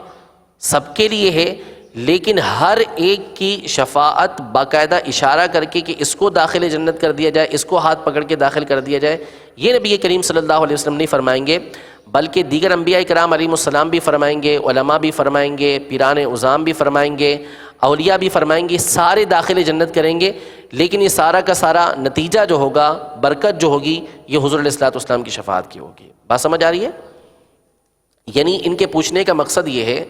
سب کے لیے ہے، لیکن ہر ایک کی شفاعت باقاعدہ اشارہ کر کے کہ اس کو داخل جنت کر دیا جائے، اس کو ہاتھ پکڑ کے داخل کر دیا جائے، یہ نبی کریم صلی اللہ علیہ وسلم نہیں فرمائیں گے، بلکہ دیگر انبیاء کرام علیہ السلام بھی فرمائیں گے، علماء بھی فرمائیں گے، پیران عظام بھی فرمائیں گے، اولیاء بھی فرمائیں گے، سارے داخل جنت کریں گے، لیکن یہ سارا کا سارا نتیجہ جو ہوگا، برکت جو ہوگی، یہ حضور علیہ السلام کی شفاعت کی ہوگی۔ بات سمجھ آ رہی ہے؟ یعنی ان کے پوچھنے کا مقصد یہ ہے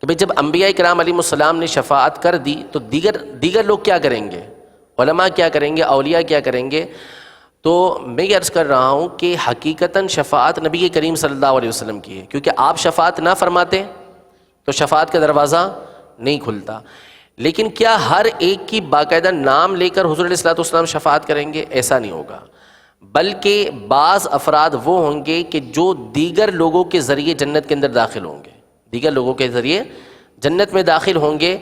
کہ بھئی جب انبیاء کرام علیہ السلام نے شفاعت کر دی تو دیگر لوگ کیا کریں گے؟ علماء کیا کریں گے؟ اولیاء کیا کریں گے؟ تو میں یہ عرض کر رہا ہوں کہ حقیقتاً شفاعت نبی کریم صلی اللہ علیہ وسلم کی ہے، کیونکہ آپ شفاعت نہ فرماتے تو شفاعت کا دروازہ نہیں کھلتا۔ لیکن کیا ہر ایک کی باقاعدہ نام لے کر حضور علیہ السلام شفاعت کریں گے؟ ایسا نہیں ہوگا، بلکہ بعض افراد وہ ہوں گے کہ جو دیگر لوگوں کے ذریعے جنت کے اندر داخل ہوں گے، دیگر لوگوں کے ذریعے جنت میں داخل ہوں گے،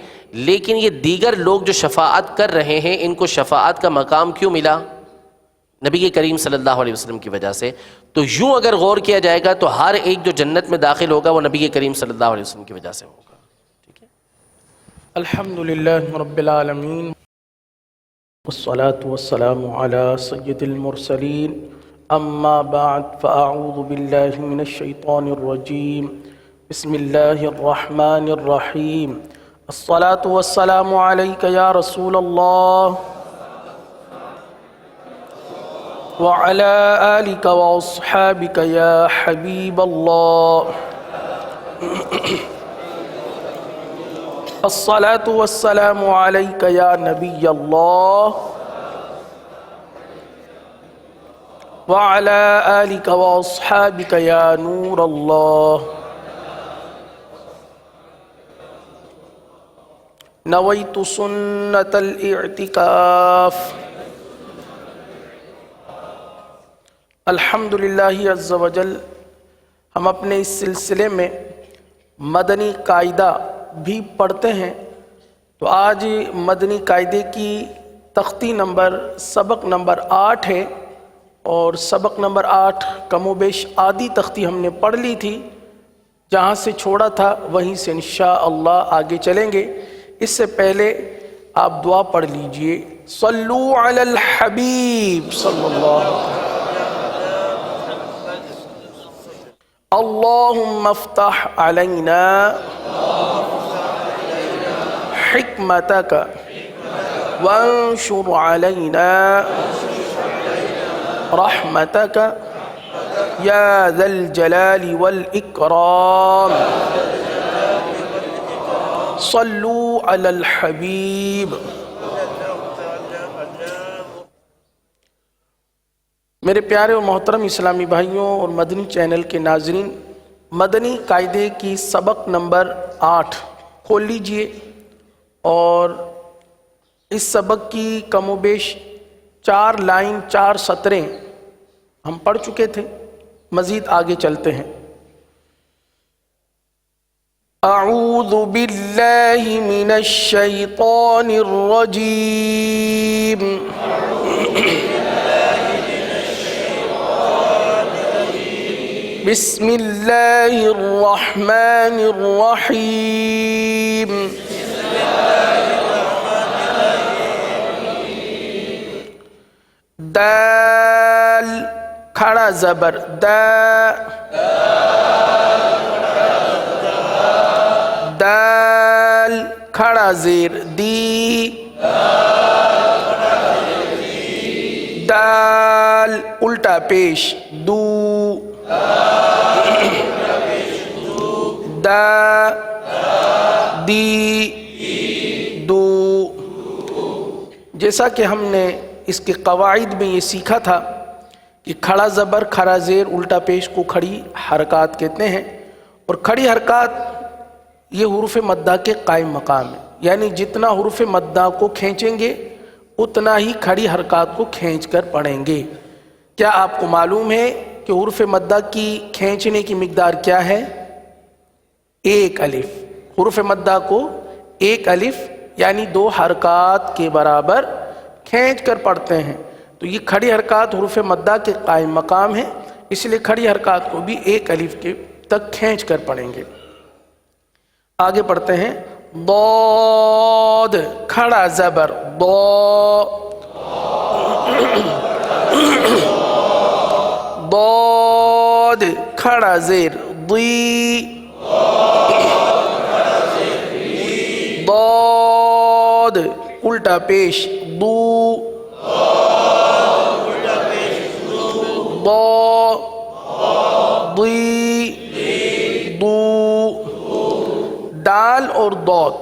لیکن یہ دیگر لوگ جو شفاعت کر رہے ہیں ان کو شفاعت کا مقام کیوں ملا؟ نبی کریم صلی اللہ علیہ وسلم کی وجہ سے۔ تو یوں اگر غور کیا جائے گا تو ہر ایک جو جنت میں داخل ہوگا وہ نبی کریم صلی اللہ علیہ وسلم کی وجہ سے ہوگا۔ ٹھیک ہے؟ الحمدللہ رب العالمین والصلاة والسلام على سید المرسلین، اما بعد فاعوذ باللہ من الشیطان الرجیم، بسم اللہ الرحمن الرحیم، الصلاة والسلام علیک یا رسول اللہ وعلى آلك وأصحابك يا حبيب الله، الصلاة والسلام عليك يا نبي الله وعلى آلك وأصحابك يا نور الله، نويت سنة الاعتكاف۔ الحمدللہ عز و جل ہم اپنے اس سلسلے میں مدنی قاعدہ بھی پڑھتے ہیں، تو آج مدنی قاعدے کی تختی سبق نمبر 8 ہے، اور سبق نمبر 8 کم و بیش آدھی تختی ہم نے پڑھ لی تھی، جہاں سے چھوڑا تھا وہیں سے انشاءاللہ آگے چلیں گے۔ اس سے پہلے آپ دعا پڑھ لیجئے، صلو علی الحبیب صلی اللہ علیہ وسلم۔ اللہم افتح علینا حکمتک وانشر علینا رحمتک یا ذا الجلال والاکرام، صلو علی الحبیب۔ میرے پیارے اور محترم اسلامی بھائیوں اور مدنی چینل کے ناظرین، مدنی قاعدے کی سبق نمبر 8 کھول لیجئے، اور اس سبق کی کم و بیش 4 لائن 4 سطریں ہم پڑھ چکے تھے، مزید آگے چلتے ہیں۔ اعوذ باللہ من الشیطان الرجیم، بسم اللہ الرحمن الرحیم، دال کھڑا زبر دا، دال کھڑا زیر دی، دال الٹا پیش دو، دا دی دو۔ جیسا کہ ہم نے اس کے قواعد میں یہ سیکھا تھا کہ کھڑا زبر کھڑا زیر الٹا پیش کو کھڑی حرکات کہتے ہیں، اور کھڑی حرکات یہ حروف مدہ کے قائم مقام ہے، یعنی جتنا حروف مدہ کو کھینچیں گے اتنا ہی کھڑی حرکات کو کھینچ کر پڑھیں گے۔ کیا آپ کو معلوم ہے کہ حروف مدہ کی کھینچنے کی مقدار کیا ہے؟ 1 الف۔ حروف مدہ کو 1 الف یعنی 2 حرکات کے برابر کھینچ کر پڑھتے ہیں، تو یہ کھڑی حرکات حروف مدہ کے قائم مقام ہیں، اس لیے کھڑی حرکات کو بھی 1 الف کے تک کھینچ کر پڑھیں گے۔ آگے پڑھتے ہیں، ضاد کھڑا زبر ضاد کھڑا زیر ضی ضاد الٹا پیش ضو ضی ضو دال اور ضاد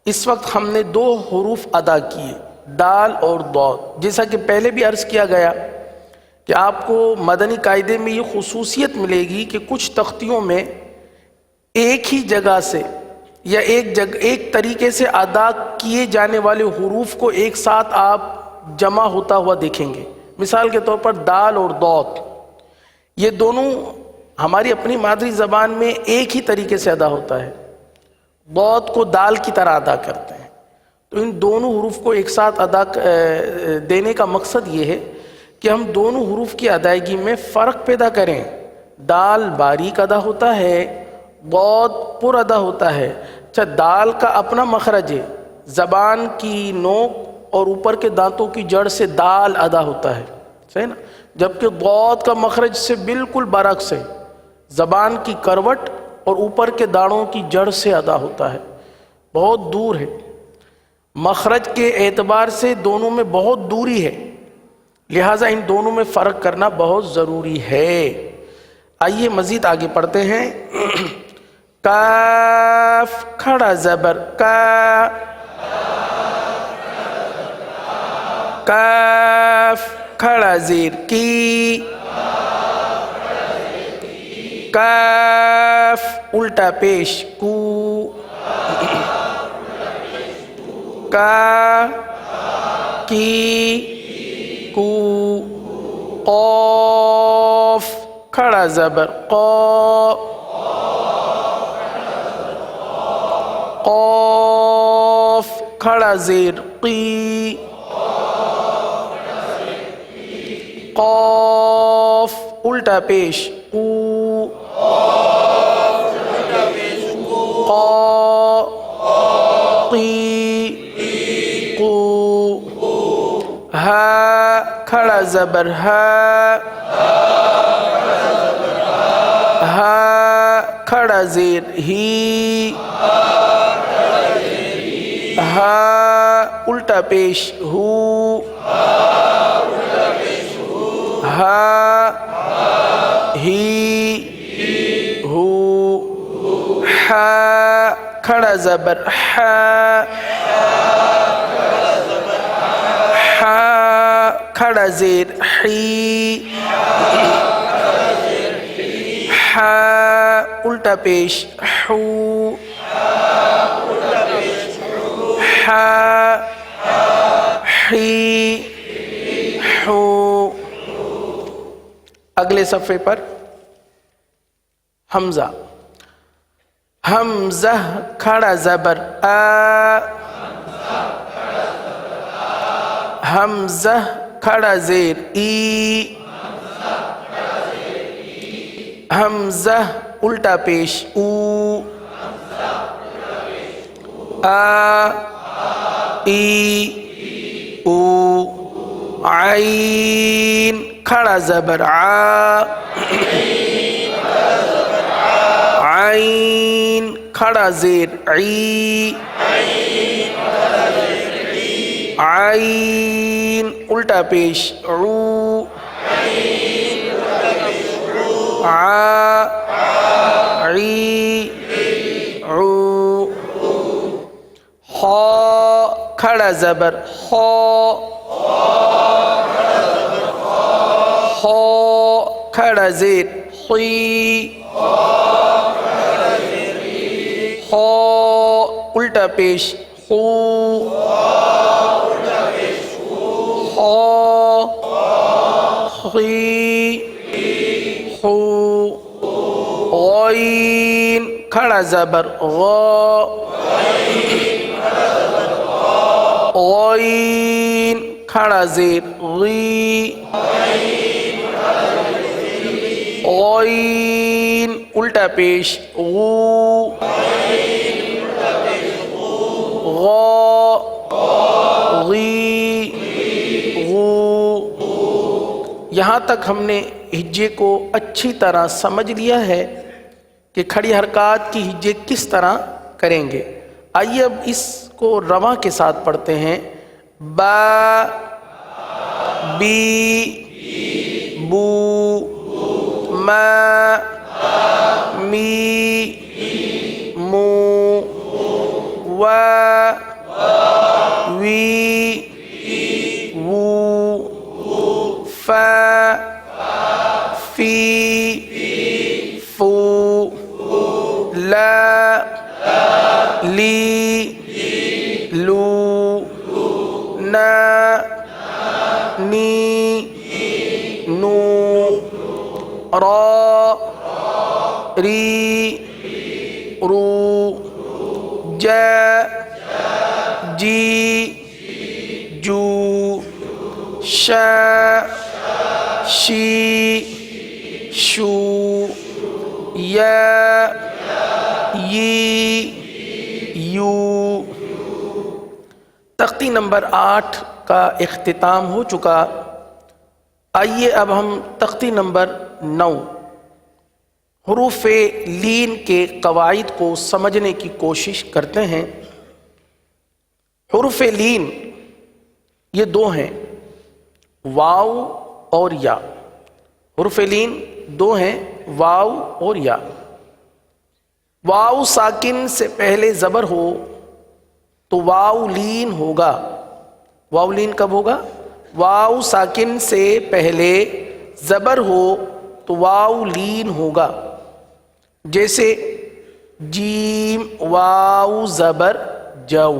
اس وقت ہم نے دو حروف ادا کیے دال اور ضاد جیسا کہ پہلے بھی عرض کیا گیا کہ آپ کو مدنی قاعدے میں یہ خصوصیت ملے گی کہ کچھ تختیوں میں ایک ہی جگہ سے یا ایک طریقے سے ادا کیے جانے والے حروف کو ایک ساتھ آپ جمع ہوتا ہوا دیکھیں گے. مثال کے طور پر دال اور ضاد یہ دونوں ہماری اپنی مادری زبان میں ایک ہی طریقے سے ادا ہوتا ہے. ضاد کو دال کی طرح ادا کرتے ہیں. تو ان دونوں حروف کو ایک ساتھ ادا دینے کا مقصد یہ ہے کہ ہم دونوں حروف کی ادائیگی میں فرق پیدا کریں. دال باریک ادا ہوتا ہے، ضاد پر ادا ہوتا ہے. اچھا دال کا اپنا مخرج ہے، زبان کی نوک اور اوپر کے دانتوں کی جڑ سے دال ادا ہوتا ہے، صحیح نا؟ جبکہ ضاد کا مخرج سے بالکل برعکس ہے، زبان کی کروٹ اور اوپر کے دانتوں کی جڑ سے ادا ہوتا ہے، بہت دور ہے. مخرج کے اعتبار سے دونوں میں بہت دوری ہے، لہٰذا ان دونوں میں فرق کرنا بہت ضروری ہے. آئیے مزید آگے پڑھتے ہیں. کاف کھڑا زبر کا، کاف کھڑا زیر کی، کاف الٹا پیش کو، کا کی کو، قاف کھڑا زبر قا، قاف کھڑا زیر قی، قاف الٹا پیش قو، قا قی قو، ہا کھڑا زبر ہا، ہا کھڑا زیر ہی، ہا الٹا پیش ہو، ہا ہی ہو، ہا کھڑا زبر ہا، ہا کھڑا زیر حی، ہا الٹا پیش حو، ہا حی حو. اگلے صفحے پر حمزہ، حمزہ کھڑا زبر آ، حمزہ کھڑا زیر ای، حمزہ الٹا پیش او، آ ای او، عین کھڑا زبر آ، عین کھڑا زیر عی، عین الٹا پیش عو، ع عی عو، خا کھڑا زبر خا، خا کھڑا زیر خی، خا الٹا پیش خو، خا خی خو، غین کھڑا زبر غا، غین کھڑا زیر غی، غین الٹا پیش غو، یہاں تک ہم نے ہجے کو اچھی طرح سمجھ لیا ہے کہ کھڑی حرکات کی ہجے کس طرح کریں گے۔ آئیے اب اس کو رواں کے ساتھ پڑھتے ہیں۔ با، بی، بو، ما، می، مو، وا، وی، وو، فا، فی، فو، لا، لی، لو، نا، نی، نو، را، ری، رو، جا، جی، جو، شا، شی، شو، یا، ی، یو۔ تختی نمبر 8 کا اختتام ہو چکا۔ آئیے اب ہم تختی نمبر 9 حروف لین کے قواعد کو سمجھنے کی کوشش کرتے ہیں۔ حروف لین یہ دو ہیں، واو اور یا۔ حروف لین دو ہیں، واو اور یا۔ واو ساکن سے پہلے زبر ہو تو واو لین ہوگا۔ واو لین کب ہوگا؟ واو ساکن سے پہلے زبر ہو تو واو لین ہوگا۔ جیسے جیم واو زبر جو،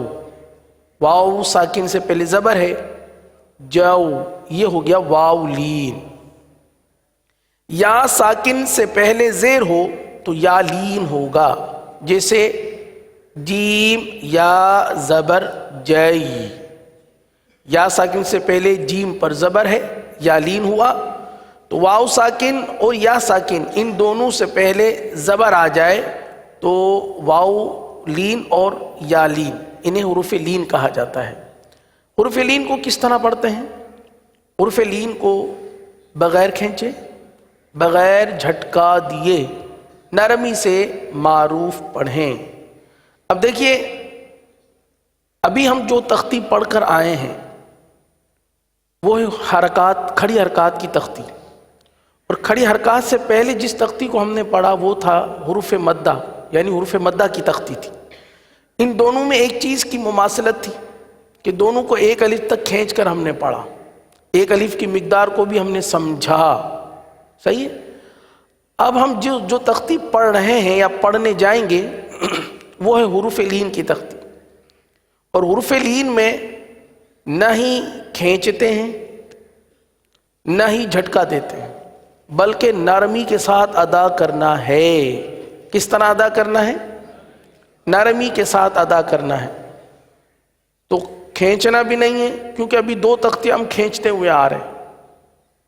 واو ساکن سے پہلے زبر ہے، جو، یہ ہو گیا واو لین۔ یا ساکن سے پہلے زیر ہو تو یا لین ہوگا۔ جیسے جیم یا زبر جئی، یا ساکن سے پہلے جیم پر زبر ہے، یا لین ہوا۔ تو واو ساکن اور یا ساکن ان دونوں سے پہلے زبر آ جائے تو واو لین اور یا لین، انہیں حروف لین کہا جاتا ہے۔ حروف لین کو کس طرح پڑھتے ہیں؟ حروف لین کو بغیر کھینچے، بغیر جھٹکا دیے، نرمی سے معروف پڑھیں۔ اب دیکھیے، ابھی ہم جو تختی پڑھ کر آئے ہیں وہ حرکات، کھڑی حرکات کی تختی، اور کھڑی حرکات سے پہلے جس تختی کو ہم نے پڑھا وہ تھا حروف مدہ، یعنی حروف مدہ کی تختی تھی۔ ان دونوں میں ایک چیز کی مماثلت تھی کہ دونوں کو ایک الف تک کھینچ کر ہم نے پڑھا، ایک الف کی مقدار کو بھی ہم نے سمجھا، صحیح ہے؟ اب ہم جو تختی پڑھ رہے ہیں یا پڑھنے جائیں گے وہ ہے حروف لین کی تختی۔ اور حروف لین میں نہ ہی کھینچتے ہیں نہ ہی جھٹکا دیتے ہیں، بلکہ نرمی کے ساتھ ادا کرنا ہے۔ کس طرح ادا کرنا ہے؟ نرمی کے ساتھ ادا کرنا ہے۔ تو کھینچنا بھی نہیں ہے، کیونکہ ابھی دو تختیاں ہم کھینچتے ہوئے آ رہے ہیں،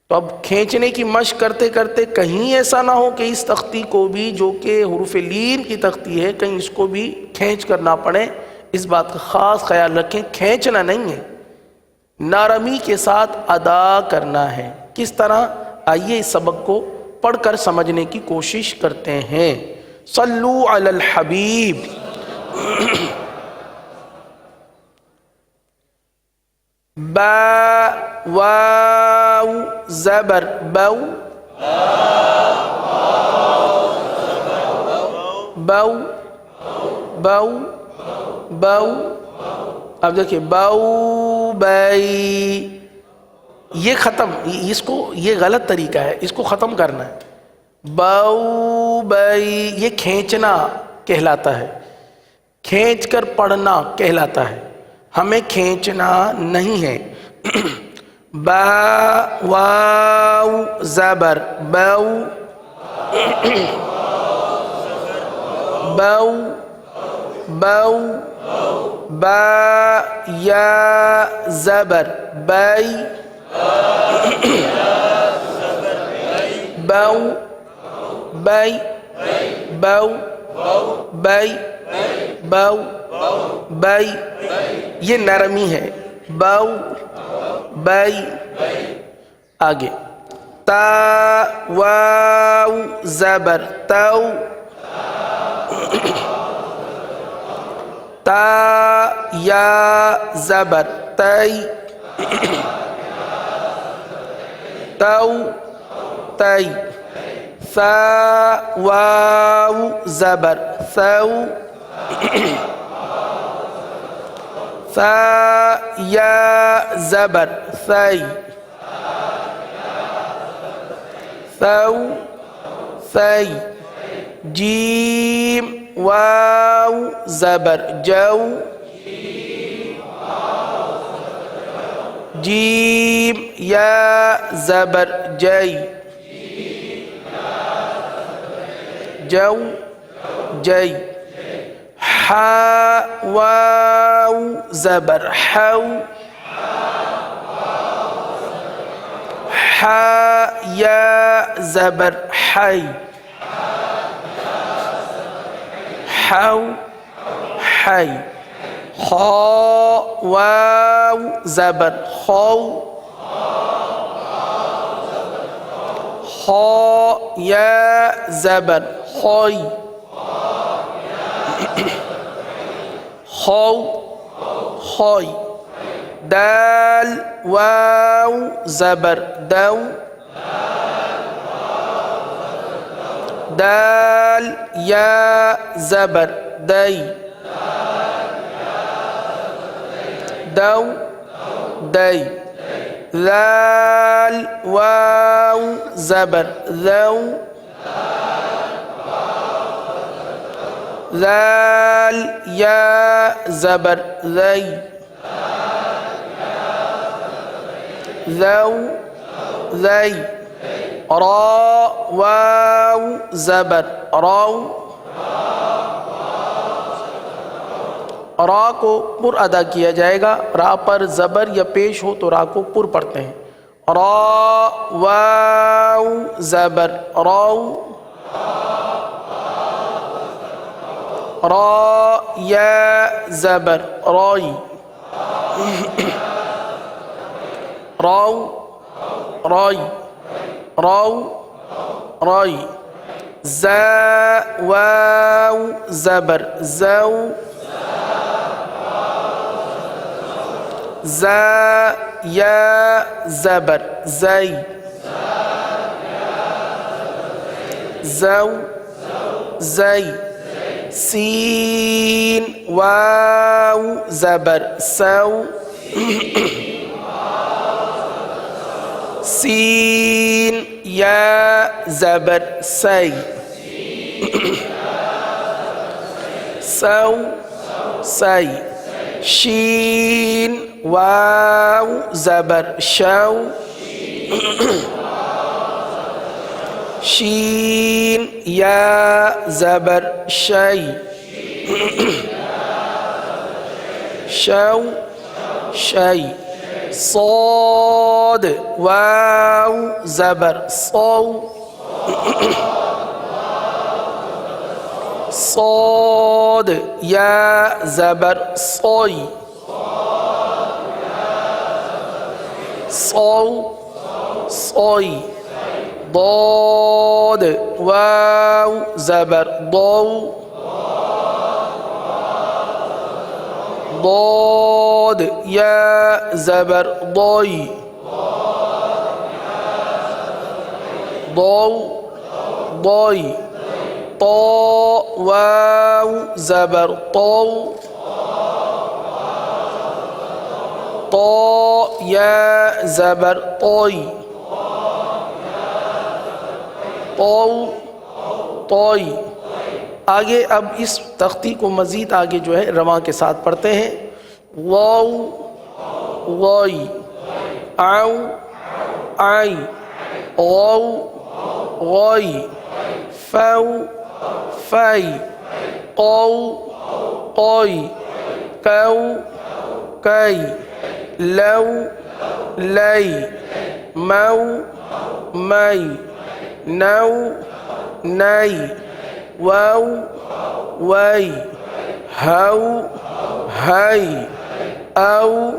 تو اب کھینچنے کی مشق کرتے کرتے کہیں ایسا نہ ہو کہ اس تختی کو بھی، جو کہ حروف لین کی تختی ہے، کہیں اس کو بھی کھینچ کر نہ پڑھیں۔ اس بات کا خاص خیال رکھیں، کھینچنا نہیں ہے، نرمی کے ساتھ ادا کرنا ہے۔ کس طرح؟ آئیے اس سبق کو پڑھ کر سمجھنے کی کوشش کرتے ہیں۔ صلو علی الحبیب۔ با، واو زبر بو، بو، بو، بو۔ اب دیکھیں، بو بئی، یہ ختم، اس کو، یہ غلط طریقہ ہے، اس کو ختم کرنا ہے۔ بو بئی یہ کھینچنا کہلاتا ہے، کھینچ کر پڑھنا کہلاتا ہے، ہمیں کھینچنا نہیں ہے۔ با، واو زبر بو، بو، بو، با یا زبر بئی، بو، بئی، بو، بئی، بو، بئی، یہ نرمی ہے، بو، بئی۔ آگے تا واو زبر تو تا یا زبر تی تو تی ثا واو زبر ثو ثا یا زبر ثی ثو ثی جیم واو زبر جو جیم یا زبر جی جو جی حا واو زبر حو حا یا زبر حی حو حی خا واو زبر خو خا یا زبر خوی خو خوی دال واو زبر دو دال یا زبر دی دو دی ذال واو زبر ذو ذال یا زبر ذی ذو ذی را واو زبر رو را کو پر ادا کیا جائے گا، را پر زبر یا پیش ہو تو را کو پر پڑھتے ہیں. را واو زبر رو را یا زبر روی رو روی رو روی زا واو زبر زو زا یا زبر زی زو زی سین واو زبر سو سین یا زبر سی سو سی شین واو زبر شو شین یا زبر شی شو شی صاد واو زبر صو صاد یا زبر صوی صو صوی ضاد واو زبر ضو ضاد یا زبر ضوی ضو ضوی طا واو زبر طو طا یا زبر طوی طو طوی. آگے اب اس تختی کو مزید آگے جو ہے رواں کے ساتھ پڑھتے ہیں. واو وائی آؤ آئی غو غوئی فو فائی قو قوئی کو کئی لو لئی مو مئی نو نئی واو وئی ہو ہئی او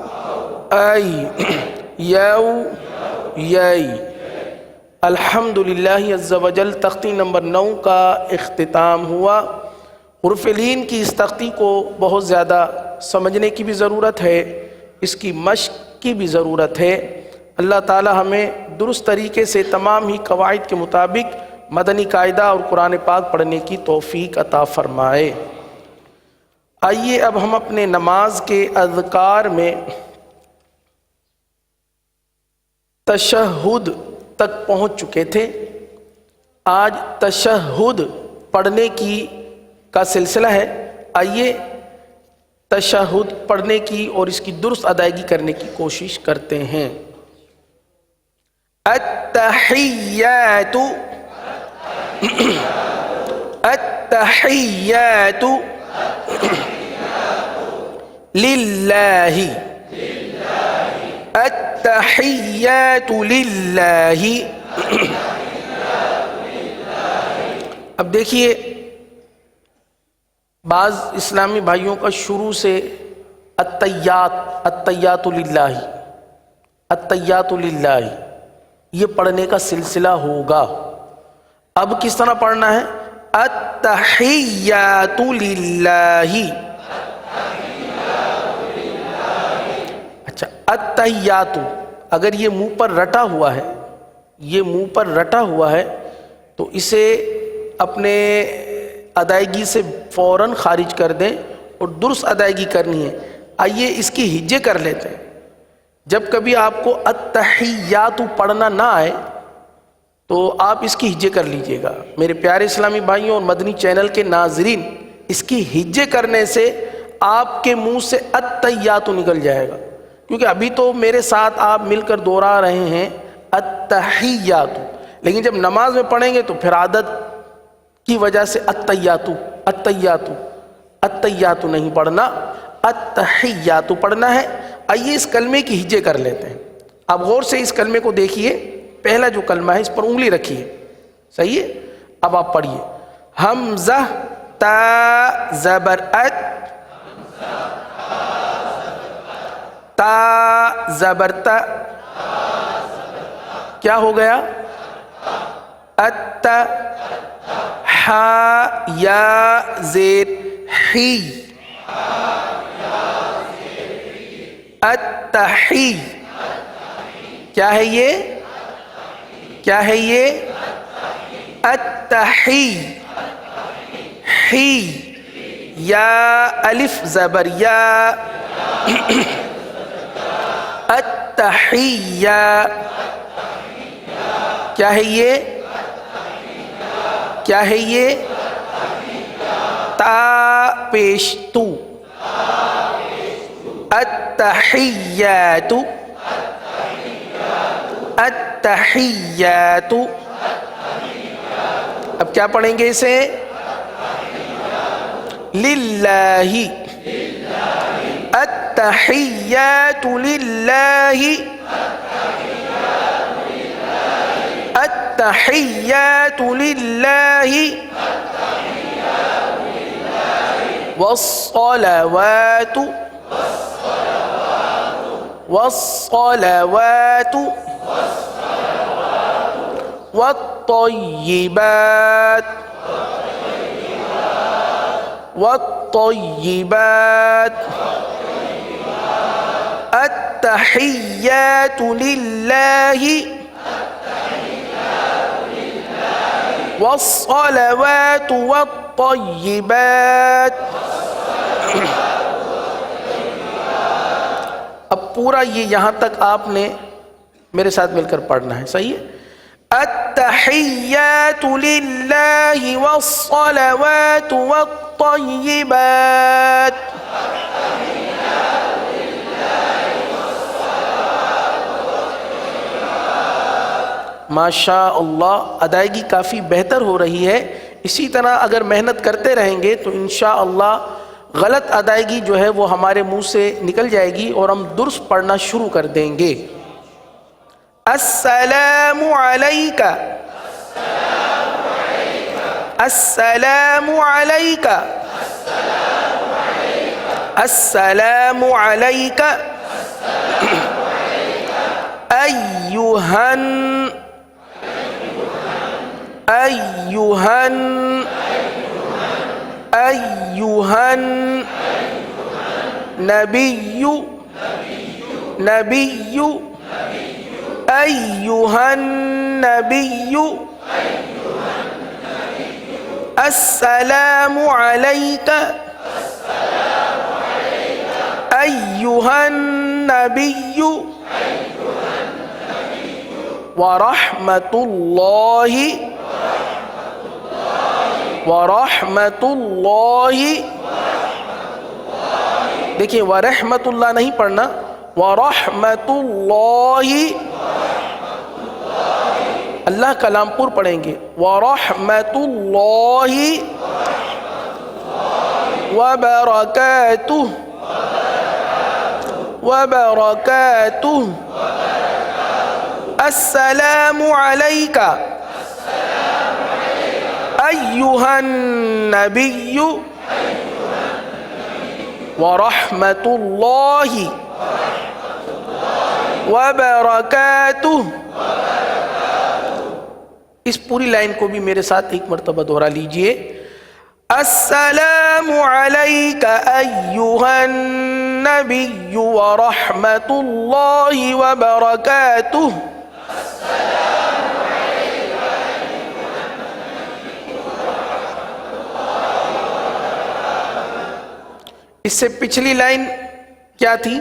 ائی یو یئی. الحمدللہ عز و جل تختی نمبر 9 کا اختتام ہوا۔ حروف لین کی اس تختی کو بہت زیادہ سمجھنے کی بھی ضرورت ہے، اس کی مشق کی بھی ضرورت ہے۔ اللہ تعالی ہمیں درست طریقے سے تمام ہی قواعد کے مطابق مدنی قاعدہ اور قرآن پاک پڑھنے کی توفیق عطا فرمائے۔ آئیے اب ہم اپنے نماز کے اذکار میں تشہد تک پہنچ چکے تھے۔ آج تشہد پڑھنے کا سلسلہ ہے۔ آئیے تشہد پڑھنے کی اور اس کی درست ادائیگی کرنے کی کوشش کرتے ہیں۔ التحیات التحیات للہ التحیات للہ۔ اب دیکھیے بعض اسلامی بھائیوں کا شروع سے التحیات للہ التحیات للہ یہ پڑھنے کا سلسلہ ہوگا۔ اب کس طرح پڑھنا ہے؟ التحیات للہ۔ اچھا، التحیات اگر یہ منہ پر رٹا ہوا ہے، یہ منہ پر رٹا ہوا ہے تو اسے اپنے ادائیگی سے فوراً خارج کر دیں اور درست ادائیگی کرنی ہے۔ آئیے اس کی ہجے کر لیتے ہیں۔ جب کبھی آپ کو التحیات پڑھنا نہ آئے تو آپ اس کی ہجے کر لیجئے گا۔ میرے پیارے اسلامی بھائیوں اور مدنی چینل کے ناظرین، اس کی ہجے کرنے سے آپ کے منہ سے التحیات نکل جائے گا، کیونکہ ابھی تو میرے ساتھ آپ مل کر دوہرا رہے ہیں التحیات، لیکن جب نماز میں پڑھیں گے تو پھر عادت کی وجہ سے التحیات التحیات التحیات نہیں پڑھنا، التحیات پڑھنا ہے۔ آئیے اس کلمے کی ہجے کر لیتے ہیں۔ آپ غور سے اس کلمے کو دیکھیے، پہلا جو کلمہ ہے اس پر انگلی رکھیے، صحیح ہے؟ اب آپ پڑھیے، حمزہ تا زبر ات، تا زبر تا، کیا ہو گیا؟ ات، ہا یا زیر ہی، التحی، کیا ہے یہ؟ کیا ہے یہ؟ التحی، ہی، یا الف زبر یا، التحیہ، کیا ہے یہ؟ کیا ہے یہ؟ تا پیش تو، التحیات التحیات۔ اب کیا پڑھیں گے اسے؟ للہ، التحیات للہ، التحیات للہ، والصلوات والصلوات والطیبات والطیبات، التحیات للہ والصلوات والطیبات۔ اب پورا یہ یہاں تک آپ نے میرے ساتھ مل کر پڑھنا ہے، صحیح ہے؟ التحیات للہ والصلوات والطیبات۔ ماشاء اللہ، ادائیگی کافی بہتر ہو رہی ہے۔ اسی طرح اگر محنت کرتے رہیں گے تو انشاءاللہ غلط ادائیگی جو ہے وہ ہمارے منہ سے نکل جائے گی اور ہم درست پڑھنا شروع کر دیں گے۔ السلام علیک، السلام علیک، السلام علیک، ایہن أيها النبي أيها النبي السلام عليك أيها النبي ورحمة الله دیکھیں ورحمت اللہ نہیں پڑھنا، ورحمت اللہ، اللہ کلام پور پڑھیں گے، ورحمت اللہ وبرکاتہ السلام علیک ایہا النبی ورحمت اللہ وبرکاتہ۔ اس پوری لائن کو بھی میرے ساتھ ایک مرتبہ دوہرا لیجئے، السلام علیک ایہا النبی ورحمت اللہ وبرکاتہ۔ اس سے پچھلی لائن کیا تھی؟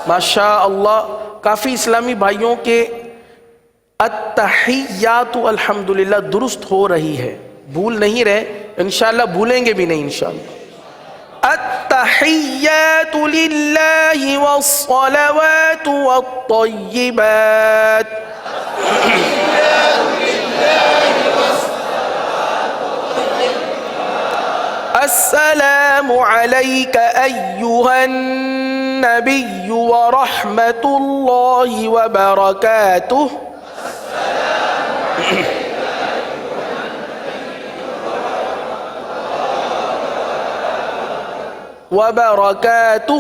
ماشاء اللہ، کافی اسلامی بھائیوں کے التحیات الحمدللہ درست ہو رہی ہے، بھول نہیں رہے، انشاءاللہ بھولیں گے بھی نہیں انشاءاللہ۔ التحیات للہ والصلوات والطیبات، السلام علیک ایہا النبی ورحمت اللہ وبرکاتہ۔ وبرکاتہ،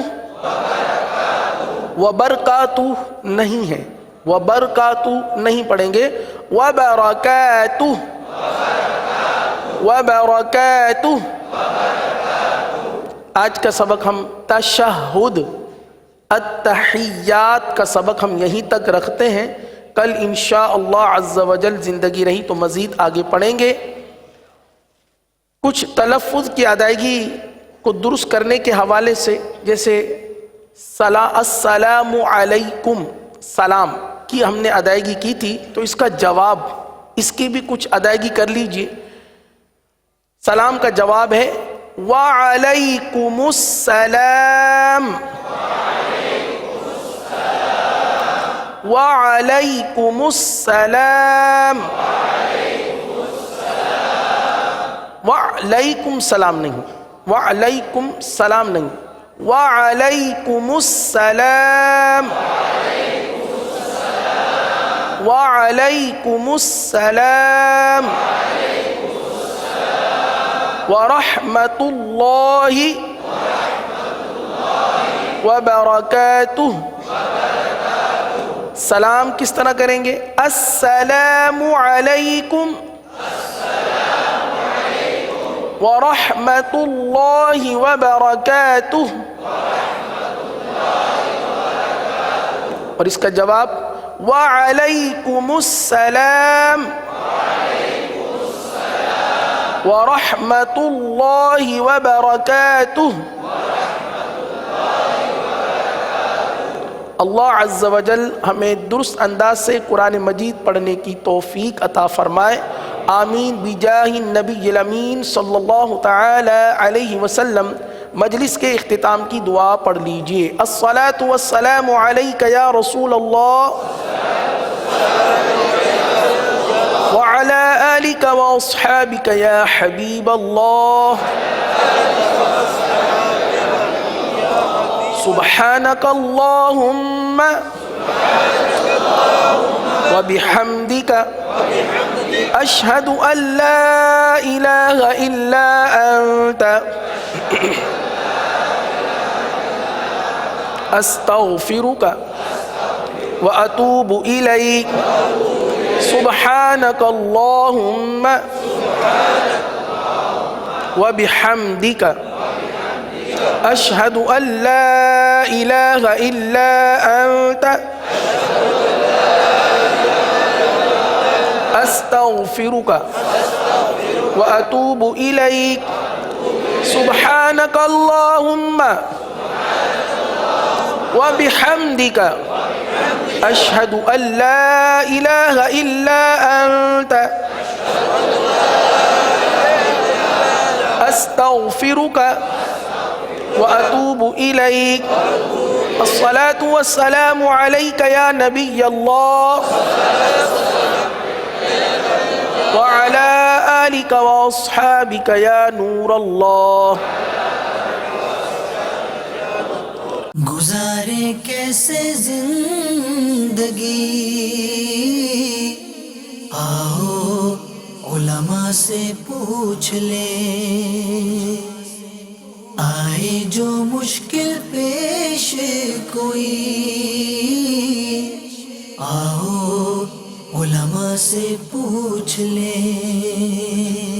وبرکاتہ نہیں ہے، وبرکاتہ نہیں پڑھیں گے، وبرکاتہ وبرکاتہ۔ آج کا سبق ہم تشہد التحیات کا سبق ہم یہیں تک رکھتے ہیں، کل انشاءاللہ عز و جل زندگی رہی تو مزید آگے پڑھیں گے۔ کچھ تلفظ کی ادائیگی کو درست کرنے کے حوالے سے، جیسے السلام علیکم، سلام کی ہم نے ادائیگی کی تھی، تو اس کا جواب، اس کی بھی کچھ ادائیگی کر لیجئے۔ سلام کا جواب ہے وعلیکم السلام، وعلیکم السلام، وعلیکم سلام نہیں، وعلیکم سلام نہیں، وعلیکم السلام، وعلیکم السلام ورحمت اللہ وبرکاتہ۔ سلام کس طرح کریں گے؟ السلام علیکم ورحمت اللہ وبرکاتہ، اور اس کا جواب وعلیکم السلام ورحمت اللہ وبرکاتہ۔ اللہ عز و جل ہمیں درست انداز سے قرآن مجید پڑھنے کی توفیق عطا فرمائے، آمین بجاہ النبی الامین صلی اللہ تعالی علیہ وسلم۔ مجلس کے اختتام کی دعا پڑھ لیجئے، الصلاۃ والسلام علیک یا رسول اللہ وعلی آلک واصحابک یا حبیب اللہ، سبحانک اللہم وبحمدک اشہد ان لا الہ الا انت استغفرک واتوب الیک سبحانک اللہم وبحمدک اشہد ان لا الہ الا انت استغفرک واتوب الیک سبحانک اللہم وبحمدک اشہد ان لا الہ الا انت استغفرک واتوب الیک الصلاة والسلام علیک یا نبی اللہ وعلى آلك وأصحابك يا نور اللہ. گزارے کیسے زندگی آؤ علماء سے پوچھ لیں آئے جو مشکل پیش کوئی آؤ علماء سے پوچھ لیں.